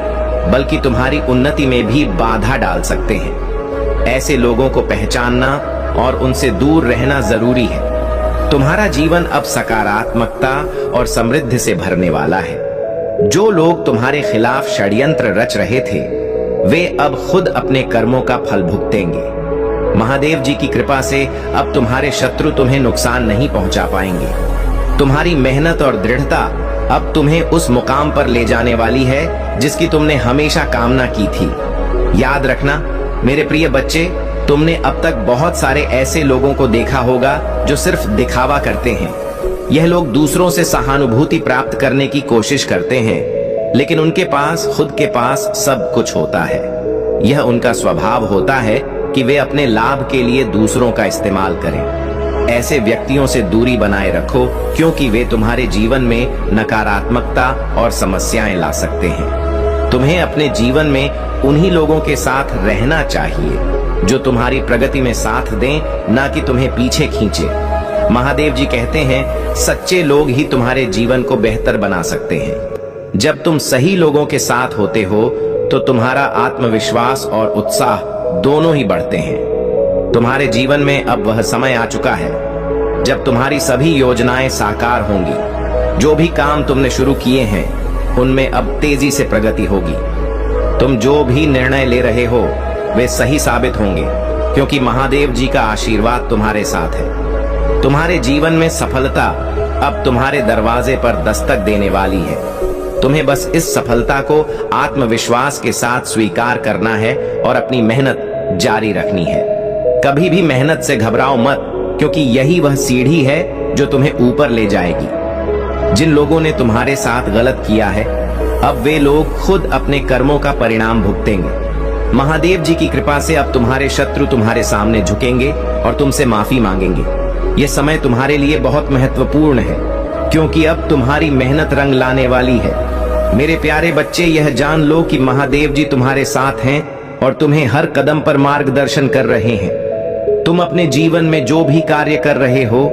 बल्कि तुम्हारी उन्नति में भी बाधा डाल सकते हैं। ऐसे लोगों को पहचानना और उनसे दूर रहना जरूरी है। तुम्हारा जीवन अब सकारात्मकता और समृद्धि से भरने वाला है। जो लोग तुम्हारे खिलाफ षड्यंत्र रच रहे थे, वे अब खुद अपने कर्मों का फल भुगतेंगे। महादेव जी की कृपा से अब तुम्हारे शत्रु तुम्हें नुकसान नहीं पहुंचा पाएंगे। तुम्हारी मेहनत और दृढ़ता अब तुम्हें उस मुकाम पर ले जाने वाली है जिसकी तुमने हमेशा कामना की थी। याद रखना मेरे प्रिय बच्चे, तुमने अब तक बहुत सारे ऐसे लोगों को देखा होगा जो सिर्फ दिखावा करते हैं। यह लोग दूसरों से सहानुभूति प्राप्त करने की कोशिश करते हैं, लेकिन उनके पास खुद के पास सब कुछ होता है। यह उनका स्वभाव होता है कि वे अपने लाभ के लिए दूसरों का इस्तेमाल करें। ऐसे व्यक्तियों से दूरी बनाए रखो, क्योंकि वे तुम्हारे जीवन में नकारात्मकता और समस्याएं ला सकते हैं। तुम्हें अपने जीवन में उन्हीं लोगों के साथ रहना चाहिए जो तुम्हारी प्रगति में साथ दें, ना कि तुम्हें पीछे खींचे। महादेव जी कहते हैं, सच्चे लोग ही तुम्हारे जीवन को बेहतर बना सकते हैं। जब तुम सही लोगों के साथ होते हो तो तुम्हारा आत्मविश्वास और उत्साह दोनों ही बढ़ते हैं। तुम्हारे जीवन में अब वह समय आ चुका है जब तुम्हारी सभी योजनाएं साकार होंगी। जो भी काम तुमने शुरू किए हैं, उनमें अब तेजी से प्रगति होगी। तुम जो भी निर्णय ले रहे हो वे सही साबित होंगे, क्योंकि महादेव जी का आशीर्वाद तुम्हारे साथ है। तुम्हारे जीवन में सफलता अब तुम्हारे दरवाजे पर दस्तक देने वाली है। तुम्हें बस इस सफलता को आत्मविश्वास के साथ स्वीकार करना है और अपनी मेहनत जारी रखनी है। कभी भी मेहनत से घबराओ मत, क्योंकि यही वह सीढ़ी है जो तुम्हें ऊपर ले जाएगी। जिन लोगों ने तुम्हारे साथ गलत किया है, अब वे लोग खुद अपने कर्मों का परिणाम भुगतेंगे। महादेव जी की कृपा से अब तुम्हारे शत्रु तुम्हारे सामने झुकेंगे और तुमसे माफी मांगेंगे। यह समय तुम्हारे लिए बहुत महत्वपूर्ण है, क्योंकि अब तुम्हारी मेहनत रंग लाने वाली है। मेरे प्यारे बच्चे, यह जान लो कि महादेव जी तुम्हारे साथ हैं और तुम्हें हर कदम पर मार्गदर्शन कर रहे हैं। तुम अपने जीवन में जो भी कार्य कर रहे हो,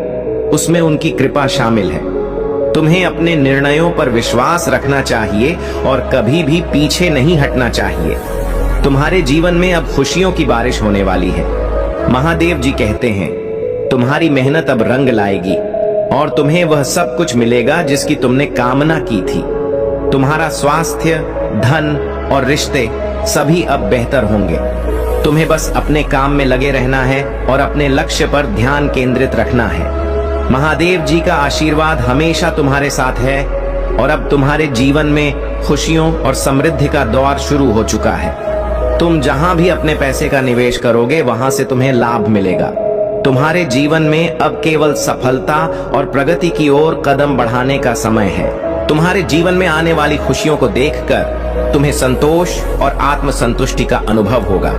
उसमें उनकी कृपा शामिल है। तुम्हें अपने निर्णयों पर विश्वास रखना चाहिए और कभी भी पीछे नहीं हटना चाहिए। तुम्हारे जीवन में अब खुशियों की बारिश होने वाली है। महादेव जी कहते हैं, तुम्हारी मेहनत अब रंग लाएगी और तुम्हें वह सब कुछ मिलेगा जिसकी तुमने कामना की थी। तुम्हारा स्वास्थ्य, धन और रिश्ते सभी अब बेहतर होंगे। तुम्हें बस अपने काम में लगे रहना है और अपने लक्ष्य पर ध्यान केंद्रित रखना है। महादेव जी का आशीर्वाद हमेशा तुम्हारे साथ है और अब तुम्हारे जीवन में खुशियों और समृद्धि का दौर शुरू हो चुका है। तुम जहां भी अपने पैसे का निवेश करोगे, वहां से तुम्हें लाभ मिलेगा। तुम्हारे जीवन में अब केवल सफलता और प्रगति की ओर कदम बढ़ाने का समय है। तुम्हारे जीवन में आने वाली खुशियों को देखकर तुम्हें संतोष और आत्मसंतुष्टि का अनुभव होगा।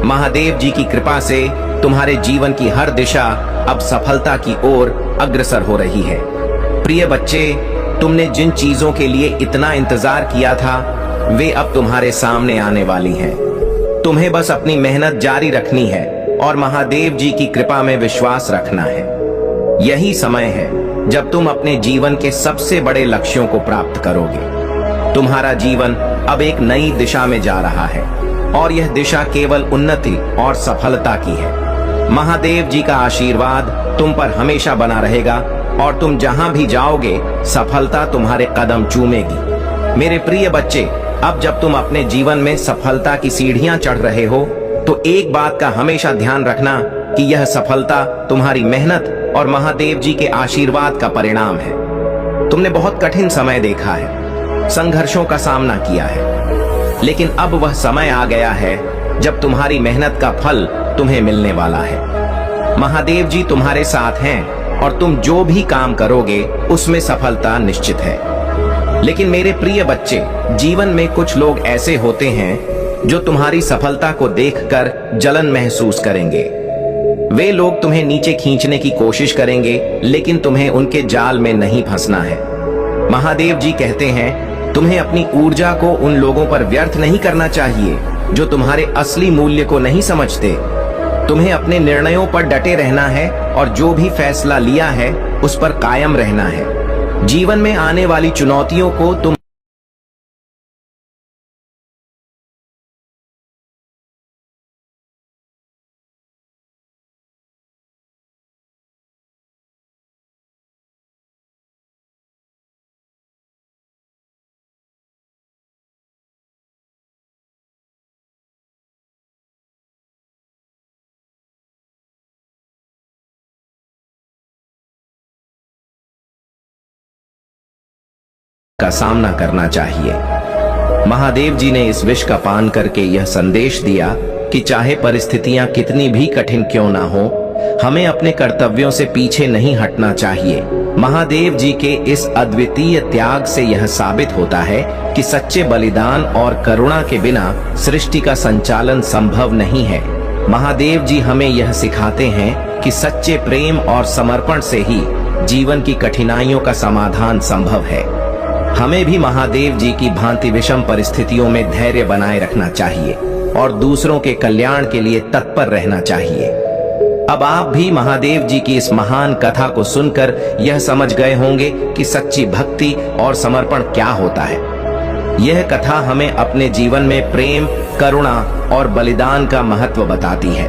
महादेव जी की कृपा से तुम्हारे जीवन की हर दिशा अब सफलता की ओर अग्रसर हो रही है। प्रिय बच्चे, तुमने जिन चीजों के लिए इतना इंतजार किया था, वे अब तुम्हारे सामने आने वाली हैं। तुम्हें बस अपनी मेहनत जारी रखनी है और महादेव जी की कृपा में विश्वास रखना है। यही समय है जब तुम अपने जीवन के सबसे बड़े लक्ष्यों को प्राप्त करोगे। तुम्हारा जीवन अब एक नई दिशा में जा रहा है और यह दिशा केवल उन्नति और सफलता की है। महादेव जी का आशीर्वाद तुम पर हमेशा बना रहेगा और तुम जहां भी जाओगे सफलता तुम्हारे कदम चूमेगी। मेरे प्रिय बच्चे, अब जब तुम अपने जीवन में सफलता की सीढ़ियां चढ़ रहे हो तो एक बात का हमेशा ध्यान रखना कि यह सफलता तुम्हारी मेहनत और महादेव जी के आशीर्वाद का परिणाम है। तुमने बहुत कठिन समय देखा है, संघर्षों का सामना किया है, लेकिन अब वह समय आ गया है जब तुम्हारी मेहनत का फल तुम्हें मिलने वाला है। महादेव जी तुम्हारे साथ हैं और तुम जो भी काम करोगे उसमें सफलता निश्चित है। लेकिन मेरे प्रिय बच्चे, जीवन में कुछ लोग ऐसे होते हैं जो तुम्हारी सफलता को देखकर जलन महसूस करेंगे। वे लोग तुम्हें नीचे खींचने की कोशिश करेंगे, लेकिन तुम्हें उनके जाल में नहीं फंसना है। महादेव जी कहते हैं तुम्हें अपनी ऊर्जा को उन लोगों पर व्यर्थ नहीं करना चाहिए जो तुम्हारे असली मूल्य को नहीं समझते। तुम्हें अपने निर्णयों पर डटे रहना है और जो भी फैसला लिया है उस पर कायम रहना है। जीवन में आने वाली चुनौतियों को तुम का सामना करना चाहिए। महादेव जी ने इस विष का पान करके यह संदेश दिया कि चाहे परिस्थितियां कितनी भी कठिन क्यों ना हो, हमें अपने कर्तव्यों से पीछे नहीं हटना चाहिए। महादेव जी के इस अद्वितीय त्याग से यह साबित होता है कि सच्चे बलिदान और करुणा के बिना सृष्टि का संचालन संभव नहीं है। महादेव जी हमें यह सिखाते हैं कि सच्चे प्रेम और समर्पण से ही जीवन की कठिनाइयों का समाधान संभव है। हमें भी महादेव जी की भांति विषम परिस्थितियों में धैर्य बनाए रखना चाहिए और दूसरों के कल्याण के लिए तत्पर रहना चाहिए। अब आप भी महादेव जी की इस महान कथा को सुनकर यह समझ गए होंगे कि सच्ची भक्ति और समर्पण क्या होता है। यह कथा हमें अपने जीवन में प्रेम, करुणा और बलिदान का महत्व बताती है।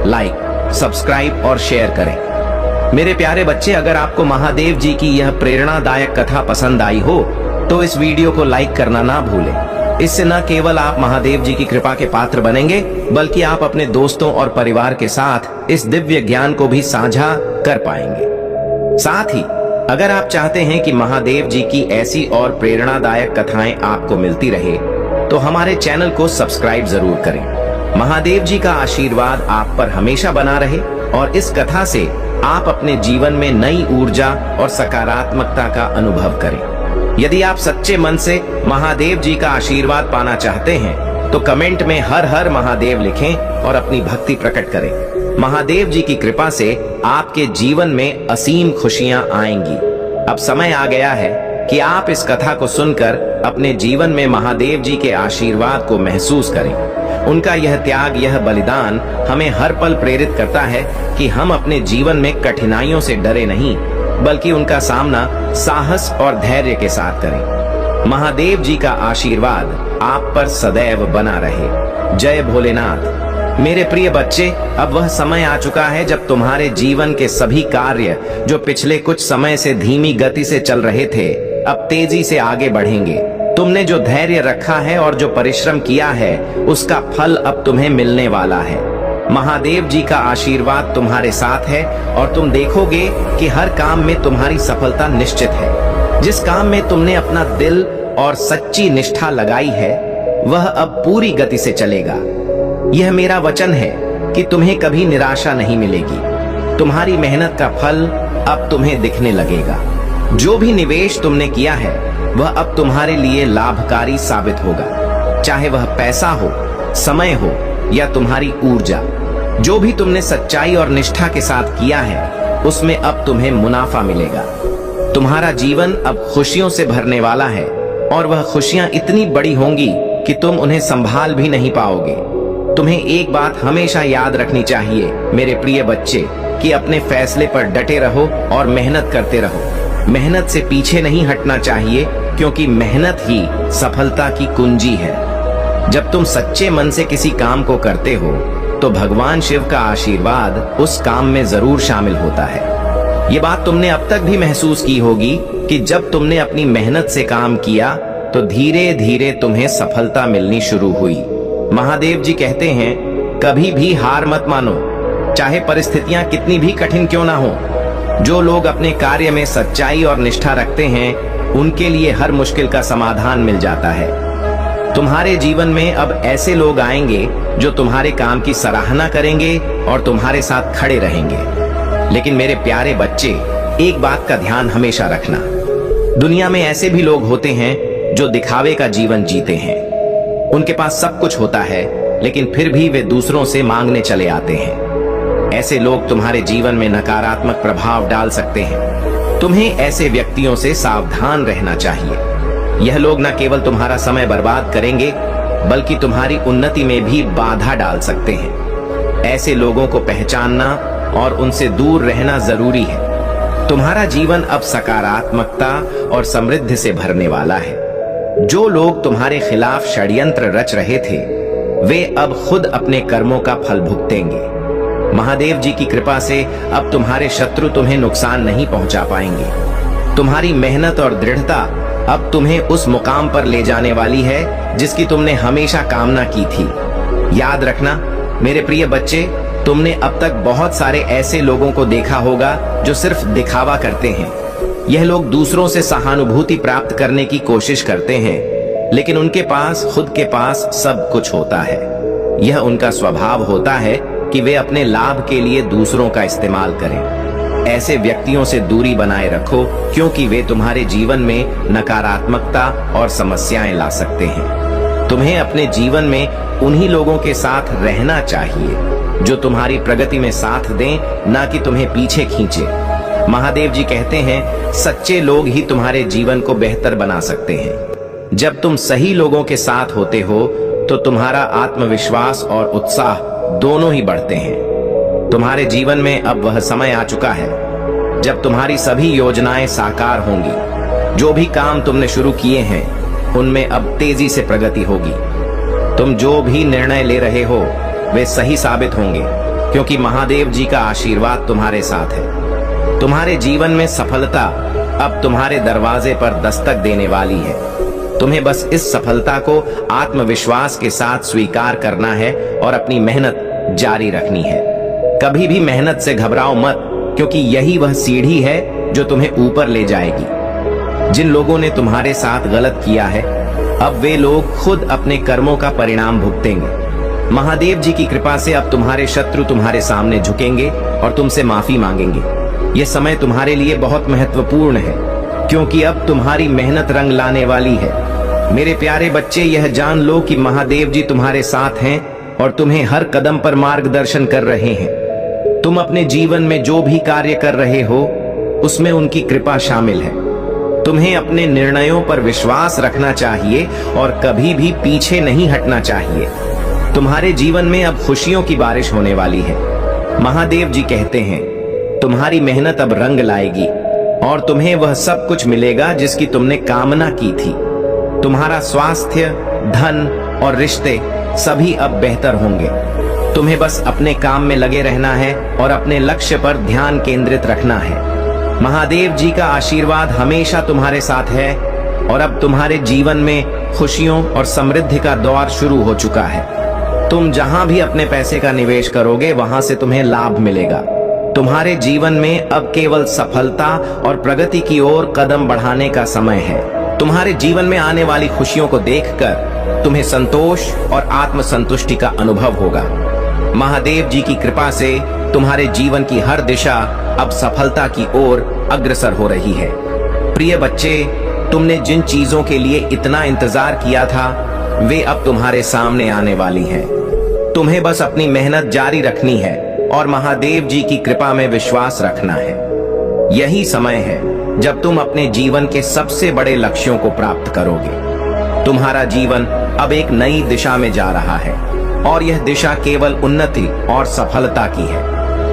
लाइक, सब्सक्राइब और शेयर करें। मेरे प्यारे बच्चे, अगर आपको महादेव जी की यह प्रेरणादायक कथा पसंद आई हो तो इस वीडियो को लाइक करना ना भूलें। इससे न केवल आप महादेव जी की कृपा के पात्र बनेंगे, बल्कि आप अपने दोस्तों और परिवार के साथ इस दिव्य ज्ञान को भी साझा कर पाएंगे। साथ ही अगर आप चाहते हैं कि महादेव जी की ऐसी और प्रेरणादायक कथाएं आपको मिलती रहे तो हमारे चैनल को सब्सक्राइब जरूर करें। महादेव जी का आशीर्वाद आप पर हमेशा बना रहे और इस कथा से आप अपने जीवन में नई ऊर्जा और सकारात्मकता का अनुभव करें। यदि आप सच्चे मन से महादेव जी का आशीर्वाद पाना चाहते हैं तो कमेंट में हर हर महादेव लिखें और अपनी भक्ति प्रकट करें। महादेव जी की कृपा से आपके जीवन में असीम खुशियां आएंगी। अब समय आ गया है कि आप इस कथा को सुनकर अपने जीवन में महादेव जी के आशीर्वाद को महसूस करें। उनका यह त्याग, यह बलिदान हमें हर पल प्रेरित करता है कि हम अपने जीवन में कठिनाइयों से डरे नहीं, बल्कि उनका सामना साहस और धैर्य के साथ करें। महादेव जी का आशीर्वाद आप पर सदैव बना रहे। जय भोलेनाथ। मेरे प्रिय बच्चे, अब वह समय आ चुका है जब तुम्हारे जीवन के सभी कार्य जो पिछले कुछ समय से धीमी गति से चल रहे थे, अब तेजी से आगे बढ़ेंगे। तुमने जो धैर्य रखा है और जो परिश्रम किया है, उसका फल अब तुम्हें मिलने वाला है। महादेव जी का आशीर्वाद तुम्हारे साथ है और तुम देखोगे कि हर काम में तुम्हारी सफलता निश्चित है। जिस काम में तुमने अपना दिल और सच्ची निष्ठा लगाई है, वह अब पूरी गति से चलेगा। यह मेरा वचन है कि तुम्हें कभी निराशा नहीं मिलेगी। तुम्हारी मेहनत का फल अब तुम्हें दिखने लगेगा। जो भी निवेश तुमने किया है वह अब तुम्हारे लिए लाभकारी साबित होगा, चाहे वह पैसा हो, समय हो या तुम्हारी ऊर्जा। जो भी तुमने सच्चाई और निष्ठा के साथ किया है उसमें अब तुम्हें मुनाफा मिलेगा। तुम्हारा जीवन अब खुशियों से भरने वाला है और वह खुशियां इतनी बड़ी होंगी कि तुम उन्हें संभाल भी नहीं पाओगे। तुम्हें एक बात हमेशा याद रखनी चाहिए मेरे प्रिय बच्चे, कि अपने फैसले पर डटे रहो और मेहनत करते रहो। मेहनत से पीछे नहीं हटना चाहिए, क्योंकि मेहनत ही सफलता की कुंजी है। जब तुम सच्चे मन से किसी काम को करते हो तो भगवान शिव का आशीर्वाद उस काम में जरूर शामिल होता है। ये बात तुमने अब तक भी महसूस की होगी कि जब तुमने अपनी मेहनत से काम किया तो धीरे धीरे तुम्हें सफलता मिलनी शुरू हुई। महादेव जी कहते हैं, कभी भी हार मत मानो, चाहे परिस्थितियां कितनी भी कठिन क्यों ना हो। जो लोग अपने कार्य में सच्चाई और निष्ठा रखते हैं, उनके लिए हर मुश्किल का समाधान मिल जाता है। तुम्हारे जीवन में अब ऐसे लोग आएंगे जो तुम्हारे काम की सराहना करेंगे और तुम्हारे साथ खड़े रहेंगे। लेकिन मेरे प्यारे बच्चे, एक बात का ध्यान हमेशा रखना, दुनिया में ऐसे भी लोग होते हैं जो दिखावे का जीवन जीते हैं। उनके पास सब कुछ होता है, लेकिन फिर भी वे दूसरों से मांगने चले आते हैं। ऐसे लोग तुम्हारे जीवन में नकारात्मक प्रभाव डाल सकते हैं। तुम्हें ऐसे व्यक्तियों से सावधान रहना चाहिए। यह लोग न केवल तुम्हारा समय बर्बाद करेंगे, बल्कि तुम्हारी उन्नति में भी बाधा डाल सकते हैं। ऐसे लोगों को पहचानना और उनसे दूर रहना जरूरी है। तुम्हारा जीवन अब सकारात्मकता और समृद्धि से भरने वाला है। जो लोग तुम्हारे खिलाफ षड्यंत्र रच रहे थे, वे अब खुद अपने कर्मों का फल भुगतेंगे। महादेव जी की कृपा से अब तुम्हारे शत्रु तुम्हें नुकसान नहीं पहुंचा पाएंगे। तुम्हारी मेहनत और दृढ़ता अब तुम्हें उस मुकाम पर ले जाने वाली है जिसकी तुमने हमेशा कामना की थी। याद रखना मेरे प्रिय बच्चे, तुमने अब तक बहुत सारे ऐसे लोगों को देखा होगा जो सिर्फ दिखावा करते हैं। यह लोग दूसरों से सहानुभूति प्राप्त करने की कोशिश करते हैं, लेकिन उनके पास खुद के पास सब कुछ होता है। यह उनका स्वभाव होता है कि वे अपने लाभ के लिए दूसरों का इस्तेमाल करें। ऐसे व्यक्तियों से दूरी बनाए रखो, क्योंकि वे तुम्हारे जीवन में नकारात्मकता और समस्याएं ला सकते हैं। तुम्हें अपने जीवन में उन्हीं लोगों के साथ रहना चाहिए जो तुम्हारी प्रगति में साथ दें, ना कि तुम्हें पीछे खींचे। महादेव जी कहते हैं, सच्चे लोग ही तुम्हारे जीवन को बेहतर बना सकते हैं। जब तुम सही लोगों के साथ होते हो तो तुम्हारा आत्मविश्वास और उत्साह दोनों ही बढ़ते हैं। तुम्हारे जीवन में अब वह समय आ चुका है जब तुम्हारी सभी योजनाएं साकार होंगी। जो भी काम तुमने शुरू किए हैं, उनमें अब तेजी से प्रगति होगी। तुम जो भी निर्णय ले रहे हो, वे सही साबित होंगे, क्योंकि महादेव जी का आशीर्वाद तुम्हारे साथ है। तुम्हारे जीवन में सफलता अब तुम्हारे दरवाजे पर दस्तक देने वाली है। तुम्हें बस इस सफलता को आत्मविश्वास के साथ स्वीकार करना है और अपनी मेहनत जारी रखनी है। कभी भी मेहनत से घबराओ मत, क्योंकि यही वह सीढ़ी है जो तुम्हें ऊपर ले जाएगी। जिन लोगों ने तुम्हारे साथ गलत किया है, अब वे लोग खुद अपने कर्मों का परिणाम भुगतेंगे। महादेव जी की कृपा से अब तुम्हारे शत्रु तुम्हारे सामने झुकेंगे और तुमसे माफी मांगेंगे। यह समय तुम्हारे लिए बहुत महत्वपूर्ण है, क्योंकि अब तुम्हारी मेहनत रंग लाने वाली है। मेरे प्यारे बच्चे, यह जान लो कि महादेव जी तुम्हारे साथ हैं और तुम्हें हर कदम पर मार्गदर्शन कर रहे हैं। तुम अपने जीवन में जो भी कार्य कर रहे हो, उसमें उनकी कृपा शामिल है। तुम्हें अपने निर्णयों पर विश्वास रखना चाहिए और कभी भी पीछे नहीं हटना चाहिए। तुम्हारे जीवन में अब खुशियों की बारिश होने वाली है। महादेव जी कहते हैं, तुम्हारी मेहनत अब रंग लाएगी और तुम्हें वह सब कुछ मिलेगा जिसकी तुमने कामना की थी। तुम्हारा स्वास्थ्य, धन और रिश्ते सभी अब बेहतर होंगे। तुम्हें बस अपने काम में लगे रहना है और अपने लक्ष्य पर ध्यान केंद्रित रखना है। महादेव जी का आशीर्वाद हमेशा तुम्हारे साथ है और अब तुम्हारे जीवन में खुशियों और समृद्धि का दौर शुरू हो चुका है। तुम जहां भी अपने पैसे का निवेश करोगे, वहां से तुम्हें लाभ मिलेगा। तुम्हारे जीवन में अब केवल सफलता और प्रगति की ओर कदम बढ़ाने का समय है। तुम्हारे जीवन में आने वाली खुशियों को देखकर तुम्हें संतोष और आत्मसंतुष्टि का अनुभव होगा। महादेव जी की कृपा से तुम्हारे जीवन की हर दिशा अब सफलता की ओर अग्रसर हो रही है। प्रिय बच्चे, तुमने जिन चीजों के लिए इतना इंतजार किया था, वे अब तुम्हारे सामने आने वाली हैं। तुम्हें बस अपनी मेहनत जारी रखनी है और महादेव जी की कृपा में विश्वास रखना है। यही समय है जब तुम अपने जीवन के सबसे बड़े लक्ष्यों को प्राप्त करोगे। तुम्हारा जीवन अब एक नई दिशा में जा रहा है और यह दिशा केवल उन्नति और सफलता की है।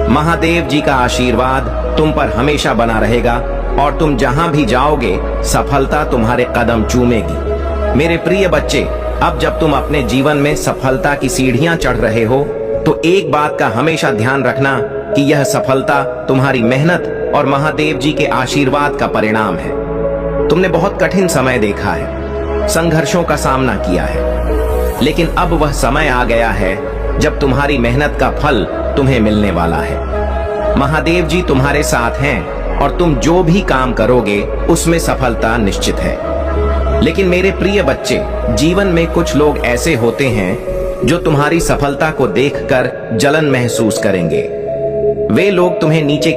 महादेव जी का आशीर्वाद तुम पर हमेशा बना रहेगा और तुम जहां भी जाओगे सफलता तुम्हारे कदम चूमेगी। मेरे प्रिय बच्चे, अब जब तुम अपने जीवन में सफलता की सीढ़ियां चढ़ रहे हो तो एक बात का हमेशा ध्यान रखना कि यह सफलता तुम्हारी मेहनत और महादेव जी के आशीर्वाद का परिणाम है। तुमने बहुत कठिन समय देखा है, संघर्षों का सामना किया है, लेकिन अब वह समय आ गया है जब तुम्हारी मेहनत का फल तुम्हें मिलने वाला है। महादेव जी तुम्हारे साथ हैं और तुम जो भी काम करोगे उसमें सफलता निश्चित है। लेकिन मेरे प्रिय बच्चे, जीवन में कुछ लोग ऐसे होते हैं जो तुम्हारी सफलता को देखकर जलन महसूस करेंगे। वे लोग तुम्हें नीचे